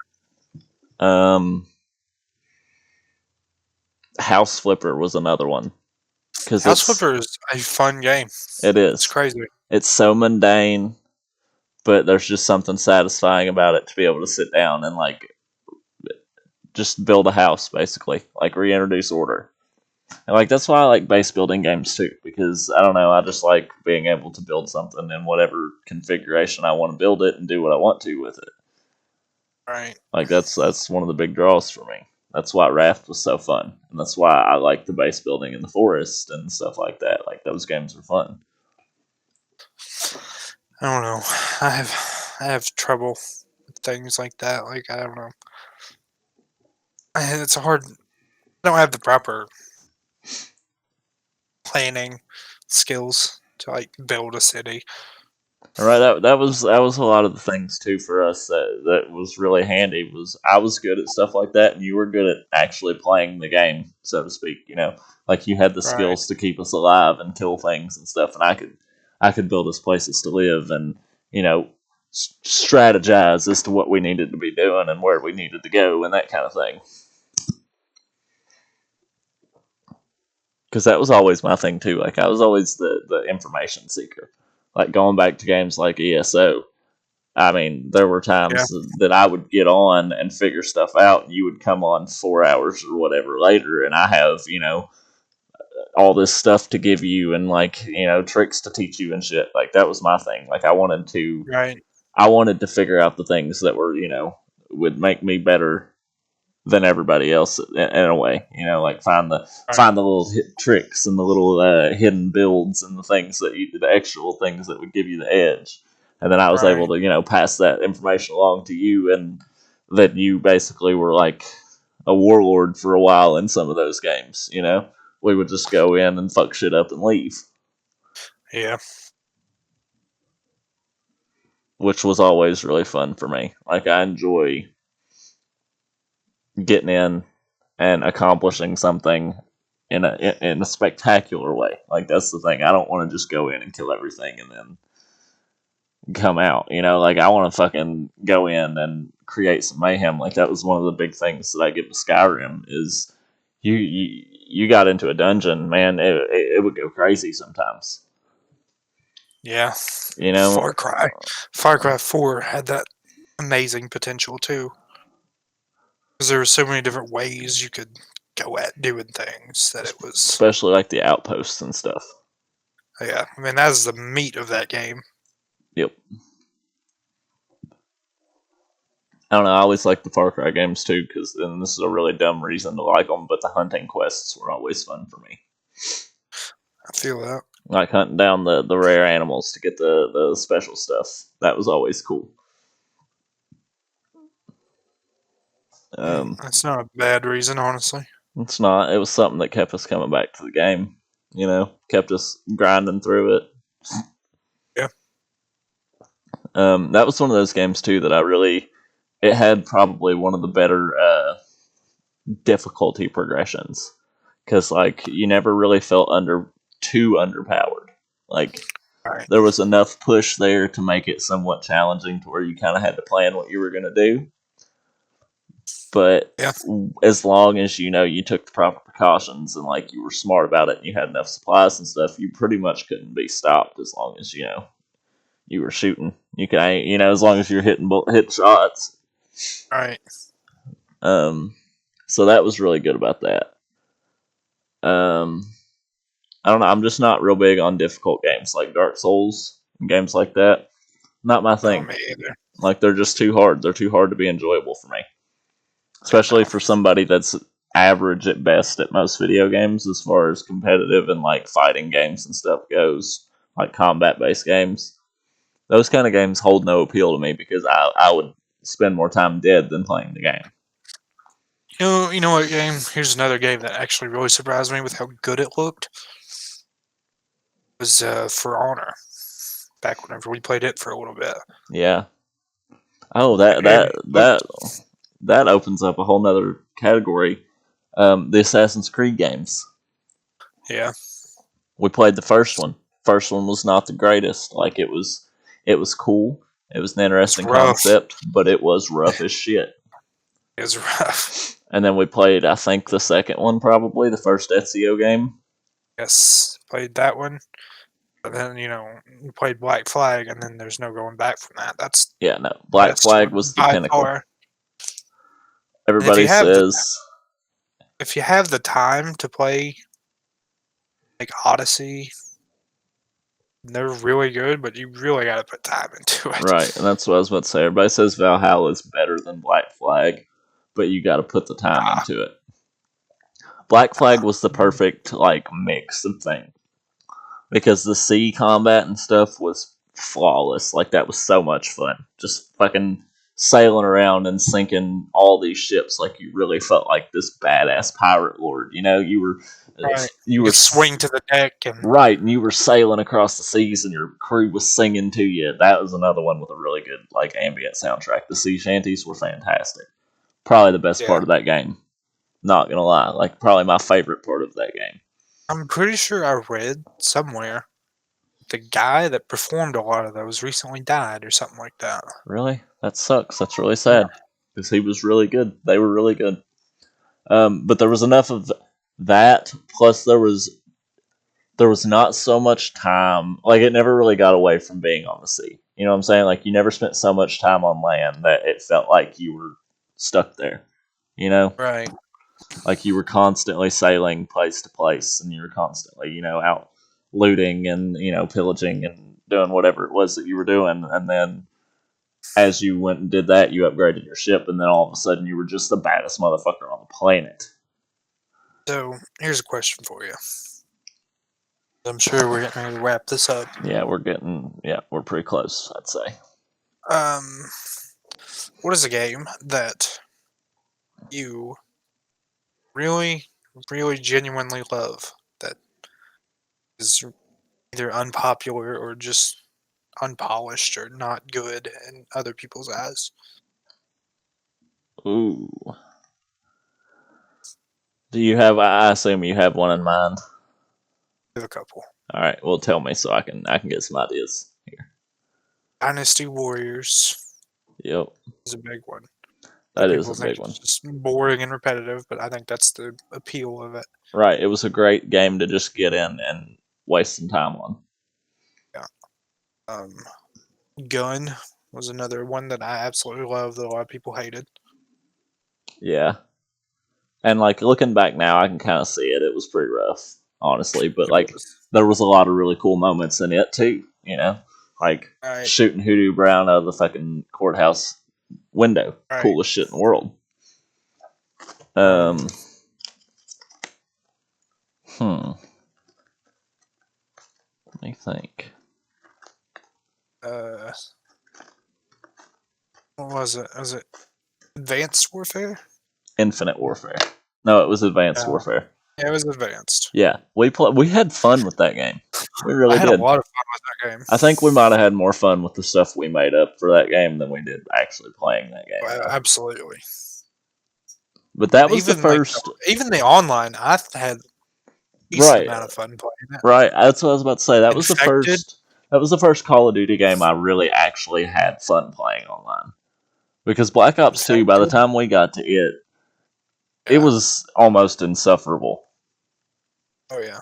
Speaker 1: Um, House Flipper was another one because
Speaker 2: House Flipper is a fun game.
Speaker 1: it
Speaker 2: It's
Speaker 1: is
Speaker 2: crazy.
Speaker 1: it's so mundane, but there's just something satisfying about it to be able to sit down and like just build a house basically, like reintroduce order. And like that's why I like base building games too, because I don't know, I just like being able to build something in whatever configuration I want to build it and do what I want to with it.
Speaker 2: Right.
Speaker 1: Like that's one of the big draws for me. That's why Raft was so fun, and that's why I like the base building in the forest and stuff like that. Like those games are fun.
Speaker 2: I don't know. I have trouble with things like that. Like I don't know. It's hard. I don't have the proper planning skills to like build a city.
Speaker 1: All right, that was a lot of the things too for us that was really handy. Was I was good at stuff like that, and you were good at actually playing the game, so to speak. You know, like you had the
Speaker 2: Right,
Speaker 1: skills to keep us alive and kill things and stuff, and I could build us places to live and you know strategize as to what we needed to be doing and where we needed to go and that kind of thing. Because that was always my thing too. Like I was always the information seeker. Like going back to games like ESO, I mean, there were
Speaker 2: yeah,
Speaker 1: times that I would get on and figure stuff out, and you would come on 4 hours or whatever later, and I have, you know, all this stuff to give you and like, you know, tricks to teach you and shit. Like that was my thing. Like
Speaker 2: right,
Speaker 1: I wanted to figure out the things that were, you know, would make me better than everybody else in a way. You know, like
Speaker 2: right,
Speaker 1: find the little tricks and the little hidden builds and the things the actual things that would give you the edge. And then I was able
Speaker 2: right.
Speaker 1: to you know pass that information along to you, and that you basically were like a warlord for a while in some of those games. You know, we would just go in and fuck shit up and leave,
Speaker 2: Yeah,
Speaker 1: which was always really fun for me. Like I enjoy getting in and accomplishing something in a spectacular way. Like that's the thing. I don't want to just go in and kill everything and then come out. You know, like I want to fucking go in and create some mayhem. Like that was one of the big things that I give to Skyrim is you got into a dungeon, man. It would go crazy sometimes.
Speaker 2: yeah.
Speaker 1: You know,
Speaker 2: Far Cry, Far Cry 4 had that amazing potential too, because there were so many different ways you could go at doing things that it was.
Speaker 1: especially like the outposts and stuff.
Speaker 2: Yeah, I mean that's the meat of that game.
Speaker 1: Yep. I don't know. I always like the Far Cry games too, because and this is a really dumb reason to like them, but the hunting quests were always fun for me.
Speaker 2: I feel that.
Speaker 1: Like hunting down the rare animals to get the special stuff. That was always cool. Um,
Speaker 2: That's not a bad reason, honestly.
Speaker 1: it's not. It was something that kept us coming back to the game. You know, kept us grinding through it.
Speaker 2: Yeah,
Speaker 1: That was one of those games too that I really. It had probably one of the better difficulty progressions because like you never really felt too underpowered. Like
Speaker 2: right.
Speaker 1: there was enough push there to make it somewhat challenging to where you kind of had to plan what you were going to do. But
Speaker 2: Yeah,
Speaker 1: as long as you know you took the proper precautions and like you were smart about it and you had enough supplies and stuff, you pretty much couldn't be stopped as long as you know you were shooting. You can you know as long as you're hit shots.
Speaker 2: right.
Speaker 1: Um, so that was really good about that. Um, I don't know. I'm just not real big on difficult games like Dark Souls and games like that. Not my
Speaker 2: No,
Speaker 1: thing.
Speaker 2: me either.
Speaker 1: Like they're just too hard. They're too hard to be enjoyable for me.
Speaker 2: Yeah,
Speaker 1: Especially
Speaker 2: no.
Speaker 1: for somebody that's average at best at most video games as far as competitive and like fighting games and stuff goes, like combat based games. Those kind of games hold no appeal to me because I would spend more time dead than playing the game.
Speaker 2: You know what game? Here's another game that actually really surprised me with how good it looked. It was For Honor. Back whenever we played it for a little bit.
Speaker 1: Yeah. Oh,
Speaker 2: And it looked,
Speaker 1: that opens up a whole nother category. The Assassin's Creed games.
Speaker 2: yeah,
Speaker 1: We played the first one. First one was not the greatest. Like it was cool. It was an
Speaker 2: it's
Speaker 1: interesting
Speaker 2: rough.
Speaker 1: concept, but it was rough as shit.
Speaker 2: It was rough.
Speaker 1: And then we played, I think, the second one probably, the first Ezio game.
Speaker 2: Yes, played that one. But then, you played Black Flag, and then there's no going back from that. That's
Speaker 1: Yeah, no,
Speaker 2: the
Speaker 1: Black
Speaker 2: best
Speaker 1: Flag
Speaker 2: one
Speaker 1: was the
Speaker 2: by
Speaker 1: pinnacle.
Speaker 2: far. And
Speaker 1: Everybody says,
Speaker 2: if you have the time to play like Odyssey, they're really good, but you really got to put time into it.
Speaker 1: right, and that's what I was about to say. Everybody says Valhalla is better than Black Flag, but you got to put the time
Speaker 2: Nah,
Speaker 1: into it. Black Flag
Speaker 2: nah.
Speaker 1: was the perfect like mix of things because the sea combat and stuff was flawless. Like that was so much fun. Just fucking sailing around and sinking all these ships. Like you really felt like this badass pirate lord. You know,
Speaker 2: Right.
Speaker 1: you
Speaker 2: You
Speaker 1: were
Speaker 2: could swing to the deck and
Speaker 1: right, and you were sailing across the seas, and your crew was singing to you. That was another one with a really good like ambient soundtrack. The sea shanties were fantastic. Probably the best
Speaker 2: yeah.
Speaker 1: part of that game. Not gonna lie, like probably my favorite part of that game.
Speaker 2: I'm pretty sure I read somewhere the guy that performed a lot of those recently died or something like that.
Speaker 1: Really, that sucks. That's really
Speaker 2: Yeah.
Speaker 1: sad because he was really good. They were really good. But there was enough of that. Plus, there was not so much time. Like it never really got away from being on the sea. You know what I'm saying? Like you never spent so much time on land that it felt like you were stuck there. You know,
Speaker 2: Right.
Speaker 1: like you were constantly sailing place to place, and you were constantly, out looting and pillaging and doing whatever it was that you were doing, and then as you went and did that, you upgraded your ship, and then all of a sudden you were just the baddest motherfucker on the planet.
Speaker 2: So here's a question for you. I'm sure we're getting ready to wrap this up.
Speaker 1: Yeah, we're pretty close, I'd say.
Speaker 2: Um, what is a game that you really, really genuinely love that is either unpopular or just unpolished or not good in other people's eyes?
Speaker 1: Ooh. Do you have? I assume you have one in mind.
Speaker 2: I have a couple.
Speaker 1: All right, well, tell me so I can get some ideas here.
Speaker 2: Dynasty Warriors
Speaker 1: Yep,
Speaker 2: is a big one. Other
Speaker 1: that is
Speaker 2: people
Speaker 1: a
Speaker 2: think
Speaker 1: big
Speaker 2: it's
Speaker 1: one.
Speaker 2: just boring and repetitive, but I think that's the appeal of it.
Speaker 1: Right, it was a great game to just get in and waste some time on.
Speaker 2: Yeah. Um, Gun was another one that I absolutely loved that a lot of people hated.
Speaker 1: Yeah, and like looking back now, I can kind of see it. It was pretty rough, honestly, but
Speaker 2: It
Speaker 1: like
Speaker 2: was.
Speaker 1: there was a lot of really cool moments in it too. Like
Speaker 2: Right,
Speaker 1: shooting Hoodoo Brown out of the fucking courthouse window,
Speaker 2: right.
Speaker 1: coolest shit in the world.
Speaker 2: Um,
Speaker 1: Um, hmm. Let me think.
Speaker 2: uh, what was it? Was it Advanced Warfare?
Speaker 1: Infinite Warfare. No, it was Advanced
Speaker 2: Yeah,
Speaker 1: Warfare.
Speaker 2: yeah, it was Advanced.
Speaker 1: Yeah, we had fun with that game. We
Speaker 2: I
Speaker 1: really
Speaker 2: had a
Speaker 1: did.
Speaker 2: lot of fun with that game.
Speaker 1: I think we might have had more fun with the stuff we made up for that game than we did actually playing that game, though.
Speaker 2: Absolutely.
Speaker 1: But that was the
Speaker 2: Even like
Speaker 1: first.
Speaker 2: even the online, I had a decent
Speaker 1: Right,
Speaker 2: amount of fun playing it.
Speaker 1: right. That's what I was about to say. That was the
Speaker 2: Infected,
Speaker 1: first. That was the first Call of Duty game I really actually had fun playing online. Because Black Ops 2, by the
Speaker 2: infected.
Speaker 1: time we got to it
Speaker 2: Yeah.
Speaker 1: was almost insufferable.
Speaker 2: Oh yeah.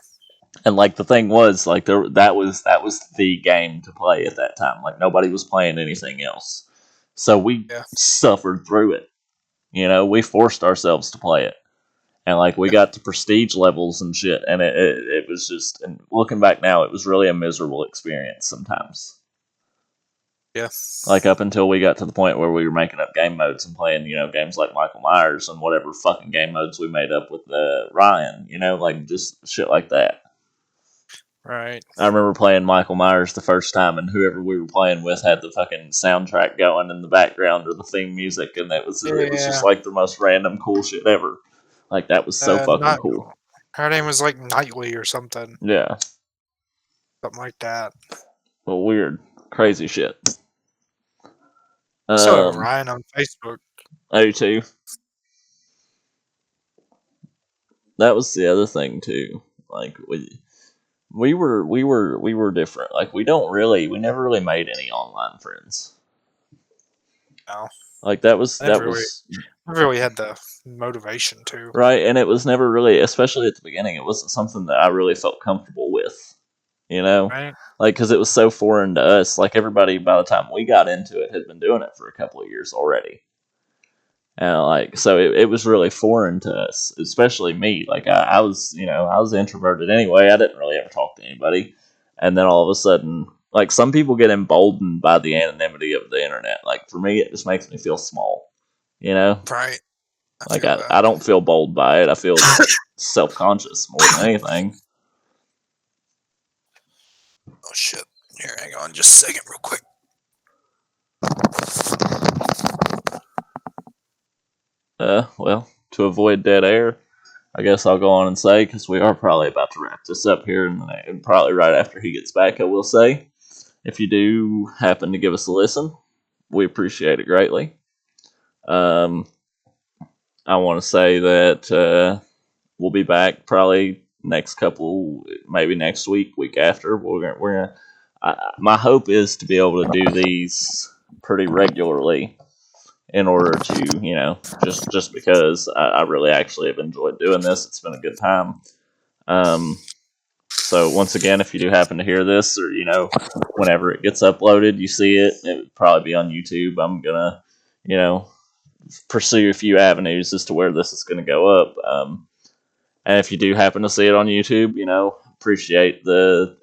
Speaker 1: And like the thing was, like that was the game to play at that time. Like nobody was playing anything else, so we
Speaker 2: Yeah.
Speaker 1: suffered through it. We forced ourselves to play it, and like we
Speaker 2: Yeah.
Speaker 1: got to prestige levels and shit. And it was just, and looking back now, it was really a miserable experience sometimes.
Speaker 2: Yeah.
Speaker 1: Like up until we got to the point where we were making up game modes and playing, games like Michael Myers and whatever fucking game modes we made up with Ryan. Like just shit like that.
Speaker 2: Right.
Speaker 1: I remember playing Michael Myers the first time, and whoever we were playing with had the fucking soundtrack going in the background or the theme music, and it was just
Speaker 2: Yeah.
Speaker 1: like the most random cool shit ever. Like that was so fucking
Speaker 2: Not
Speaker 1: cool.
Speaker 2: her name was like Knightley or something,
Speaker 1: Yeah,
Speaker 2: something like that.
Speaker 1: well, weird, crazy shit.
Speaker 2: So
Speaker 1: Um,
Speaker 2: Ryan on Facebook.
Speaker 1: O2. That was the other thing too. Like we were different. Like we never really made any online friends.
Speaker 2: No,
Speaker 1: Like that was
Speaker 2: I
Speaker 1: that
Speaker 2: never really,
Speaker 1: was
Speaker 2: never really had the motivation to.
Speaker 1: right, and it was never really, especially at the beginning, it wasn't something that I really felt comfortable with, you know?
Speaker 2: Right.
Speaker 1: Like, because it was so foreign to us. Like, everybody, by the time we got into it, had been doing it for a couple of years already. And, like, so it was really foreign to us, especially me. Like, I was, I was introverted anyway. I didn't really ever talk to anybody. And then all of a sudden, like, some people get emboldened by the anonymity of the internet. Like, for me, it just makes me feel small, you know?
Speaker 2: Right. I
Speaker 1: Like
Speaker 2: feel
Speaker 1: I
Speaker 2: that.
Speaker 1: don't feel bold by it. I feel self conscious more than anything.
Speaker 2: Oh shit. Here, hang on just a second real quick.
Speaker 1: Well, to avoid dead air, I guess I'll go on and say, because we are probably about to wrap this up here, and probably right after he gets back, I will say, if you do happen to give us a listen, we appreciate it greatly. Um, I want to say that we'll be back probably next couple, maybe next week, week after. We're gonna. My hope is to be able to do these pretty regularly in order to, just because I really actually have enjoyed doing this. It's been a good time. Um, so once again, if you do happen to hear this, or whenever it gets uploaded, you see it. It would probably be on YouTube. I'm gonna, you know, pursue a few avenues as to where this is gonna go up. And if you do happen to see it on YouTube, appreciate the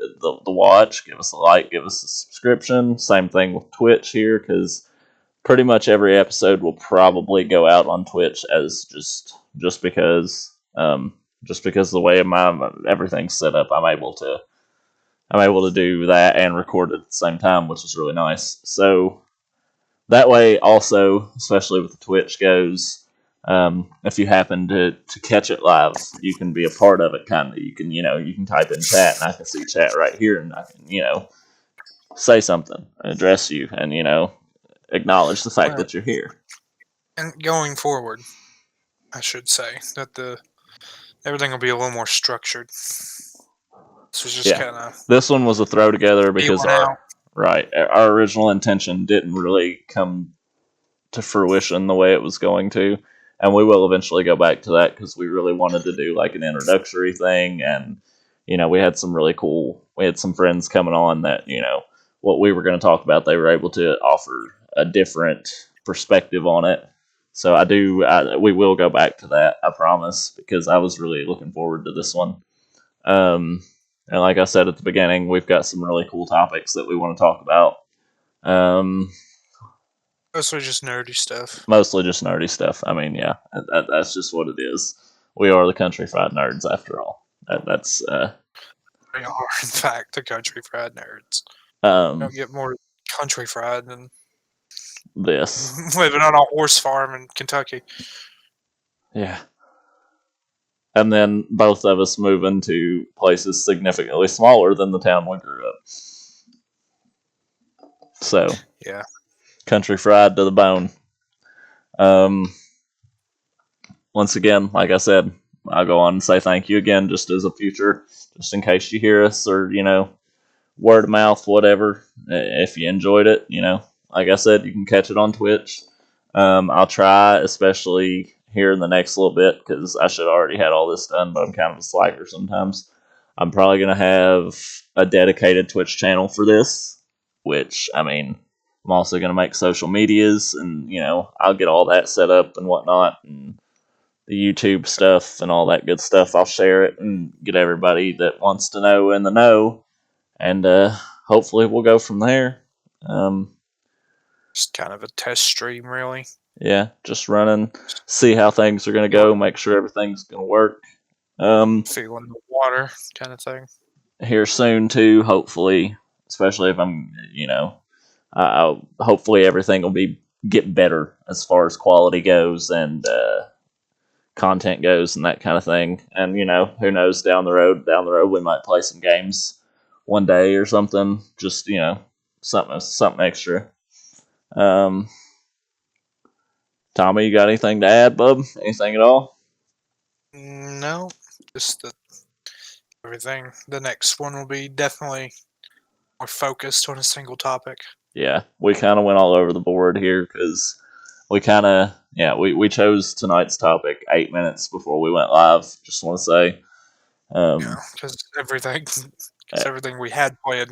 Speaker 1: watch. Give us a like, give us a subscription. Same thing with Twitch here, because pretty much every episode will probably go out on Twitch as just because the way my everything's set up, I'm able to do that and record it at the same time, which is really nice. So that way, also, especially with the Twitch goes, if you happen to catch it live, you can be a part of it. Kind of, you can type in chat, and I can see chat right here, and I can say something, address you, and acknowledge the fact
Speaker 2: Well,
Speaker 1: that you're here.
Speaker 2: and going forward, I should say that everything will be a little more structured. This was just
Speaker 1: Yeah,
Speaker 2: kind of
Speaker 1: this one was a throw together because
Speaker 2: feeling
Speaker 1: our
Speaker 2: out.
Speaker 1: right our original intention didn't really come to fruition the way it was going to, and we will eventually go back to that because we really wanted to do like an introductory thing, and we had some friends coming on that what we were going to talk about, they were able to offer a different perspective on it. So we will go back to that, I promise, because I was really looking forward to this one. Um, and like I said at the beginning, we've got some really cool topics that we want to talk about. Um,
Speaker 2: Mostly just nerdy stuff.
Speaker 1: Mostly just nerdy stuff. I mean, yeah, that's just what it is. We are the country fried nerds, after all. That's
Speaker 2: They are, in fact, the country fried nerds.
Speaker 1: um
Speaker 2: Don't get more country fried than
Speaker 1: this.
Speaker 2: living on a horse farm in Kentucky.
Speaker 1: Yeah. And then both of us move into places significantly smaller than the town we grew up. So,
Speaker 2: Yeah.
Speaker 1: country fried to the bone. Um, Once again, like I said, I'll go on and say thank you again, just as a future, just in case you hear us, or word of mouth, whatever. If you enjoyed it, like I said, you can catch it on Twitch. I'll try, especially here in the next little bit, because I should have already had all this done, but I'm kind of a slacker sometimes. I'm probably going to have a dedicated Twitch channel for this, which, I mean, I'm also going to make social medias, and, I'll get all that set up and whatnot, and the YouTube stuff and all that good stuff. I'll share it and get everybody that wants to know in the know, and hopefully we'll go from there. Um,
Speaker 2: Just kind of a test stream, really.
Speaker 1: yeah, just running, see how things are going to go, make sure everything's going to work.
Speaker 2: Feeling the water kind of thing.
Speaker 1: Here soon too, hopefully, especially if hopefully everything will get better as far as quality goes and content goes and that kind of thing. And who knows, down the road we might play some games one day or something. Just something extra. Um, Tommy, you got anything to add, bub? Anything at all?
Speaker 2: No, just everything. The next one will be definitely more focused on a single topic.
Speaker 1: Yeah, we kind of went all over the board here because we chose tonight's topic 8 minutes before we went live. Just want to say,
Speaker 2: Yeah,
Speaker 1: um,
Speaker 2: because everything,
Speaker 1: eh,
Speaker 2: we had planned